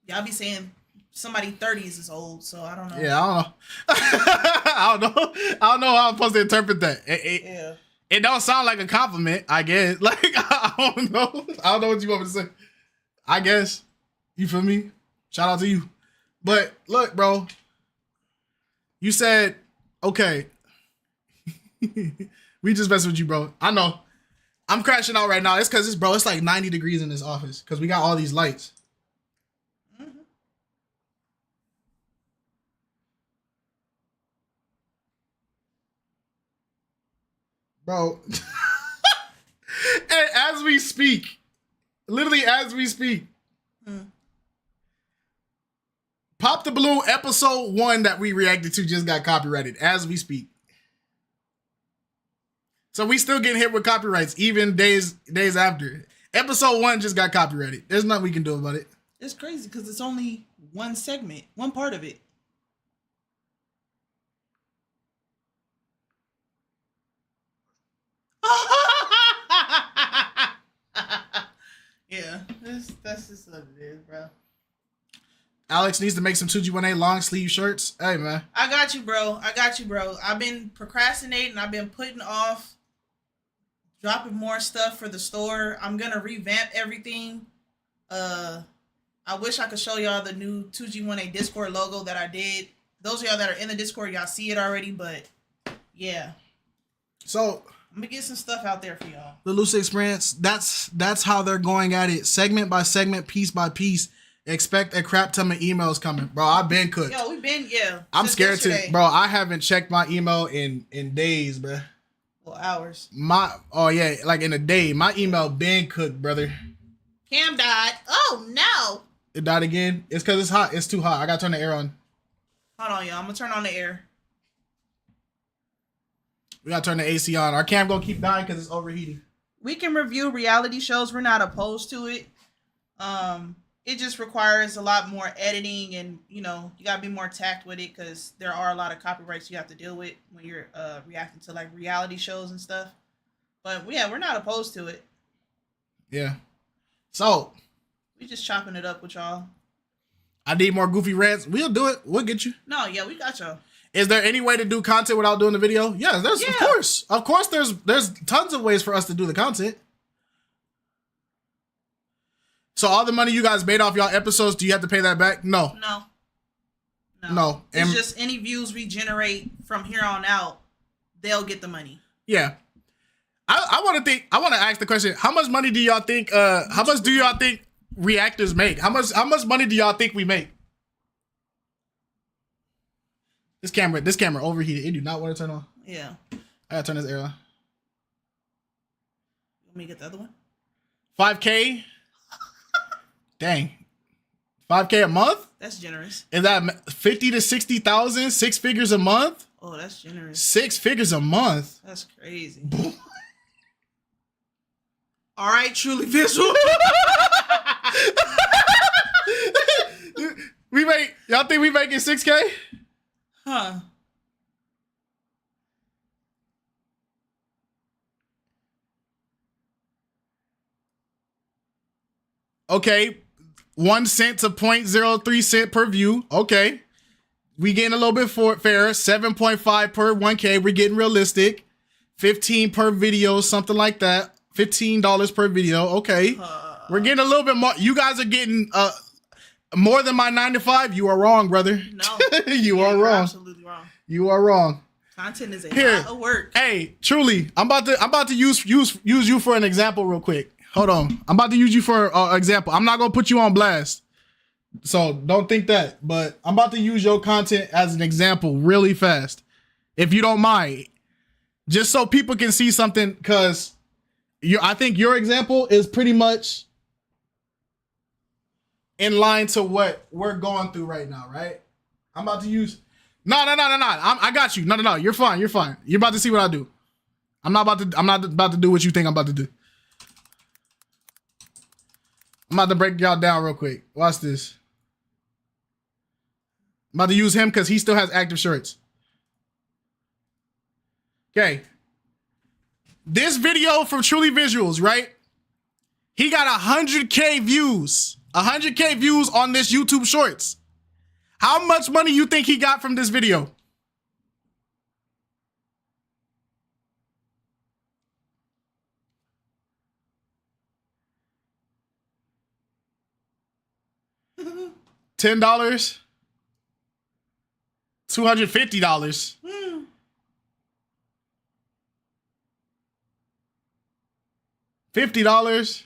Y'all be saying somebody 30s is old, so I don't know. Yeah, I don't know. I don't know how I'm supposed to interpret that. It don't sound like a compliment, I guess. Like, I don't know. I don't know what you want me to say. I guess. You feel me? Shout out to you. But look, bro. You said, okay. We just messing with you, bro. I know. I'm crashing out right now. It's because it's like 90 degrees in this office because we got all these lights. Mm-hmm. Bro. And as we speak, literally as we speak, Pop the Balloon episode 1 that we reacted to just got copyrighted as we speak. So we still getting hit with copyrights even days after. Episode 1 just got copyrighted. There's nothing we can do about it. It's crazy because it's only one segment, one part of it. Yeah, that's just what it is, bro. Alex needs to make some 2G1A long sleeve shirts. Hey, man. I got you, bro. I've been procrastinating. I've been putting off dropping more stuff for the store. I'm gonna revamp everything. I wish I could show y'all the new 2G1A Discord logo that I did. Those of y'all that are in the Discord, y'all see it already, but yeah. So I'm gonna get some stuff out there for y'all. The Lucid Experience, that's how they're going at it. Segment by segment, piece by piece. Expect a crap ton of emails coming. Bro, I've been cooked. Yo, we've been, yeah. I'm scared to, bro, I haven't checked my email in days, bro. Well, hours. Like in a day. My email been cooked, brother. Cam died. Oh, no. It died again? It's because it's hot. It's too hot. I gotta turn the air on. Hold on, y'all. I'm gonna turn on the air. We gotta turn the AC on. Our cam gonna keep dying because it's overheating. We can review reality shows. We're not opposed to it. It just requires a lot more editing, and you gotta be more tact with it because there are a lot of copyrights you have to deal with when you're reacting to like reality shows and stuff. But yeah, we're not opposed to it. Yeah. So we just chopping it up with y'all. I need more goofy rants. We'll do it. We'll get you. No, yeah, we got y'all. Is there any way to do content without doing the video? Yeah, of course there's tons of ways for us to do the content. So all the money you guys made off y'all episodes, do you have to pay that back? No. It's just any views we generate from here on out, they'll get the money. Yeah. I want to ask the question, how much money do y'all think how much do y'all think reactors make? How much money do y'all think we make? This camera overheated. It do not want to turn on. Yeah. I gotta turn this air on. Let me get the other one. 5K? Dang. 5K a month? That's generous. Is that 50 to 60,000? 6 figures a month? Oh, that's generous. 6 figures a month? That's crazy. All right, truly visual. Y'all think we making 6K? Huh. Okay. 1 cent to 0.03 cent per view. Okay. We getting a little bit fairer. 7.5 per 1K. We're getting realistic. 15 per video, something like that. $15 per video. Okay. We're getting a little bit more. You guys are getting more than my 9 to 5. You are wrong, brother. No. you are wrong. Absolutely wrong. You are wrong. Content is a lot of work. Hey, truly, I'm about to use you for an example real quick. Hold on. I'm about to use you for an example. I'm not going to put you on blast. So don't think that. But I'm about to use your content as an example really fast. If you don't mind. Just so people can see something. Because I think your example is pretty much in line to what we're going through right now, right? I'm about to use... No. I got you. No. You're fine. You're about to see what I do. I'm not about to do what you think I'm about to do. I'm about to break y'all down real quick. Watch this. I'm about to use him because he still has active shirts. Okay. This video from Truly Visuals, right? He got 100K views. 100K views on this YouTube Shorts. How much money you think he got from this video? $10? $250? $50?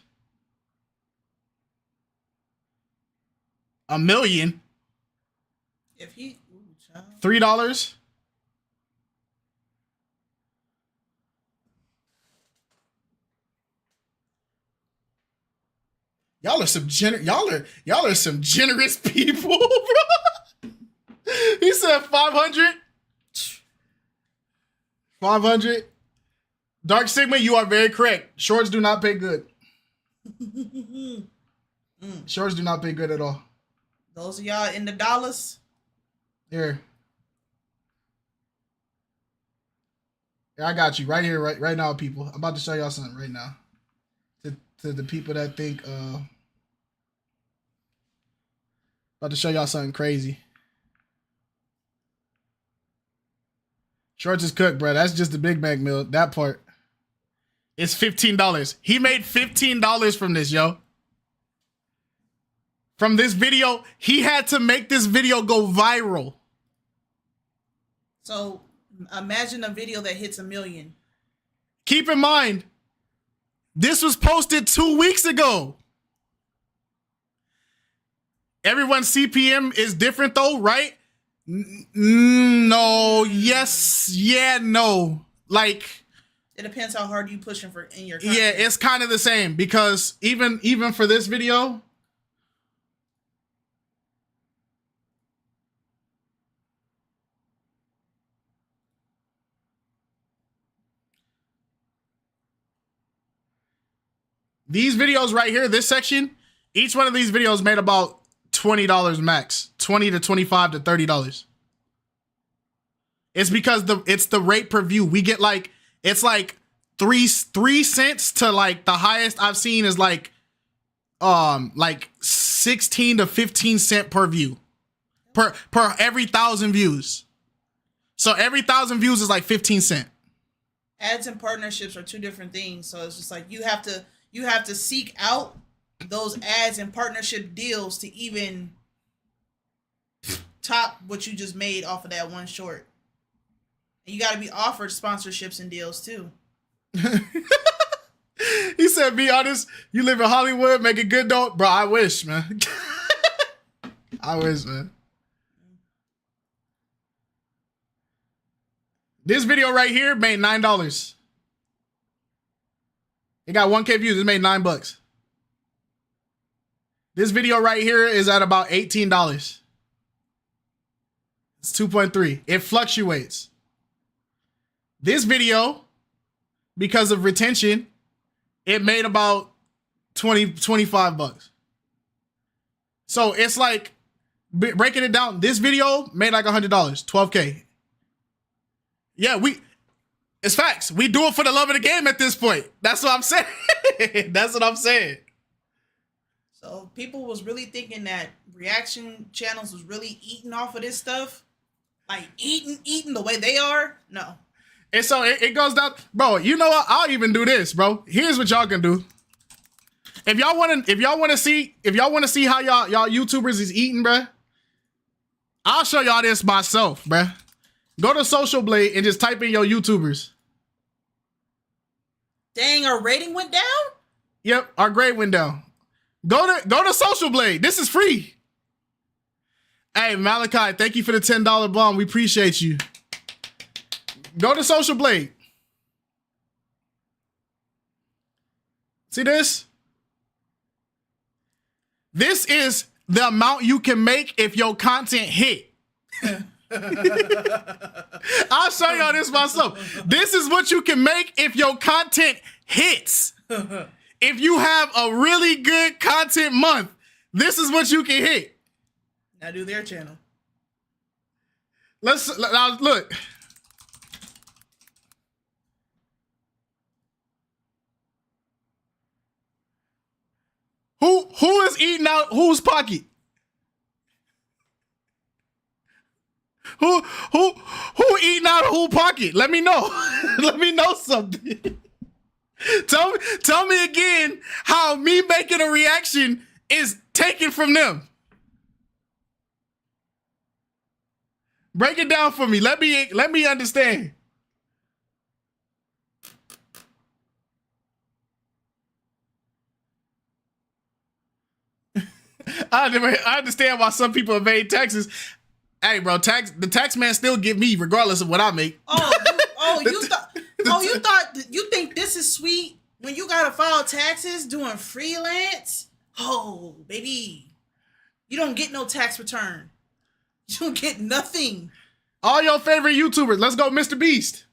$1 million? If he $3? Y'all are some generous people, bro. He said 500. 500. Dark Sigma, you are very correct. Shorts do not pay good. Shorts do not pay good at all. Those of y'all in the dollars. Here. I got you right here, right now, people. I'm about to show y'all something right now. To the people that think, about to show y'all something crazy. Shorts is cooked, bro. That's just the Big Mac meal. That part. It's $15. He made $15 from this, yo. From this video, he had to make this video go viral. So imagine a video that hits 1 million. Keep in mind, this was posted 2 weeks ago. Everyone's CPM is different though, right? No, yes, yeah, no. Like, it depends how hard you pushing for in your content. Yeah, it's kind of the same because even for this video, these videos right here, this section, each one of these videos made about $20 max, $20 to $25 to $30. It's because it's the rate per view. We get like, it's like 3 cents to like the highest I've seen is like 16 to 15 cent per view per every 1,000 views. So every 1,000 views is like 15 cent. Ads and partnerships are 2 different things. So it's just like you have to seek out those ads and partnership deals to even top what you just made off of that one short. And you got to be offered sponsorships and deals too. He said, be honest, you live in Hollywood, make it good though. Bro, I wish, man. I wish, man. This video right here made $9. It got 1K views. It made $9. This video right here is at about $18. It's 2.3. It fluctuates. This video, because of retention, it made about 25 bucks. So it's like, breaking it down, this video made like $100, 12K. Yeah, it's facts. We do it for the love of the game at this point. That's what I'm saying. That's what I'm saying. So people was really thinking that reaction channels was really eating off of this stuff. Like eating the way they are. No. And so it goes down, bro. You know what? I'll even do this, bro. Here's what y'all can do. If y'all want to see how y'all YouTubers is eating, bro, I'll show y'all this myself, bro. Go to Social Blade and just type in your YouTubers. Dang, our rating went down? Yep, our grade went down. Go to Social Blade. This is free. Hey, Malachi, thank you for the $10 bomb. We appreciate you. Go to Social Blade. See this? This is the amount you can make if your content hit. I'll show y'all this myself. This is what you can make if your content hits. If you have a really good content month, this is what you can hit. Now do their channel. Now look. Who is eating out whose pocket? Who eating out of whose pocket? Let me know. Let me know something. Tell me again how me making a reaction is taken from them. Break it down for me. Let me understand. I understand why some people evade taxes. Hey, bro, the tax man still give me regardless of what I make. You think this is sweet when you gotta file taxes doing freelance? Oh, baby, you don't get no tax return. You don't get nothing. All your favorite YouTubers, let's go, Mr. Beast.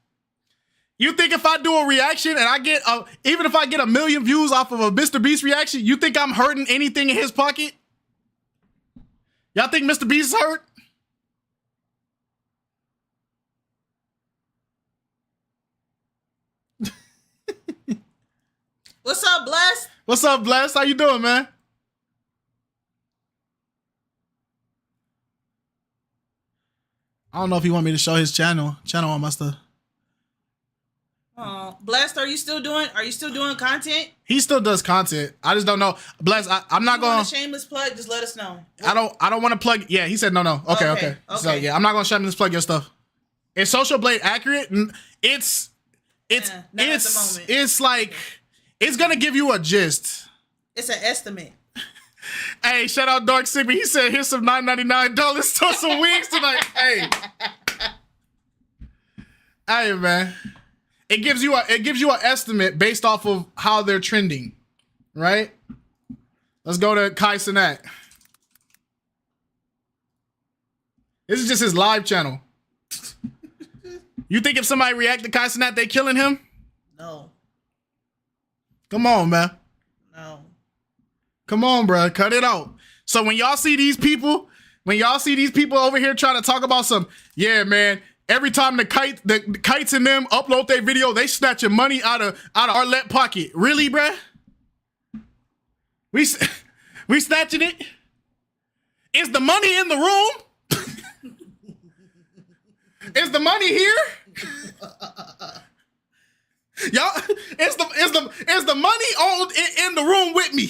You think if I do a reaction and I get even if I get 1 million views off of a Mr. Beast reaction, you think I'm hurting anything in his pocket? Y'all think Mr. Beast is hurt? What's up, Bless? How you doing, man? I don't know if he want me to show his channel on my stuff. Blessed, are you still doing content? He still does content. I just don't know. Bless, I'm not going to shameless plug, just let us know. I don't want to plug. Yeah, he said no. Okay. So yeah, I'm not going to shameless plug your stuff. Is Social Blade accurate? It's not at the moment. It's like it's going to give you a gist. It's an estimate. Hey, shout out Dark Sigma. He said, here's some $9.99 to some wigs tonight. Hey, man. It gives you an estimate based off of how they're trending, right? Let's go to KiteZz. This is just his live channel. You think if somebody react to KiteZz, they killing him? No. Come on, man. No. Come on, bro. Cut it out. So when y'all see these people over here trying to talk about some, yeah, man, every time the kites and them upload their video, they snatching money out of Arlette pocket. Really, bruh? We snatching it? Is the money in the room? Is the money here? Y'all, is the money on in the room with me?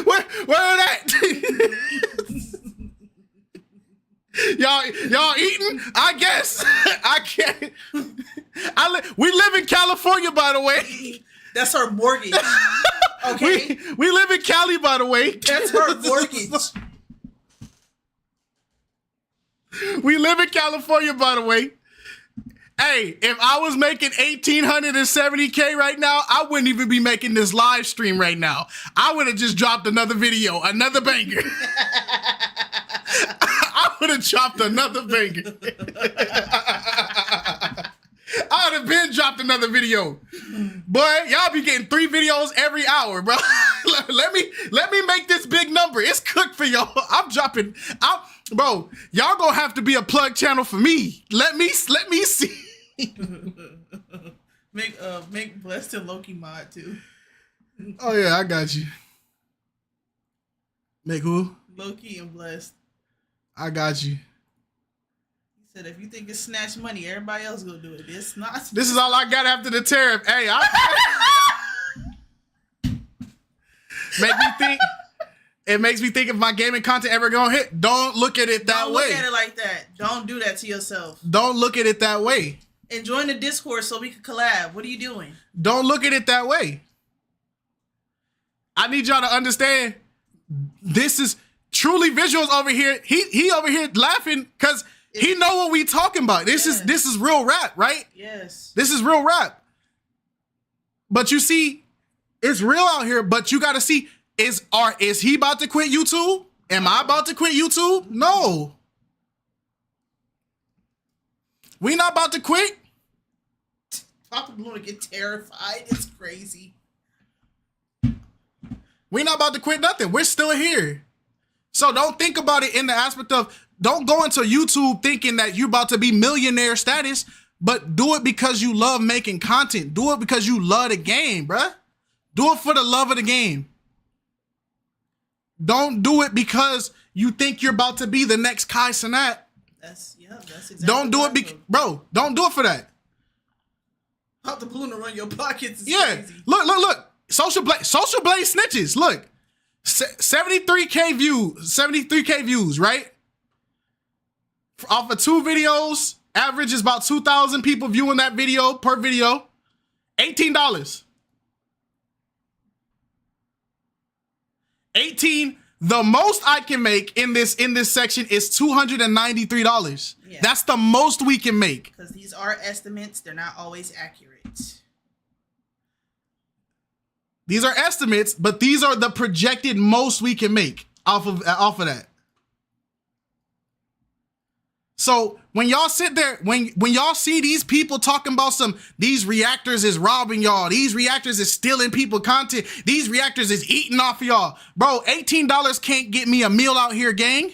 Where that? y'all eating? I guess I can't. We live in California, by the way. That's our mortgage. Okay, we live in Cali, by the way. That's our mortgage. We live in California, by the way. Hey, if I was making $1,870K right now, I wouldn't even be making this live stream right now. I would have just dropped another video, another banger. I would have dropped another banger. I would have been dropped another video. Boy, y'all be getting 3 videos every hour, bro. let me make this big number. It's cooked for y'all. Bro, y'all gonna have to be a plug channel for me. Let me see. Make Blessed and Loki mod too. Oh yeah, I got you. Make who? Loki and Blessed. I got you. He said if you think it's snatch money, everybody else gonna do it. It's not. This is all I got after the tariff. Hey, make me think. It makes me think if my gaming content ever gonna hit. Don't look at it that way. Don't look at it like that. Don't do that to yourself. Don't look at it that way. And join the Discord so we can collab. What are you doing? Don't look at it that way. I need y'all to understand. This is truly visuals over here. He over here laughing because he know what we talking about. This is real rap, right? Yes. This is real rap. But you see, it's real out here. But you got to see. Is he about to quit YouTube? Am I about to quit YouTube? No. We not about to quit. Papa Blue to get terrified. It's crazy. We not about to quit nothing. We're still here. So don't think about it in the aspect of, don't go into YouTube thinking that you're about to be millionaire status, but do it because you love making content. Do it because you love the game, bruh. Do it for the love of the game. Don't do it because you think you're about to be the next KiteZz. That's exactly. Don't do it, bro. Don't do it for that. Pop the balloon to run your pockets. Crazy. Look. Social Blade snitches. Look, 73K views, right? Off of 2 videos, average is about 2,000 people viewing that video per video. $18. 18. The most I can make in this section is $293. Yeah. That's the most we can make. Because these are estimates, they're not always accurate. These are estimates, but these are the projected most we can make off of that. So when y'all sit there, when y'all see these people talking about these reactors is robbing y'all, these reactors is stealing people content, these reactors is eating off of y'all, bro, $18 can't get me a meal out here, gang.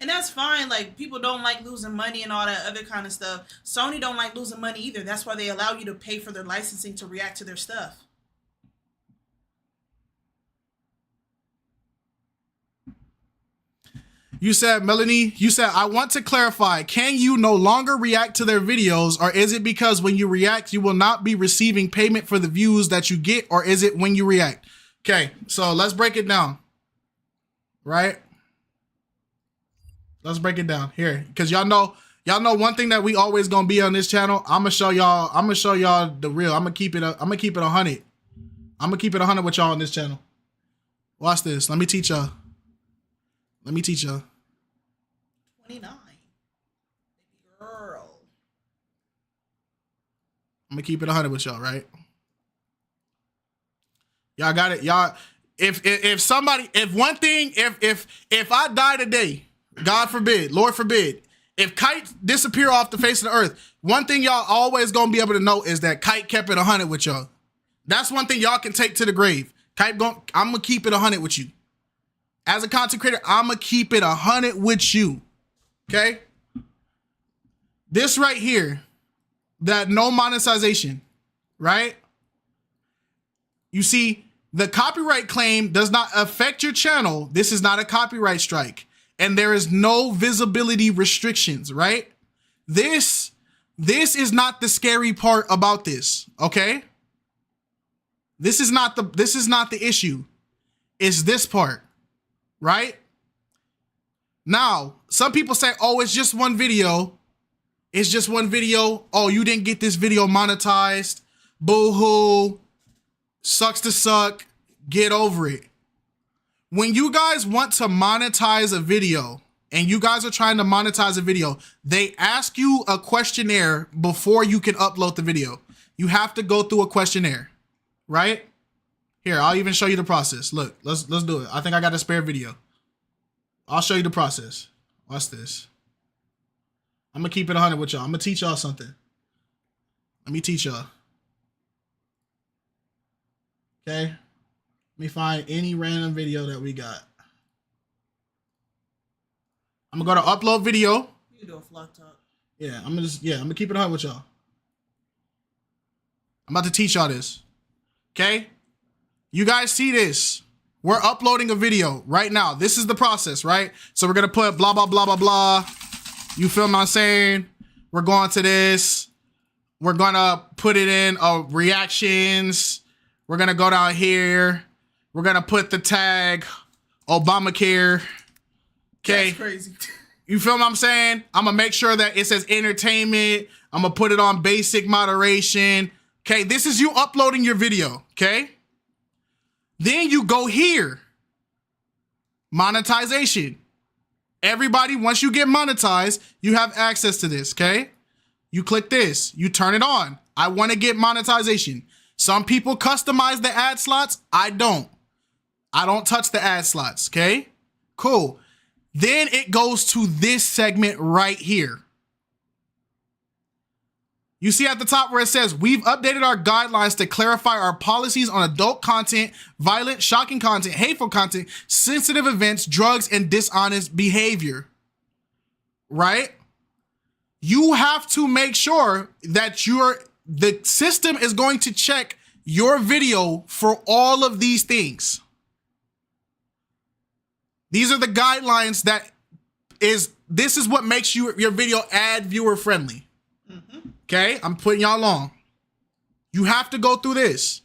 And that's fine. Like, people don't like losing money and all that other kind of stuff. Sony don't like losing money either. That's why they allow you to pay for their licensing to react to their stuff. You said, Melanie, you said, I want to clarify, can you no longer react to their videos, or is it because when you react, you will not be receiving payment for the views that you get, or is it when you react? Okay, so let's break it down, right? Let's break it down here, because y'all know one thing that we always gonna be on this channel. I'm gonna show y'all the real. I'm gonna keep it 100. I'm gonna keep it 100 with y'all on this channel. Watch this. Let me teach y'all. 29. Baby girl. I'm gonna keep it 100 with y'all, right? Y'all got it. Y'all, if I die today, God forbid, Lord forbid, if Kite disappear off the face of the earth, one thing y'all always gonna be able to know is that Kite kept it 100 with y'all. That's one thing y'all can take to the grave. I'm gonna keep it 100 with you. As a content creator, I'm gonna keep it 100 with you. Okay? This right here, that no monetization, right? You see, the copyright claim does not affect your channel. This is not a copyright strike. And there is no visibility restrictions, right? This is not the scary part about this, okay? This is not the issue. It's this part, right? Now, some people say, oh, it's just one video. It's just one video. Oh, you didn't get this video monetized. Boo-hoo. Sucks to suck. Get over it. When you guys want to monetize a video and you guys are trying to monetize a video, they ask you a questionnaire before you can upload the video. You have to go through a questionnaire, right? Here, I'll even show you the process. Look, let's do it. I think I got a spare video. I'll show you the process. Watch this. I'm gonna keep it 100 with y'all. I'm gonna teach y'all something. Let me teach y'all. Okay. Let me find any random video that we got. I'm gonna go to upload video. You can do a flat top. Yeah, I'm gonna keep it 100 with y'all. I'm about to teach y'all this. Okay? You guys see this. We're uploading a video right now. This is the process, right? So we're gonna put blah, blah, blah, blah, blah. You feel what I'm saying? We're going to this. We're gonna put it in reactions. We're gonna go down here. We're gonna put the tag Obamacare. Okay. That's crazy. You feel what I'm saying? I'm gonna make sure that it says entertainment. I'm gonna put it on basic moderation. Okay, this is you uploading your video, okay? Then you go here. Monetization. Everybody, once you get monetized, you have access to this, okay? You click this, you turn it on. I wanna get monetization. Some people customize the ad slots. I don't touch the ad slots, okay? Cool. Then it goes to this segment right here. You see at the top where it says, we've updated our guidelines to clarify our policies on adult content, violent, shocking content, hateful content, sensitive events, drugs, and dishonest behavior. Right? You have to make sure that the system is going to check your video for all of these things. These are the guidelines this is what makes your video ad viewer friendly. Mm-hmm. Okay, I'm putting y'all on. You have to go through this.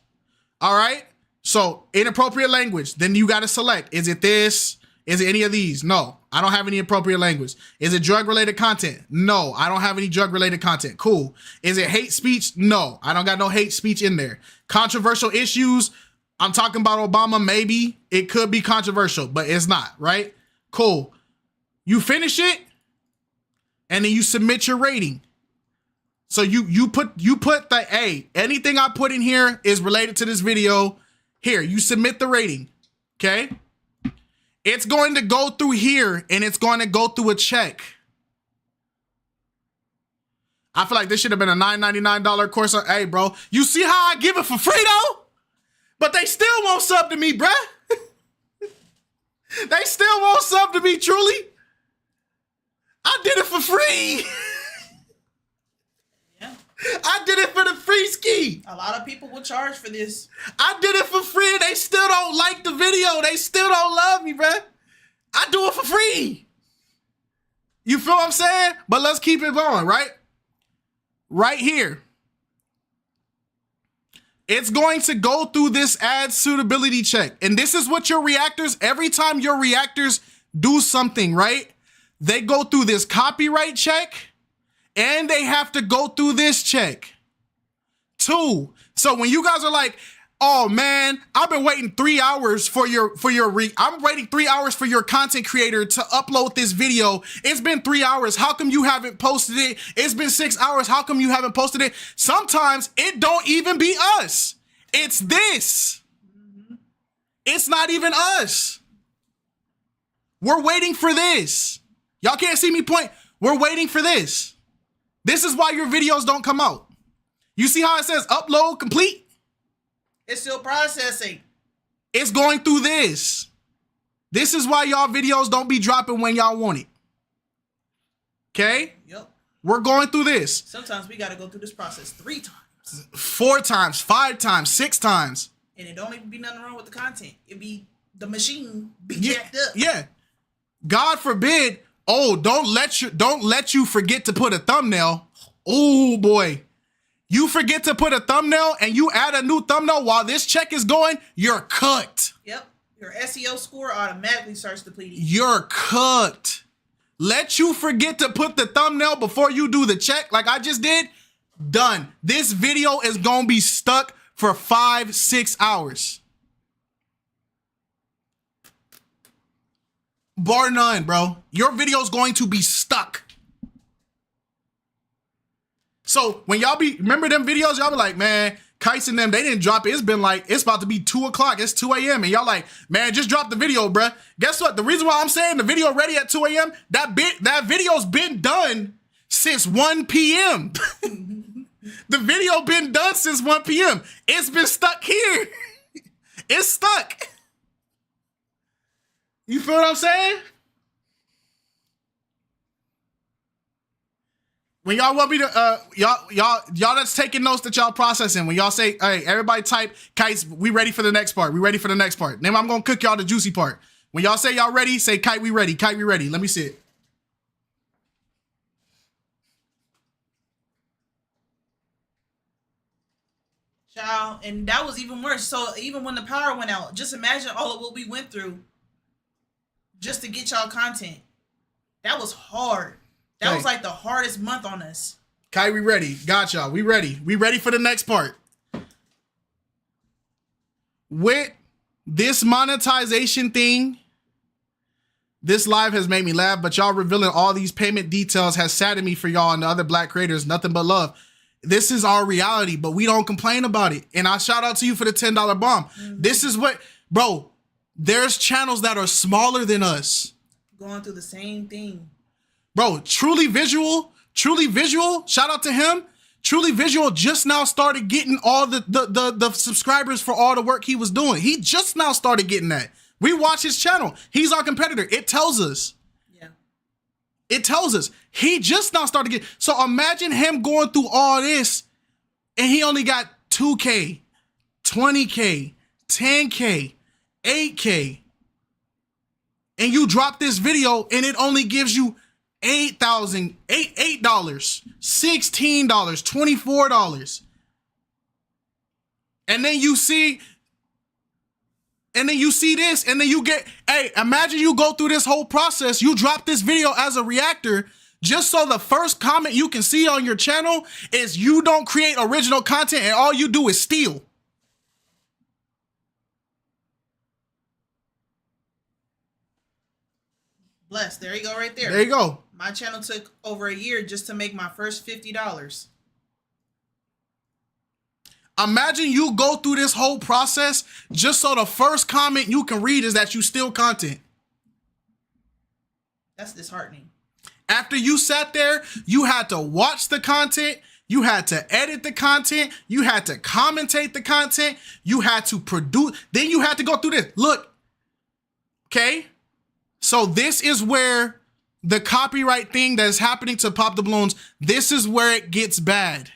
All right. So inappropriate language. Then you got to select. Is it this? Is it any of these? No, I don't have any appropriate language. Is it drug related content? No, I don't have any drug related content. Cool. Is it hate speech? No, I don't got no hate speech in there. Controversial issues. I'm talking about Obama. Maybe it could be controversial, but it's not, right? Cool. You finish it and then you submit your rating. So you put the, hey, anything I put in here is related to this video. Here, you submit the rating, okay? It's going to go through here and it's going to go through a check. I feel like this should have been a $9.99 course. Hey, bro, you see how I give it for free though? But they still won't sub to me, bruh. They still won't sub to me, truly. I did it for free. Yeah. I did it for the free ski. A lot of people will charge for this. I did it for free and they still don't like the video. They still don't love me, bruh. I do it for free. You feel what I'm saying? But let's keep it going, right? Right here. It's going to go through this ad suitability check. And this is what your reactors, every time your reactors do something, right? They go through this copyright check and they have to go through this check. 2. So when you guys are like, oh man, I've been waiting 3 hours I'm waiting 3 hours for your content creator to upload this video. It's been 3 hours. How come you haven't posted it? It's been 6 hours. How come you haven't posted it? Sometimes it don't even be us. It's this. It's not even us. We're waiting for this. Y'all can't see me point. We're waiting for this. This is why your videos don't come out. You see how it says upload complete? It's still processing. It's going through this. This is why y'all videos don't be dropping when y'all want it. Okay? Yep. We're going through this. Sometimes we got to go through this process 3 times. 4 times, 5 times, 6 times. And it don't even be nothing wrong with the content. It be the machine be jacked up. Yeah. God forbid, don't let you forget to put a thumbnail. Oh boy. You forget to put a thumbnail and you add a new thumbnail while this check is going, you're cooked. Yep. Your SEO score automatically starts depleting. You're cooked. Let you forget to put the thumbnail before you do the check like I just did. Done. This video is going to be stuck for 5-6 hours. Bar none, bro. Your video is going to be stuck. So when y'all remember them videos, y'all be like, man, KiteZz and them, they didn't drop it. It's about to be 2 o'clock. It's 2 a.m. And y'all like, man, just drop the video, bruh. Guess what? The reason why I'm saying the video ready at 2 a.m., that video's been done since 1 p.m. The video been done since 1 p.m. It's been stuck here. It's stuck. You feel what I'm saying? When y'all want me to, y'all that's taking notes that y'all processing. When y'all say, hey, everybody type, KiteZz, we ready for the next part. We ready for the next part. Then I'm going to cook y'all the juicy part. When y'all say y'all ready, say, Kite, we ready. Kite, we ready. Let me see it. Child, and that was even worse. So even when the power went out, just imagine all of what we went through just to get y'all content. That was hard. That was like the hardest month on us. Kite, we ready. Got y'all. We ready. We ready for the next part. With this monetization thing, this live has made me laugh, but y'all revealing all these payment details has saddened me for y'all and the other black creators. Nothing but love. This is our reality, but we don't complain about it. And I shout out to you for the $10 bomb. Mm-hmm. This is what, bro, there's channels that are smaller than us. Going through the same thing. Bro, Truly Visual, shout out to him. Truly Visual just now started getting all the subscribers for all the work he was doing. He just now started getting that. We watch his channel. He's our competitor. It tells us. Yeah. It tells us. He just now started getting. So imagine him going through all this and he only got 2K, 20K, 10K, 8K. And you drop this video and it only gives you $8, $16, $24. And then you see this, and then you get, hey, imagine you go through this whole process, you drop this video as a reactor, just so the first comment you can see on your channel is you don't create original content and all you do is steal. Bless, there you go right there. There you go. My channel took over a year just to make my first $50. Imagine you go through this whole process just so the first comment you can read is that you steal content. That's disheartening. After you sat there, you had to watch the content, you had to edit the content, you had to commentate the content, you had to produce, then you had to go through this. Look, okay? So this is where the copyright thing that is happening to Pop the Balloons, this is where it gets bad.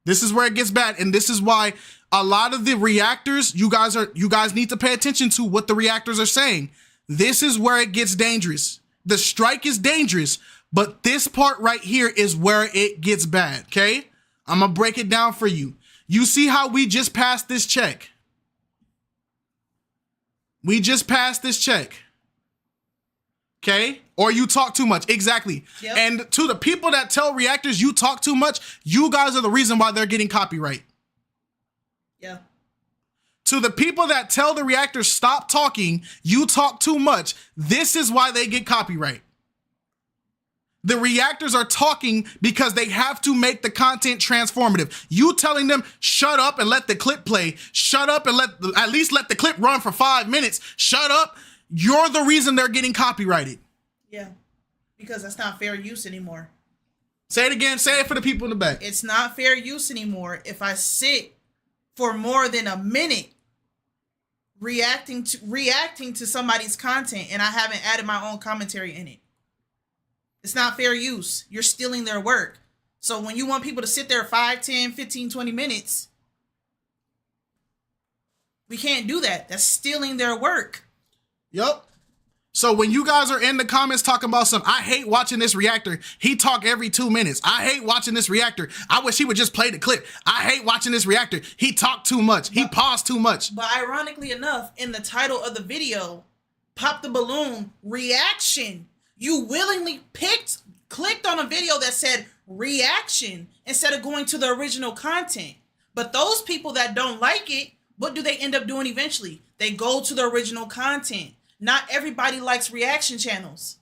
This is where it gets bad, and this is why a lot of the reactors, you guys need to pay attention to what the reactors are saying. This is where it gets dangerous. The strike is dangerous, but this part right here is where it gets bad, okay? I'm gonna break it down for you. You see how we just passed this check? We just passed this check. Okay? Or you talk too much. Exactly. Yep. And to the people that tell reactors you talk too much, you guys are the reason why they're getting copyright. Yeah. To the people that tell the reactors stop talking, you talk too much, this is why they get copyright. The reactors are talking because they have to make the content transformative. You telling them, shut up and let the clip play. Shut up and at least let the clip run for 5 minutes. Shut up. You're the reason they're getting copyrighted. Yeah, because that's not fair use anymore. Say it again. Say it for the people in the back. It's not fair use anymore if I sit for more than a minute reacting to somebody's content and I haven't added my own commentary in it. It's not fair use. You're stealing their work. So when you want people to sit there 5, 10, 15, 20 minutes, we can't do that. That's stealing their work. Yep. So when you guys are in the comments talking about I hate watching this reactor. He talk every 2 minutes. I hate watching this reactor. I wish he would just play the clip. I hate watching this reactor. He talked too much. He paused too much. But ironically enough, in the title of the video, Pop the Balloon reaction, you willingly clicked on a video that said reaction instead of going to the original content. But those people that don't like it, what do they end up doing eventually? They go to the original content. Not everybody likes reaction channels.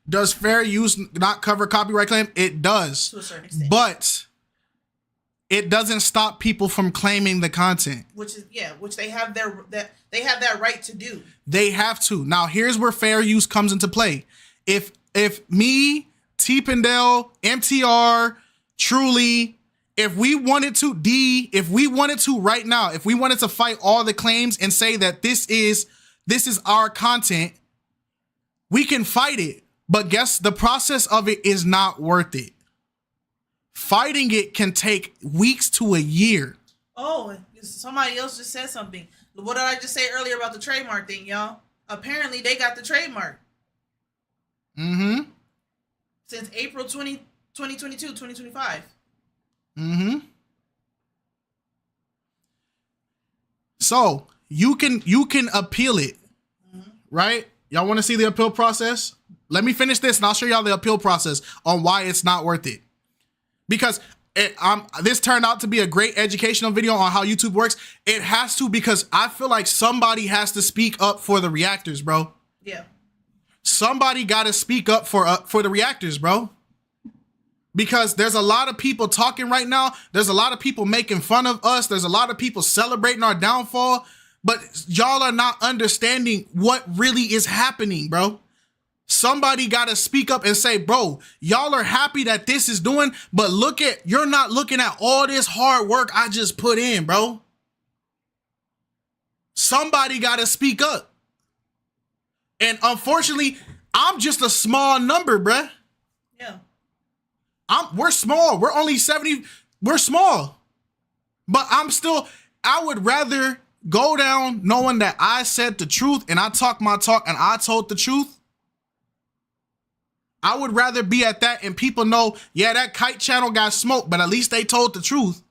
Does fair use not cover copyright claim? It does. To a certain extent. But it doesn't stop people from claiming the content. Which they have that right to do. They have to. Now here's where fair use comes into play. If me, T Pendel, MTR, Truly, if we wanted to right now, if we wanted to fight all the claims and say that this is our content, we can fight it. But guess the process of it is not worth it. Fighting it can take weeks to a year. Oh, somebody else just said something. What did I just say earlier about the trademark thing, y'all? Apparently they got the trademark. Mm-hmm. Since April 2022, 2025. Mm-hmm. So you can appeal it, right? Y'all want to see the appeal process? Let me finish this and I'll show y'all the appeal process on why it's not worth it. Because this turned out to be a great educational video on how YouTube works. It has to, because I feel like somebody has to speak up for the reactors, bro. Yeah. Somebody got to speak up for the reactors, bro. Because there's a lot of people talking right now. There's a lot of people making fun of us. There's a lot of people celebrating our downfall. But y'all are not understanding what really is happening, bro. Somebody got to speak up and say, bro, y'all are happy that this is doing, but you're not looking at all this hard work I just put in, bro. Somebody got to speak up. And unfortunately, I'm just a small number, bruh. Yeah. We're small. We're only 70. We're small. But I would rather go down knowing that I said the truth and I talked my talk and I told the truth. I would rather be at that and people know, yeah, that Kite channel got smoked, but at least they told the truth.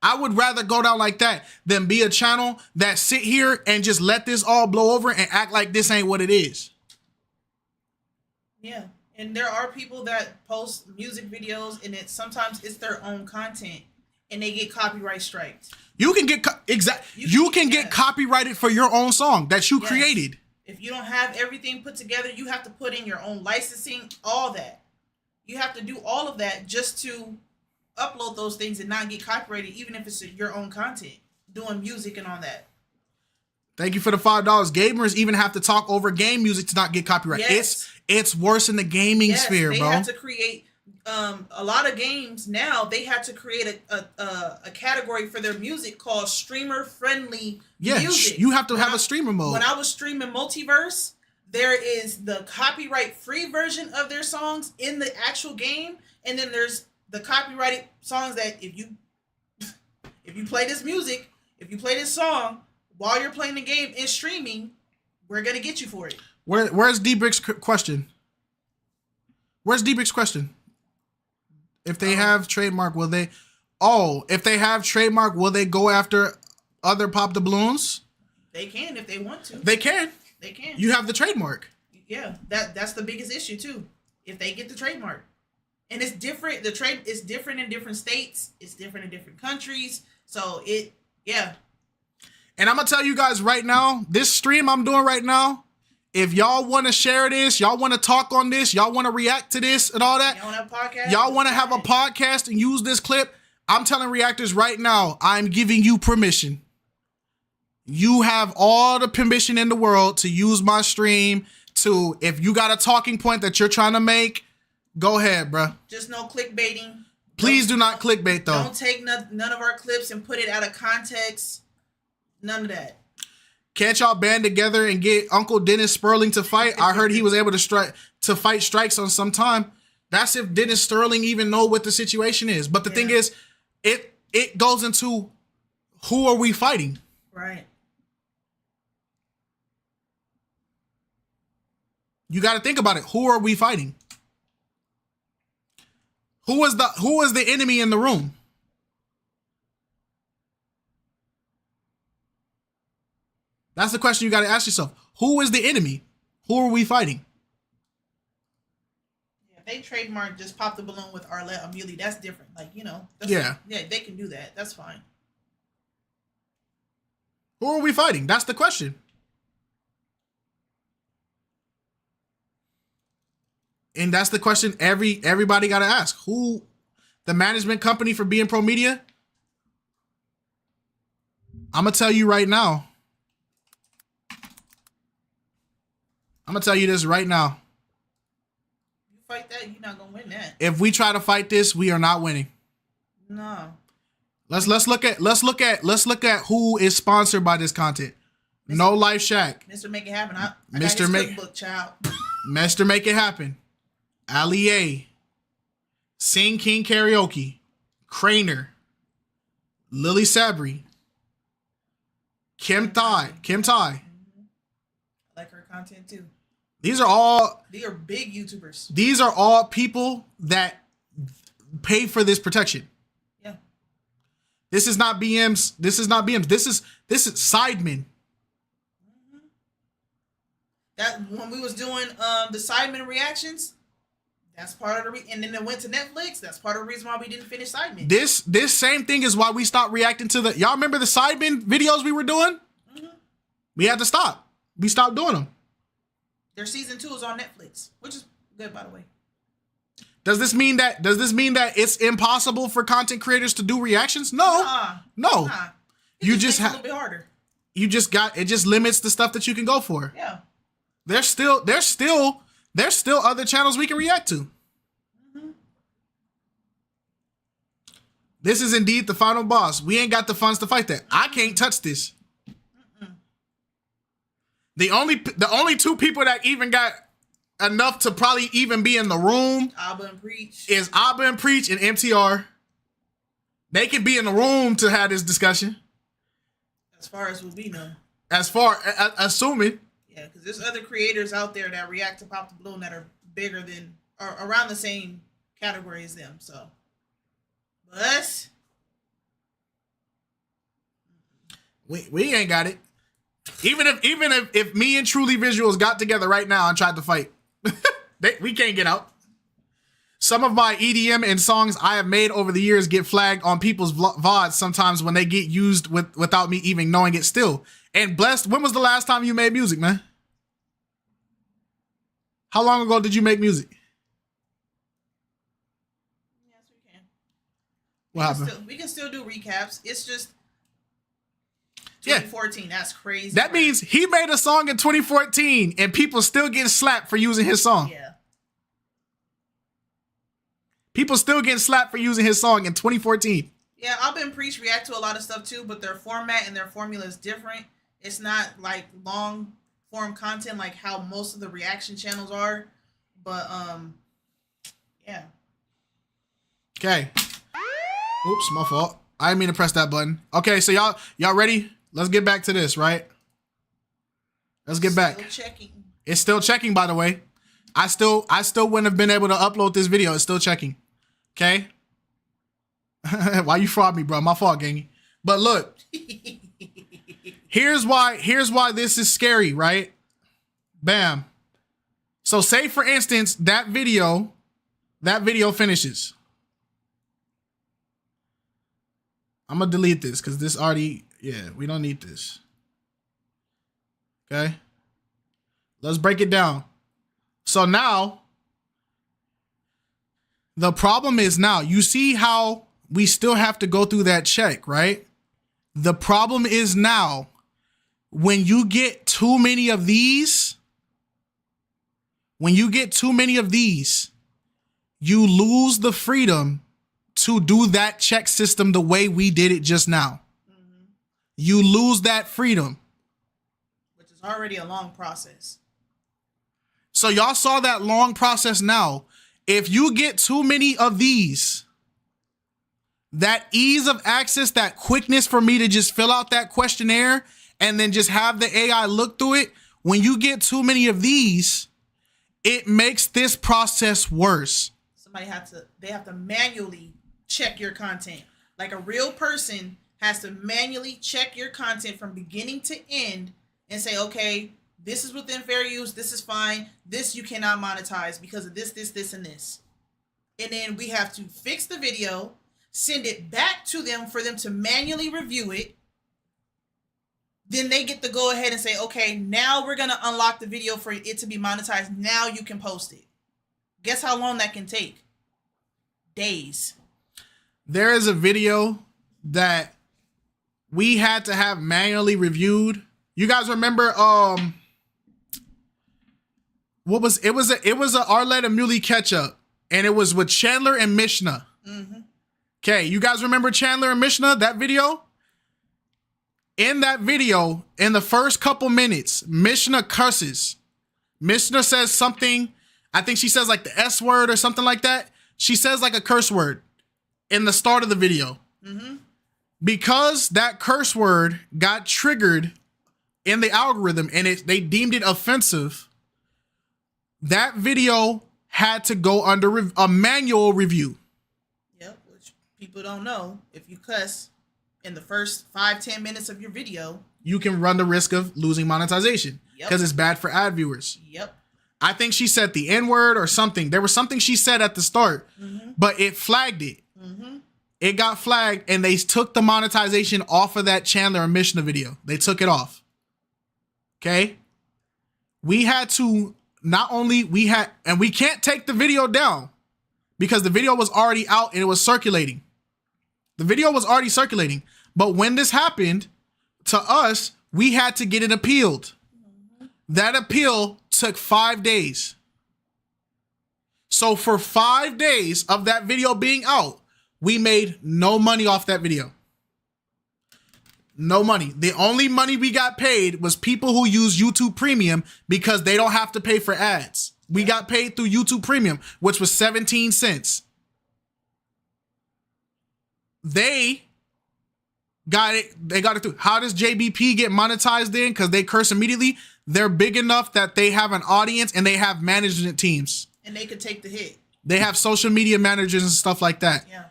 I would rather go down like that than be a channel that sit here and just let this all blow over and act like this ain't what it is. Yeah. And there are people that post music videos and sometimes it's their own content and they get copyright strikes. You can get get copyrighted for your own song that you created. If you don't have everything put together, you have to put in your own licensing, all that. You have to do all of that just to upload those things and not get copyrighted, even if it's your own content, doing music and all that. Thank you for the $5. Gamers even have to talk over game music to not get copyright. Yes. It's worse in the gaming sphere, bro. They have to create a lot of games now. They had to create a category for their music called streamer friendly music. You have to have a streamer mode. When I was streaming Multiverse, there is the copyright free version of their songs in the actual game, and then there's the copyrighted songs that if you play this music, if you play this song while you're playing the game and streaming, we're gonna get you for it. Where's D-Brick's question? Where's D-Brick's question? If they have trademark, will they? Oh, if they have trademark, will they go after other Pop the Balloons? They can if they want to. They can. They can. You have the trademark. Yeah, that's the biggest issue too. If they get the trademark, and it's different. The trade is different in different states. It's different in different countries. So yeah. And I'm gonna tell you guys right now, this stream I'm doing right now, if y'all want to share this, y'all want to talk on this, y'all want to react to this and all that, y'all want to have a podcast and use this clip, I'm telling reactors right now, I'm giving you permission. You have all the permission in the world to use my stream. To, if you got a talking point that you're trying to make, go ahead, bro. Just no clickbaiting. Please do not clickbait, though. Don't take none of our clips and put it out of context. None of that. Can't y'all band together and get Uncle Dennis Sperling to fight? I heard he was able to fight strikes on some time. That's if Dennis Sterling even know what the situation is. But the thing is, it goes into who are we fighting? Right. You got to think about it. Who are we fighting? Who is the enemy in the room? That's the question you got to ask yourself. Who is the enemy? Who are we fighting? Yeah, if they trademark just Pop the Balloon with Arlette Amuli, that's different. Like, yeah, they can do that. That's fine. Who are we fighting? That's the question. And that's the question everybody got to ask. Who, the management company for Being Pro Media? I'm going to tell you right now. I'm going to tell you this right now. You fight that, you're not going to win that. If we try to fight this, we are not winning. No. Let's look at who is sponsored by this content. No Life Shack. Mr. Make It Happen. I Mr. got his Make cookbook, child. Mr. Make It Happen. Ali A. Sing King Karaoke. Craner. Lily Sabri. Kim Thai. I like her content too. They are big YouTubers. These are all people that pay for this protection. Yeah. This is not BMs. This is Sidemen. That when we was doing the Sidemen reactions, that's part of the and then it went to Netflix. That's part of the reason why we didn't finish Sidemen. This same thing is why we stopped reacting to y'all remember the Sidemen videos we were doing? Mm-hmm. We had to stop. We stopped doing them. Their season 2 is on Netflix, which is good, by the way. Does this mean that it's impossible for content creators to do reactions? No. No. Nah. You just have a little bit harder. You just just limits the stuff that you can go for. Yeah. There's still other channels we can react to. Mm-hmm. This is indeed the final boss. We ain't got the funds to fight that. I can't touch this. The only two people that even got enough to probably even be in the room is Abba and Preach and MTR. They can be in the room to have this discussion. As far as what we know. Assuming. Yeah, because there's other creators out there that react to Pop the Balloon that are bigger than or around the same category as them. So, but we ain't got it. Even if me and Truly Visuals got together right now and tried to fight, we can't get out. Some of my EDM and songs I have made over the years get flagged on people's VODs sometimes when they get used without me even knowing it still. And Blessed, when was the last time you made music, man? How long ago did you make music? Yes, we can. What happened? We can still do recaps. It's just 2014. Yeah. That's crazy. That means he made a song in 2014 and people still getting slapped for using his song. Yeah. People still getting slapped for using his song in 2014. Yeah, Abba and Preach react to a lot of stuff too, but their format and their formula is different. It's not like long form content like how most of the reaction channels are. But yeah. Okay. Oops, my fault. I didn't mean to press that button. Okay, so y'all ready? Let's get back to this, right? Let's get back. Still checking. It's still checking, by the way. I still wouldn't have been able to upload this video. It's still checking. Okay. Why you fraud me, bro? My fault, gangy. But look, here's why this is scary, right? Bam. So say for instance, that video finishes. I'm gonna delete this because this already, yeah, we don't need this. Okay. Let's break it down. So now, the problem is now, you see how we still have to go through that check, right? The problem is now, when you get too many of these, you lose the freedom to do that check system the way we did it just now. Mm-hmm. You lose that freedom. Which is already a long process. So y'all saw that long process now. If you get too many of these, that ease of access, that quickness for me to just fill out that questionnaire and then just have the AI look through it, when you get too many of these, it makes this process worse. They have to manually check your content. Like a real person has to manually check your content from beginning to end and say, okay, this is within fair use, this is fine, this you cannot monetize because of this, and this. And then we have to fix the video, send it back to them for them to manually review it. Then they get to go ahead and say, okay, now we're going to unlock the video for it to be monetized. Now you can post it. Guess how long that can take? Days. There is a video that we had to have manually reviewed. You guys remember what was it? Was a Arlette Amuli catch up, and it was with Chandler and Mishna. Mm-hmm. Okay, you guys remember Chandler and Mishna, that video? In that video, in the first couple minutes, Mishna curses. Mishna says something, I think she says like the S word or something like that. She says like a curse word in the start of the video. Mm-hmm. Because that curse word got triggered in the algorithm and they deemed it offensive, that video had to go under a manual review. Yep, which people don't know. If you cuss in the first 5-10 minutes of your video, you can run the risk of losing monetization because it's bad for ad viewers. Yep. I think she said the N-word or something. There was something she said at the start, but it flagged it. Mm-hmm. It got flagged and they took the monetization off of that Chandler and Mishna video. They took it off. Okay. We had to and we can't take the video down because the video was already out and it was circulating. The video was already circulating. But when this happened to us, we had to get it appealed. That appeal took 5 days. So for 5 days of that video being out, we made no money off that video. No money. The only money we got paid was people who use YouTube Premium because they don't have to pay for ads. We got paid through YouTube Premium, which was 17 cents. They got it through. How does JBP get monetized then? Because they curse immediately. They're big enough that they have an audience and they have management teams. And they could take the hit. They have social media managers and stuff like that. Yeah.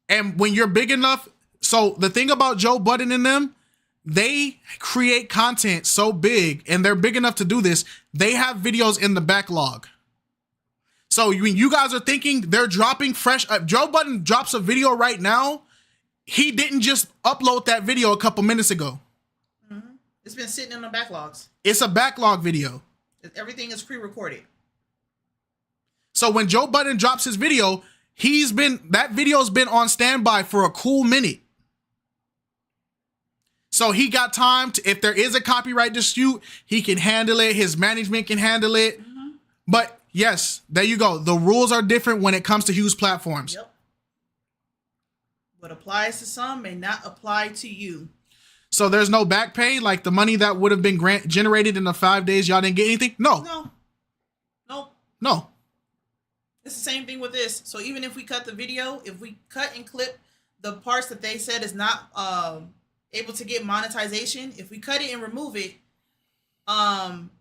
And when you're big enough, so the thing about Joe Budden and them, they create content so big and they're big enough to do this. They have videos in the backlog. So when you guys are thinking they're dropping fresh, Joe Budden drops a video right now. He didn't just upload that video a couple minutes ago. Mm-hmm. It's been sitting in the backlogs. It's a backlog video. Everything is pre-recorded. So when Joe Budden drops his video, that video's been on standby for a cool minute. So he got time to, if there is a copyright dispute, he can handle it. His management can handle it. Mm-hmm. But yes, there you go. The rules are different when it comes to huge platforms. Yep. What applies to some may not apply to you. So there's no back pay, like the money that would have been generated in the 5 days. Y'all didn't get anything. No. No. It's the same thing with this. So even if we cut the video, if we cut and clip the parts that they said is not able to get monetization, if we cut it and remove it,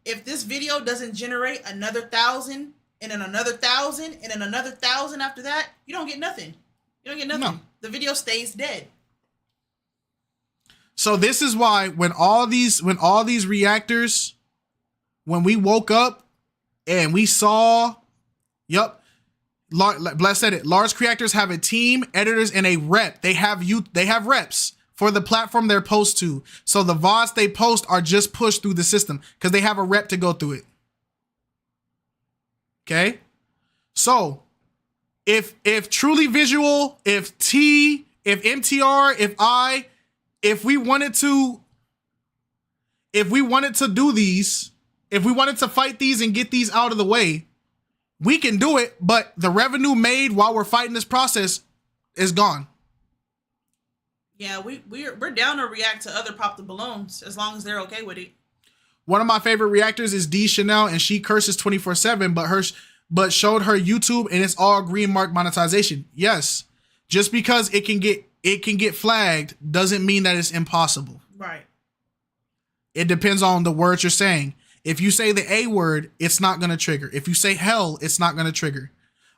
if this video doesn't generate another 1,000 and then another 1,000 and then another 1,000 after that, you don't get nothing. You don't get nothing. No. The video stays dead. So this is why when all these reactors, when we woke up and we saw, Bless said it, large creators have a team, editors, and a rep. They have reps for the platform they're post to. So the VODs they post are just pushed through the system because they have a rep to go through it. Okay? So if Truly Visual, if T, if MTR, if we wanted to do these, if we wanted to fight these and get these out of the way, we can do it, but the revenue made while we're fighting this process is gone. Yeah, we're down to react to other Pop the Balloons as long as they're okay with it. One of my favorite reactors is D Chanel, and she curses 24/7, but showed her YouTube and it's all green mark monetization. Yes, just because it can get flagged doesn't mean that it's impossible. Right. It depends on the words you're saying. If you say the A word, it's not going to trigger. If you say hell, it's not going to trigger.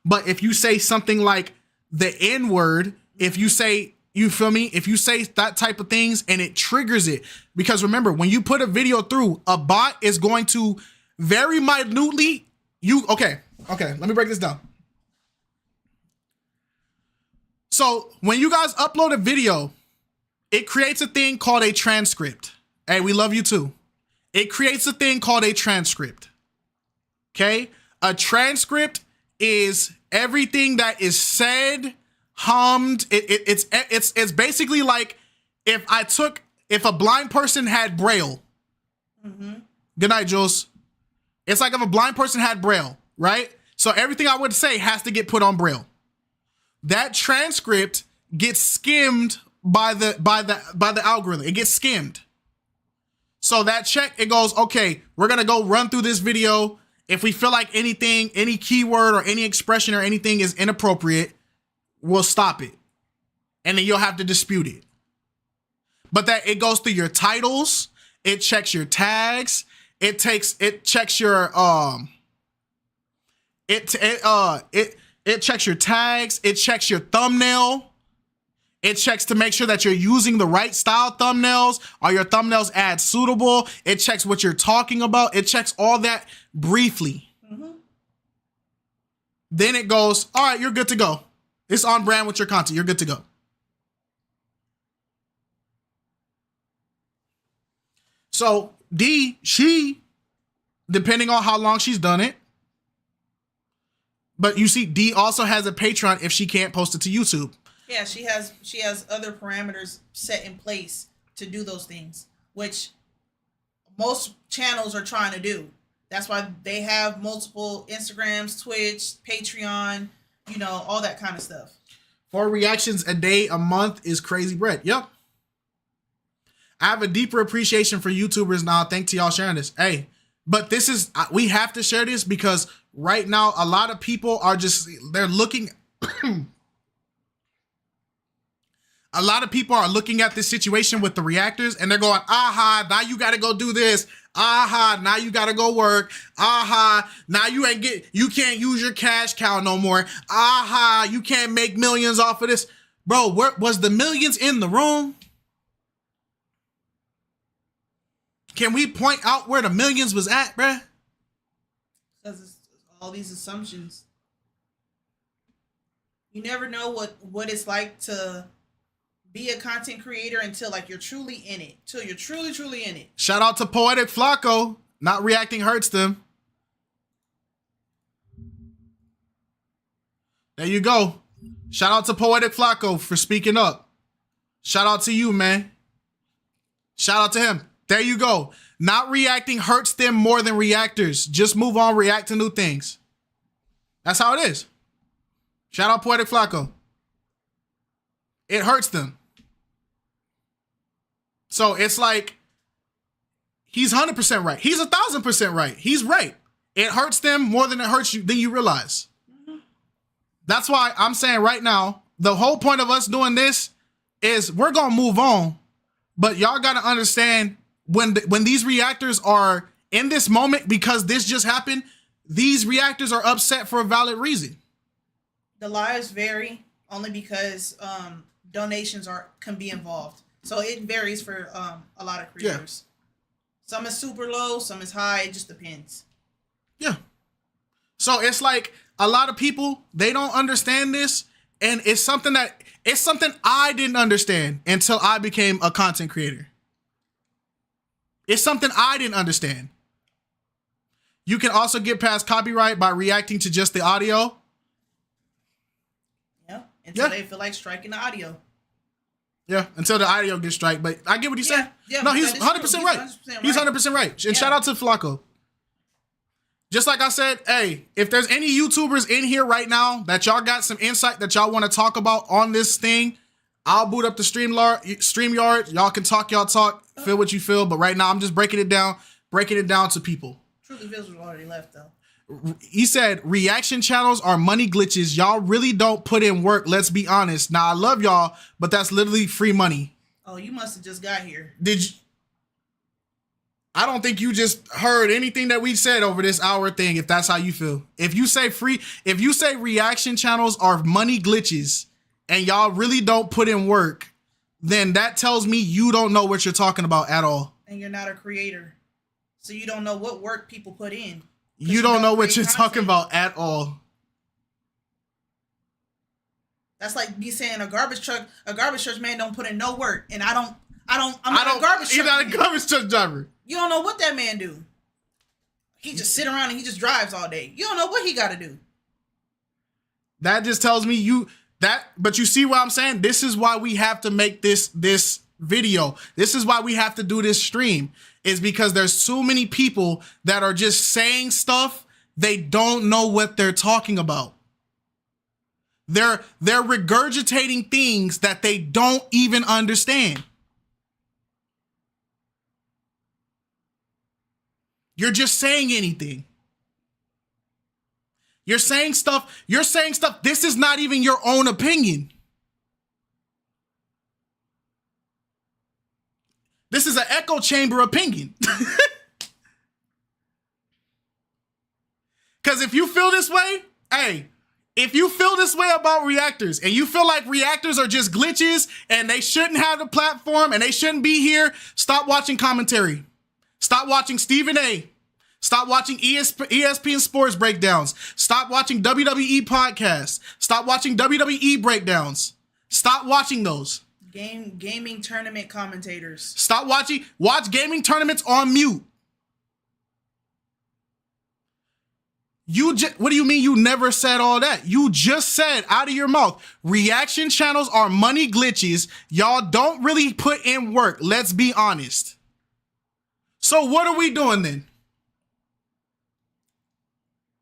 But if you say something like the N word, if you say, you feel me? If you say that type of things and it triggers it, because remember, when you put a video through, a bot is going to very minutely, okay, let me break this down. So when you guys upload a video, it creates a thing called a transcript. Hey, we love you too. It creates a thing called a transcript. Okay? A transcript is everything that is said, hummed. It's basically like if a blind person had Braille. Mm-hmm. Good night, Jules. It's like if a blind person had Braille, right? So everything I would say has to get put on Braille. That transcript gets skimmed by the algorithm. It gets skimmed. So that check, it goes, okay, we're going to go run through this video. If we feel like anything, any keyword or any expression or anything is inappropriate, we'll stop it. And then you'll have to dispute it. But that it goes through your titles. It checks your tags. It checks your, it checks your tags. It checks your thumbnail. It checks to make sure that you're using the right style thumbnails. Are your thumbnails ad suitable? It checks what you're talking about. It checks all that briefly. Mm-hmm. Then it goes, all right, you're good to go. It's on brand with your content. You're good to go. So she, depending on how long she's done it, but you see, D also has a Patreon if she can't post it to YouTube. Yeah, she has other parameters set in place to do those things, which most channels are trying to do. That's why they have multiple Instagrams, Twitch, Patreon, all that kind of stuff. 4 reactions a day, a month is crazy bread. Yep. I have a deeper appreciation for YouTubers now. Thanks to y'all sharing this. Hey, but we have to share this because right now a lot of people are they're looking... A lot of people are looking at this situation with the reactors and they're going, aha, now you got to go do this. Aha, now you got to go work. Aha, now you can't use your cash cow no more. Aha, you can't make millions off of this. Bro, was the millions in the room? Can we point out where the millions was at, bruh? Because it's all these assumptions. You never know what it's like to be a content creator until you're truly in it. Till you're truly in it. Shout out to Poetic Flacco. Not reacting hurts them. There you go. Shout out to Poetic Flacco for speaking up. Shout out to you, man. Shout out to him. There you go. Not reacting hurts them more than reactors. Just move on, react to new things. That's how it is. Shout out Poetic Flacco. It hurts them. So it's like, he's 100% right. He's 1,000% right. He's right. It hurts them more than it hurts you, than you realize. That's why I'm saying right now, the whole point of us doing this is we're going to move on. But y'all got to understand, when these reactors are in this moment, because this just happened, these reactors are upset for a valid reason. The lives vary only because donations can be involved. So it varies for a lot of creators. Yeah. Some is super low, some is high. It just depends. Yeah. So it's like a lot of people, they don't understand this. And it's something I didn't understand until I became a content creator. It's something I didn't understand. You can also get past copyright by reacting to just the audio. Yeah, until they feel like striking the audio. Yeah, until the audio gets strike. But I get what he's saying. Yeah, no, he's 100% right. He's 100% right. And shout out to Flacco. Just like I said, hey, if there's any YouTubers in here right now that y'all got some insight that y'all want to talk about on this thing, I'll boot up the StreamYard. Y'all can talk, feel what you feel. But right now, I'm just breaking it down to people. Truly Visual already left, though. He said, reaction channels are money glitches. Y'all really don't put in work. Let's be honest. Now, I love y'all, but that's literally free money. Oh, you must have just got here. Did you? I don't think you just heard anything that we said over this hour thing, if that's how you feel. If you say reaction channels are money glitches and y'all really don't put in work, then that tells me you don't know what you're talking about at all. And you're not a creator. So you don't know what work people put in. You don't know what you're talking about at all. That's like me saying a garbage truck man don't put in no work. And I'm not a garbage truck. You're not a garbage truck driver. You don't know what that man do. He just sit around and he just drives all day. You don't know what he got to do. That just tells me but you see what I'm saying? This is why we have to make this video. This is why we have to do this stream, is because there's so many people that are just saying stuff. They don't know what they're talking about. They're regurgitating things that they don't even understand. You're just saying anything. You're saying stuff. This is not even your own opinion. This is an echo chamber opinion. Because if you feel this way, if you feel this way about reactors and you feel like reactors are just glitches and they shouldn't have the platform and they shouldn't be here, stop watching commentary. Stop watching Stephen A. Stop watching ESPN Sports breakdowns. Stop watching WWE podcasts. Stop watching WWE breakdowns. Stop watching those. Gaming tournament commentators. Stop watching. Watch gaming tournaments on mute. What do you mean you never said all that? You just said out of your mouth, reaction channels are money glitches. Y'all don't really put in work. Let's be honest. So what are we doing then?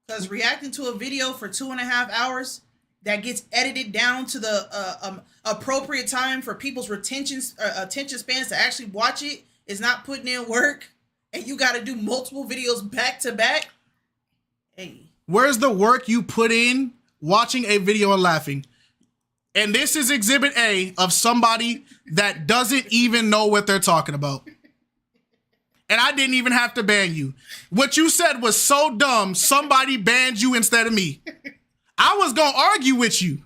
Because reacting to a video for 2.5 hours that gets edited down to the appropriate time for people's attention spans to actually watch it is not putting in work, and you got to do multiple videos back to back. Hey, where's the work you put in watching a video and laughing? And this is exhibit A of somebody that doesn't even know what they're talking about. And I didn't even have to ban you. What you said was so dumb, somebody banned you instead of me. I was going to argue with you.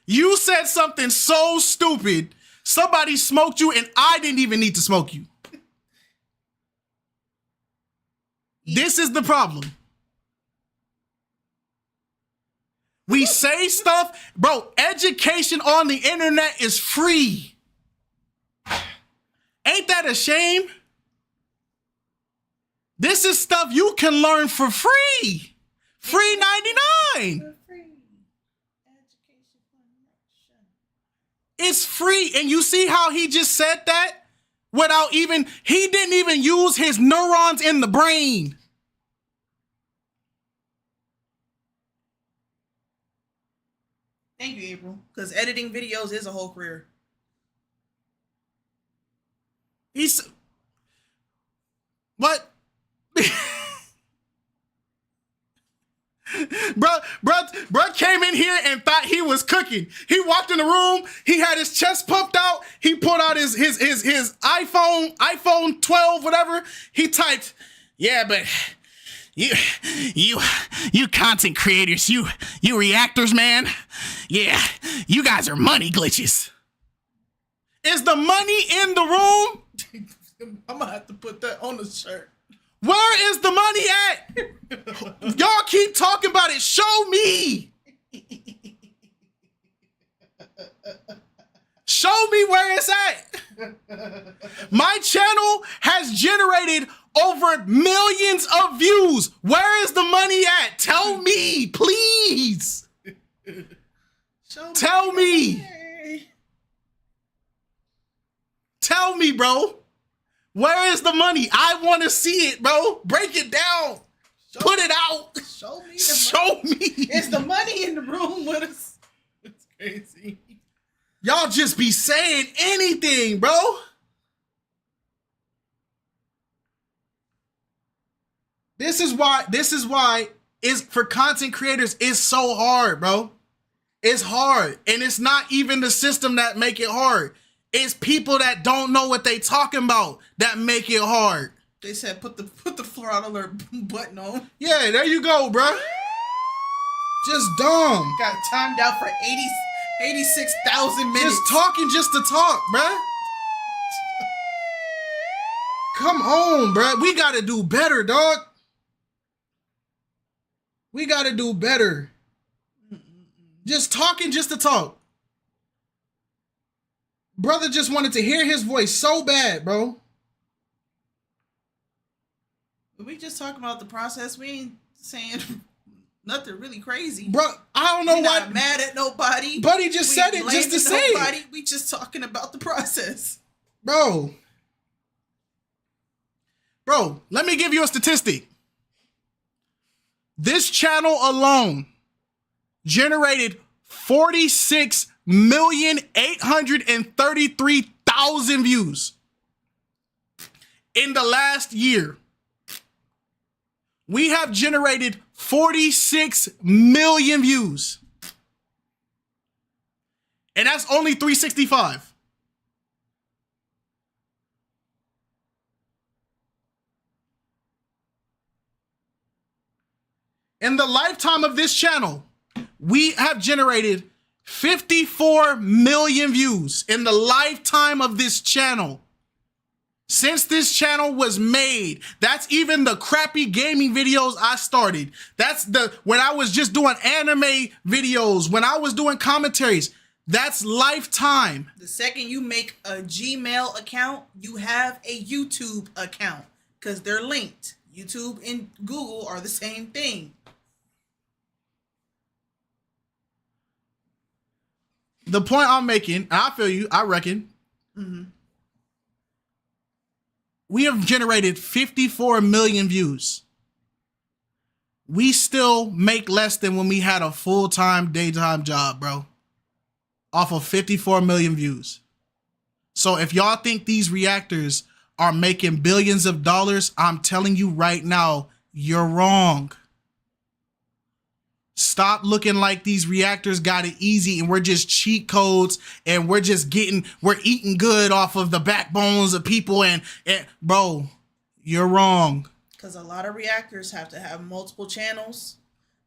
You said something so stupid, somebody smoked you, and I didn't even need to smoke you. This is the problem. We say stuff, bro, education on the internet is free. Ain't that a shame? This is stuff you can learn for free. Free 99. It's free. And you see how he just said that? He didn't even use his neurons in the brain. Thank you, April. Because editing videos is a whole career. He's what? Bruh came in here and thought he was cooking. He walked in the room. He had his chest puffed out. He pulled out his iPhone 12, whatever. He typed, "Yeah, but you content creators, you reactors, man. Yeah, you guys are money glitches." Is the money in the room? I'm gonna have to put that on the shirt. Where is the money at? Y'all keep talking about it. Show me. Show me where it's at. My channel has generated over millions of views. Where is the money at? Tell me, please. Tell me. Tell me, bro. Where is the money? I want to see it, bro. Break it down. Put it out. Show me. Show me. It's the money in the room with us. It's crazy. Y'all just be saying anything, bro. This is why it's for content creators, it's so hard, bro. It's hard. And it's not even the system that make it hard. It's people that don't know what they talking about that make it hard. They said put the throttle alert button on. Yeah, there you go, bro. Just dumb. Got timed out for 86,000 minutes. Just talking just to talk, bro. Come on, bro. We gotta do better, dog. We gotta do better. Just talking just to talk. Brother just wanted to hear his voice so bad, bro. We just talking about the process. We ain't saying nothing really crazy. Bro, I don't know why. Not mad at nobody. But he just said it just to say it. We just talking about the process. Bro, let me give you a statistic. This channel alone generated 46,833,000 views in the last year. We have generated 46 million views. And that's only 365. In the lifetime of this channel, we have generated 54 million views in the lifetime of this channel. Since this channel was made, that's even the crappy gaming videos I started. That's when I was just doing anime videos, when I was doing commentaries. That's lifetime. The second you make a Gmail account, you have a YouTube account because they're linked. YouTube and Google are the same thing. The point I'm making, and I feel you, I reckon, we have generated 54 million views. We still make less than when we had a full-time, daytime job, bro. Off of 54 million views. So if y'all think these reactors are making billions of dollars, I'm telling you right now, you're wrong. Stop looking like these reactors got it easy and we're just cheat codes and we're eating good off of the backbones of people and bro, you're wrong. Because a lot of reactors have to have multiple channels.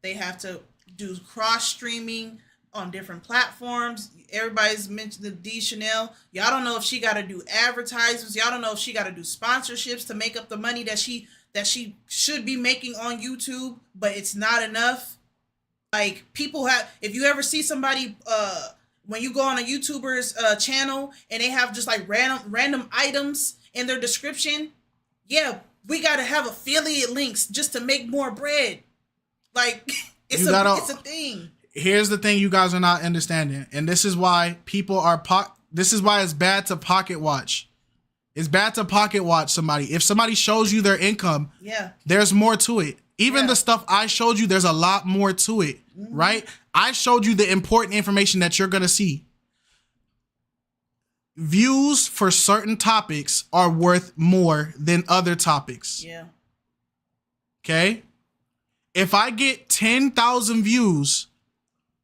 They have to do cross streaming on different platforms. Everybody's mentioned the D Chanel. Y'all don't know if she got to do advertisements. Y'all don't know if she got to do sponsorships to make up the money that she should be making on YouTube, but it's not enough. Like, people have, if you ever see somebody, when you go on a YouTuber's channel and they have just like random items in their description, yeah, we got to have affiliate links just to make more bread. Like, it's a thing. Here's the thing you guys are not understanding. And this is why people are, this is why it's bad to pocket watch. It's bad to pocket watch somebody. If somebody shows you their income, there's more to it. Even the stuff I showed you, there's a lot more to it, right? I showed you the important information that you're going to see. views for certain topics are worth more than other topics. Yeah. Okay? If I get 10,000 views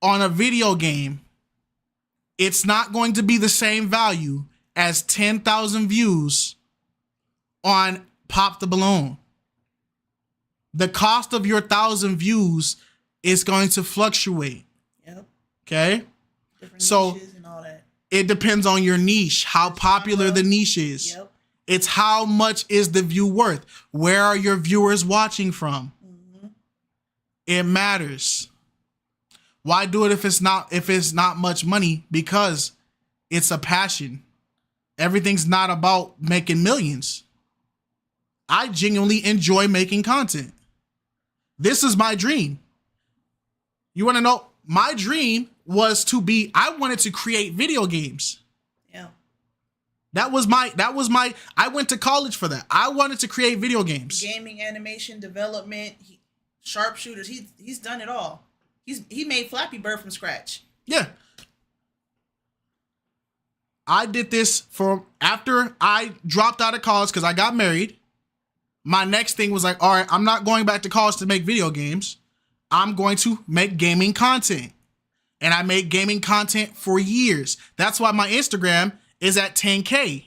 on a video game, it's not going to be the same value as 10,000 views on Pop the Balloon. The cost of your 1,000 views is going to fluctuate. Yep. Okay? Different So niches and all that. it depends on your niche, how popular the niche is. Yep. It's how much is the view worth? Where are your viewers watching from? Mm-hmm. It matters. Why do it if it's not much money? Because it's a passion. Everything's not about making millions. I genuinely enjoy making content. This is my dream. You want to know? My dream was I wanted to create video games. Yeah. That was my, I went to college for that. I wanted to create video games. Gaming, animation, development, sharpshooters. He's done it all. He made Flappy Bird from scratch. Yeah. I did this after I dropped out of college because I got married. My next thing was like, all right, I'm not going back to college to make video games. I'm going to make gaming content. And I made gaming content for years. That's why my Instagram is at 10K.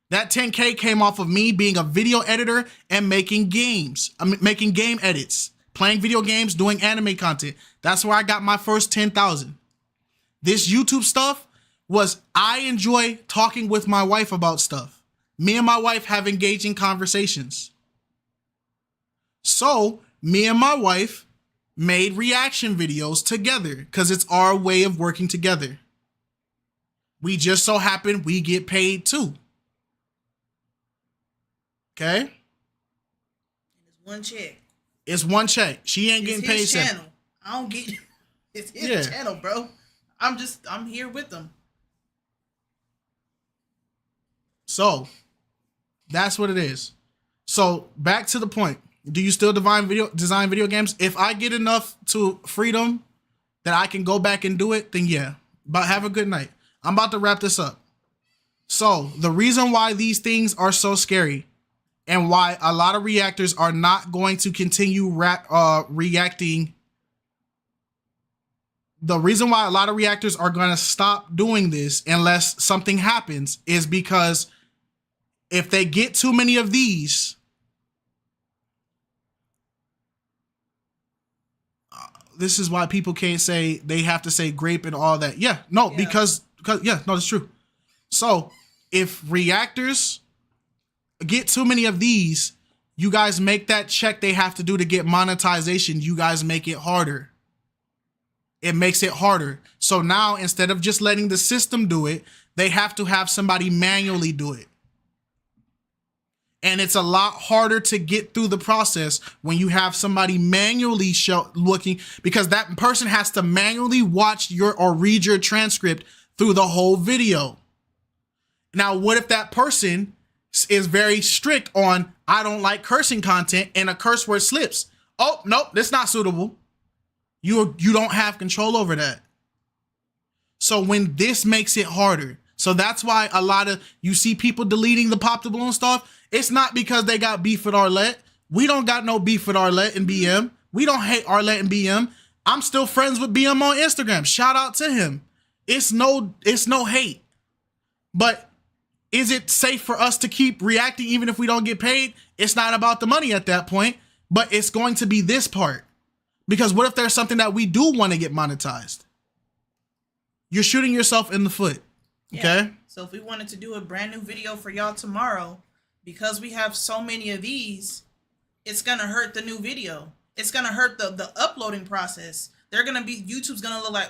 That 10K came off of me being a video editor and making games. Making game edits, playing video games, doing anime content. That's where I got my first 10,000. This YouTube stuff was, I enjoy talking with my wife about stuff. Me and my wife have engaging conversations. So me and my wife made reaction videos together because it's our way of working together. We just so happen we get paid too. Okay? It's one check. It's one check. She ain't getting paid. It's his channel. I don't get. It's his channel, bro. I'm here with them. So that's what it is. So back to the point. Do you still design video games? If I get enough to freedom that I can go back and do it, then yeah. But have a good night. I'm about to wrap this up. So the reason why these things are so scary and why a lot of reactors are not going to continue reacting. The reason why a lot of reactors are going to stop doing this unless something happens is because if they get too many of these, this is why people can't say, they have to say grape and all that. Yeah, no, yeah. Because yeah, no, that's true. So if reactors get too many of these, you guys make that check they have to do to get monetization. You guys make it harder. It makes it harder. So now instead of just letting the system do it, they have to have somebody manually do it. And it's a lot harder to get through the process when you have somebody manually looking, because that person has to manually watch or read your transcript through the whole video. Now, what if that person is very strict on, I don't like cursing content, and a curse word slips? Oh, nope, that's not suitable. You don't have control over that. So when this makes it harder, so that's why you see people deleting the Pop the Balloon stuff. It's not because they got beef with Arlette. We don't got no beef with Arlette and BM. We don't hate Arlette and BM. I'm still friends with BM on Instagram. Shout out to him. It's no hate. But is it safe for us to keep reacting even if we don't get paid? It's not about the money at that point, but it's going to be this part. Because what if there's something that we do want to get monetized? You're shooting yourself in the foot. Okay? Yeah. So if we wanted to do a brand new video for y'all tomorrow, because we have so many of these, it's going to hurt the new video. It's going to hurt the uploading process. YouTube's going to look like,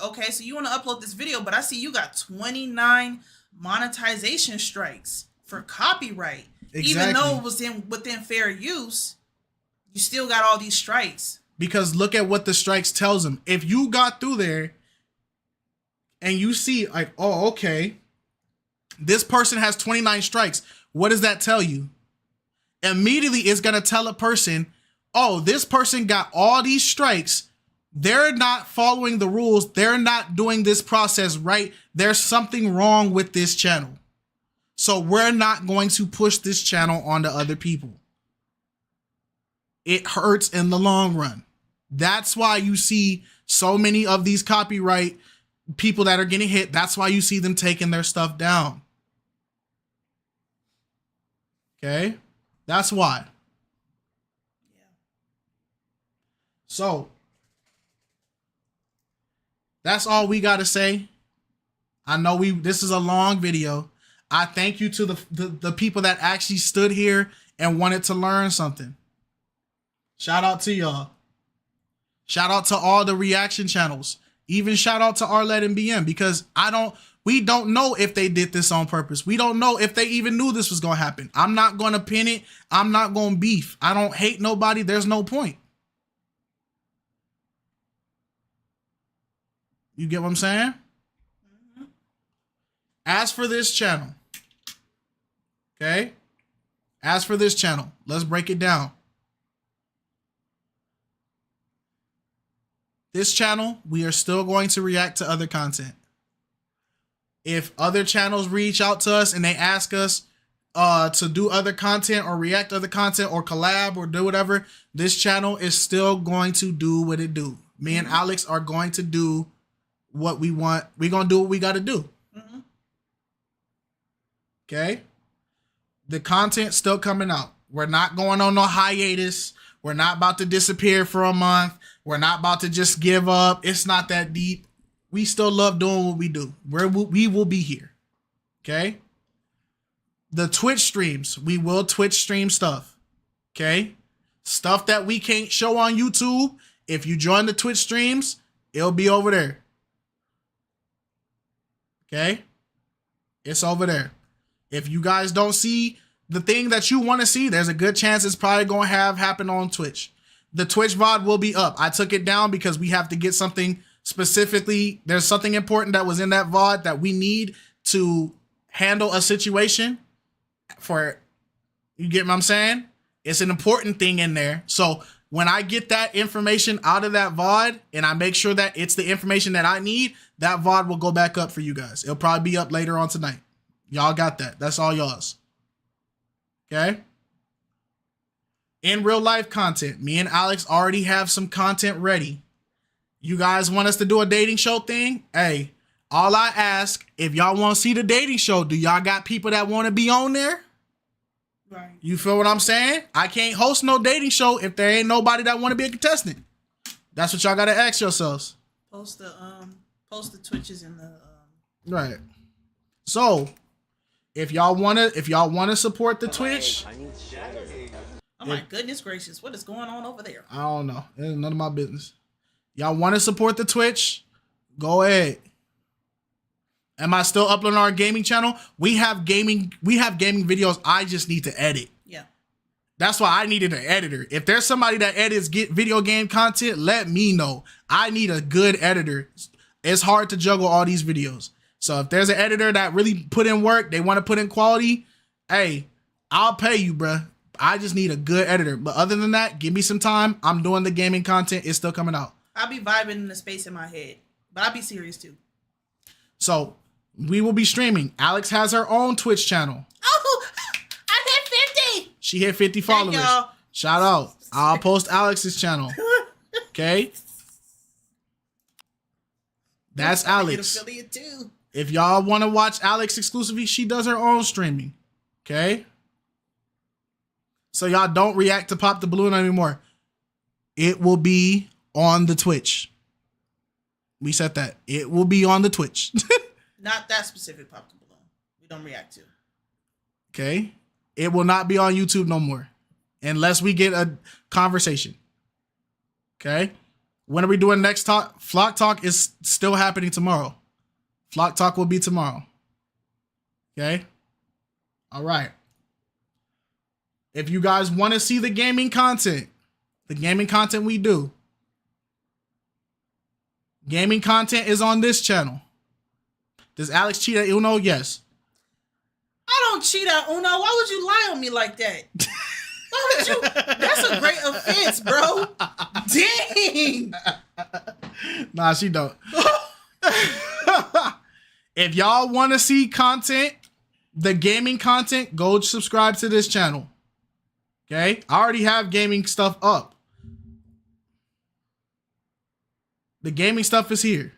okay, so you want to upload this video, but I see you got 29 monetization strikes for copyright. Exactly. Even though it was within fair use, you still got all these strikes. Because look at what the strikes tells them. If you got through there and you see like, oh, okay, this person has 29 strikes. What does that tell you? Immediately it's going to tell a person, oh, this person got all these strikes, they're not following the rules. They're not doing this process right. There's something wrong with this channel. So we're not going to push this channel onto other people. It hurts in the long run. That's why you see so many of these copyright people that are getting hit. That's why you see them taking their stuff down. Okay? That's why. Yeah. So, that's all we got to say. I know this is a long video. I thank you to the people that actually stood here and wanted to learn something. Shout out to y'all. Shout out to all the reaction channels. Even shout out to Arlette and BM, because we don't know if they did this on purpose. We don't know if they even knew this was going to happen. I'm not going to pin it. I'm not going to beef. I don't hate nobody. There's no point. You get what I'm saying? Mm-hmm. As for this channel, okay? As for this channel, let's break it down. This channel, we are still going to react to other content. If other channels reach out to us and they ask us to do other content or react to other content or collab or do whatever, this channel is still going to do what it do. Me and Alex are going to do what we want. We're going to do what we got to do. Mm-hmm. Okay? The content's still coming out. We're not going on no hiatus. We're not about to disappear for a month. We're not about to just give up. It's not that deep. We still love doing what we do. We will be here. Okay? The Twitch streams. We will Twitch stream stuff. Okay? Stuff that we can't show on YouTube. If you join the Twitch streams, it'll be over there. Okay? It's over there. If you guys don't see the thing that you want to see, there's a good chance it's probably going to happen on Twitch. The Twitch VOD will be up. I took it down because we have to get something specifically. There's something important that was in that VOD that we need to handle a situation for. You get what I'm saying? It's an important thing in there. So when I get that information out of that VOD and I make sure that it's the information that I need, that VOD will go back up for you guys. It'll probably be up later on tonight. Y'all got that. That's all y'all's. Okay? In real life content, me and Alex already have some content ready. You guys want us to do a dating show thing? Hey, all I ask, if y'all want to see the dating show, do y'all got people that want to be on there? Right. You feel what I'm saying? I can't host no dating show if there ain't nobody that want to be a contestant. That's what y'all got to ask yourselves. Post the Twitches in the Right. So, if y'all want to support the Twitch, oh my goodness gracious, what is going on over there? I don't know. It's none of my business. Y'all want to support the Twitch? Go ahead. Am I still uploading our gaming channel? We have gaming videos. I just need to edit. Yeah. That's why I needed an editor. If there's somebody that edits video game content, let me know. I need a good editor. It's hard to juggle all these videos. So if there's an editor that really put in work, they want to put in quality, hey, I'll pay you, bruh. I just need a good editor. But other than that, give me some time. I'm doing the gaming content. It's still coming out. I'll be vibing in the space in my head. But I'll be serious too. So we will be streaming. Alex has her own Twitch channel. Oh, I hit 50. She hit 50 followers. Y'all. Shout out. I'll post Alex's channel. Okay? That's Alex. Affiliate too. If y'all want to watch Alex exclusively, she does her own streaming. Okay? So y'all don't react to Pop the Balloon anymore. It will be on the Twitch. We said that. It will be on the Twitch. Not that specific Pop the Balloon. We don't react to. Okay? It will not be on YouTube no more. Unless we get a conversation. Okay? When are we doing next talk? Flock Talk is still happening tomorrow. Flock Talk will be tomorrow. Okay? All right. If you guys want to see the gaming content we do, gaming content is on this channel. Does Alex cheat at Uno? Yes. I don't cheat at Uno. Why would you lie on me like that? Why would you? That's a great offense, bro. Dang. Nah, she don't. If y'all want to see content, the gaming content, go subscribe to this channel. Okay? I already have gaming stuff up. The gaming stuff is here.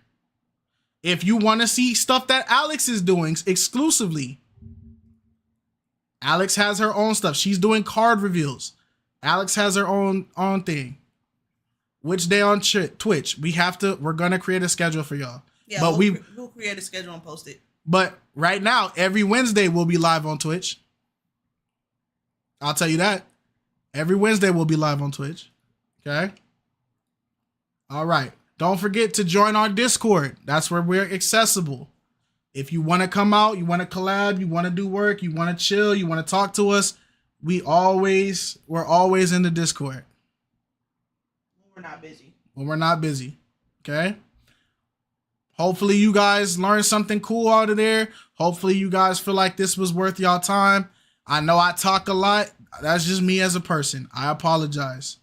If you want to see stuff that Alex is doing exclusively, Alex has her own stuff. She's doing card reveals. Alex has her own thing. Which day on Twitch? We're gonna create a schedule for y'all. Yeah, but we'll create a schedule and post it. But right now, every Wednesday we'll be live on Twitch. I'll tell you that. Every Wednesday we'll be live on Twitch. Okay? All right. Don't forget to join our Discord. That's where we're accessible. If you want to come out, you want to collab, you want to do work, you want to chill, you want to talk to us, we're always in the Discord. When we're not busy. When we're not busy. Okay? Hopefully you guys learned something cool out of there. Hopefully you guys feel like this was worth y'all time. I know I talk a lot. That's just me as a person. I apologize.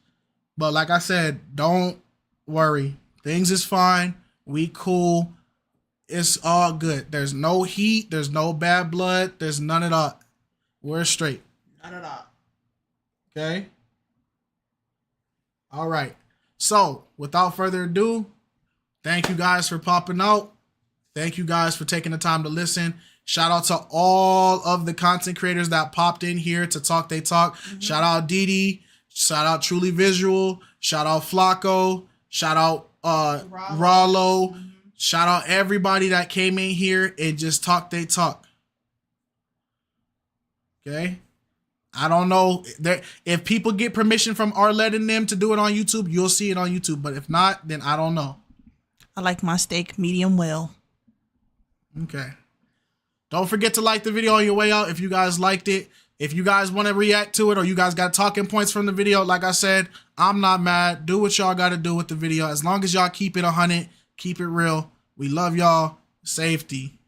But like I said, don't worry. Things is fine. We cool. It's all good. There's no heat. There's no bad blood. There's none of that. We're straight. None of that. Okay? All right. So, without further ado, thank you guys for popping out. Thank you guys for taking the time to listen. Shout out to all of the content creators that popped in here to talk they talk. Mm-hmm. Shout out Didi. Shout out Truly Visual. Shout out Flacco. Shout out Rollo. Mm-hmm. Shout out everybody that came in here and just talk they talk. Okay? I don't know. If people get permission from Arlette and them to do it on YouTube, you'll see it on YouTube. But if not, then I don't know. I like my steak medium well. Okay. Don't forget to like the video on your way out if you guys liked it. If you guys want to react to it or you guys got talking points from the video, like I said, I'm not mad. Do what y'all got to do with the video. As long as y'all keep it 100, keep it real. We love y'all. Safety.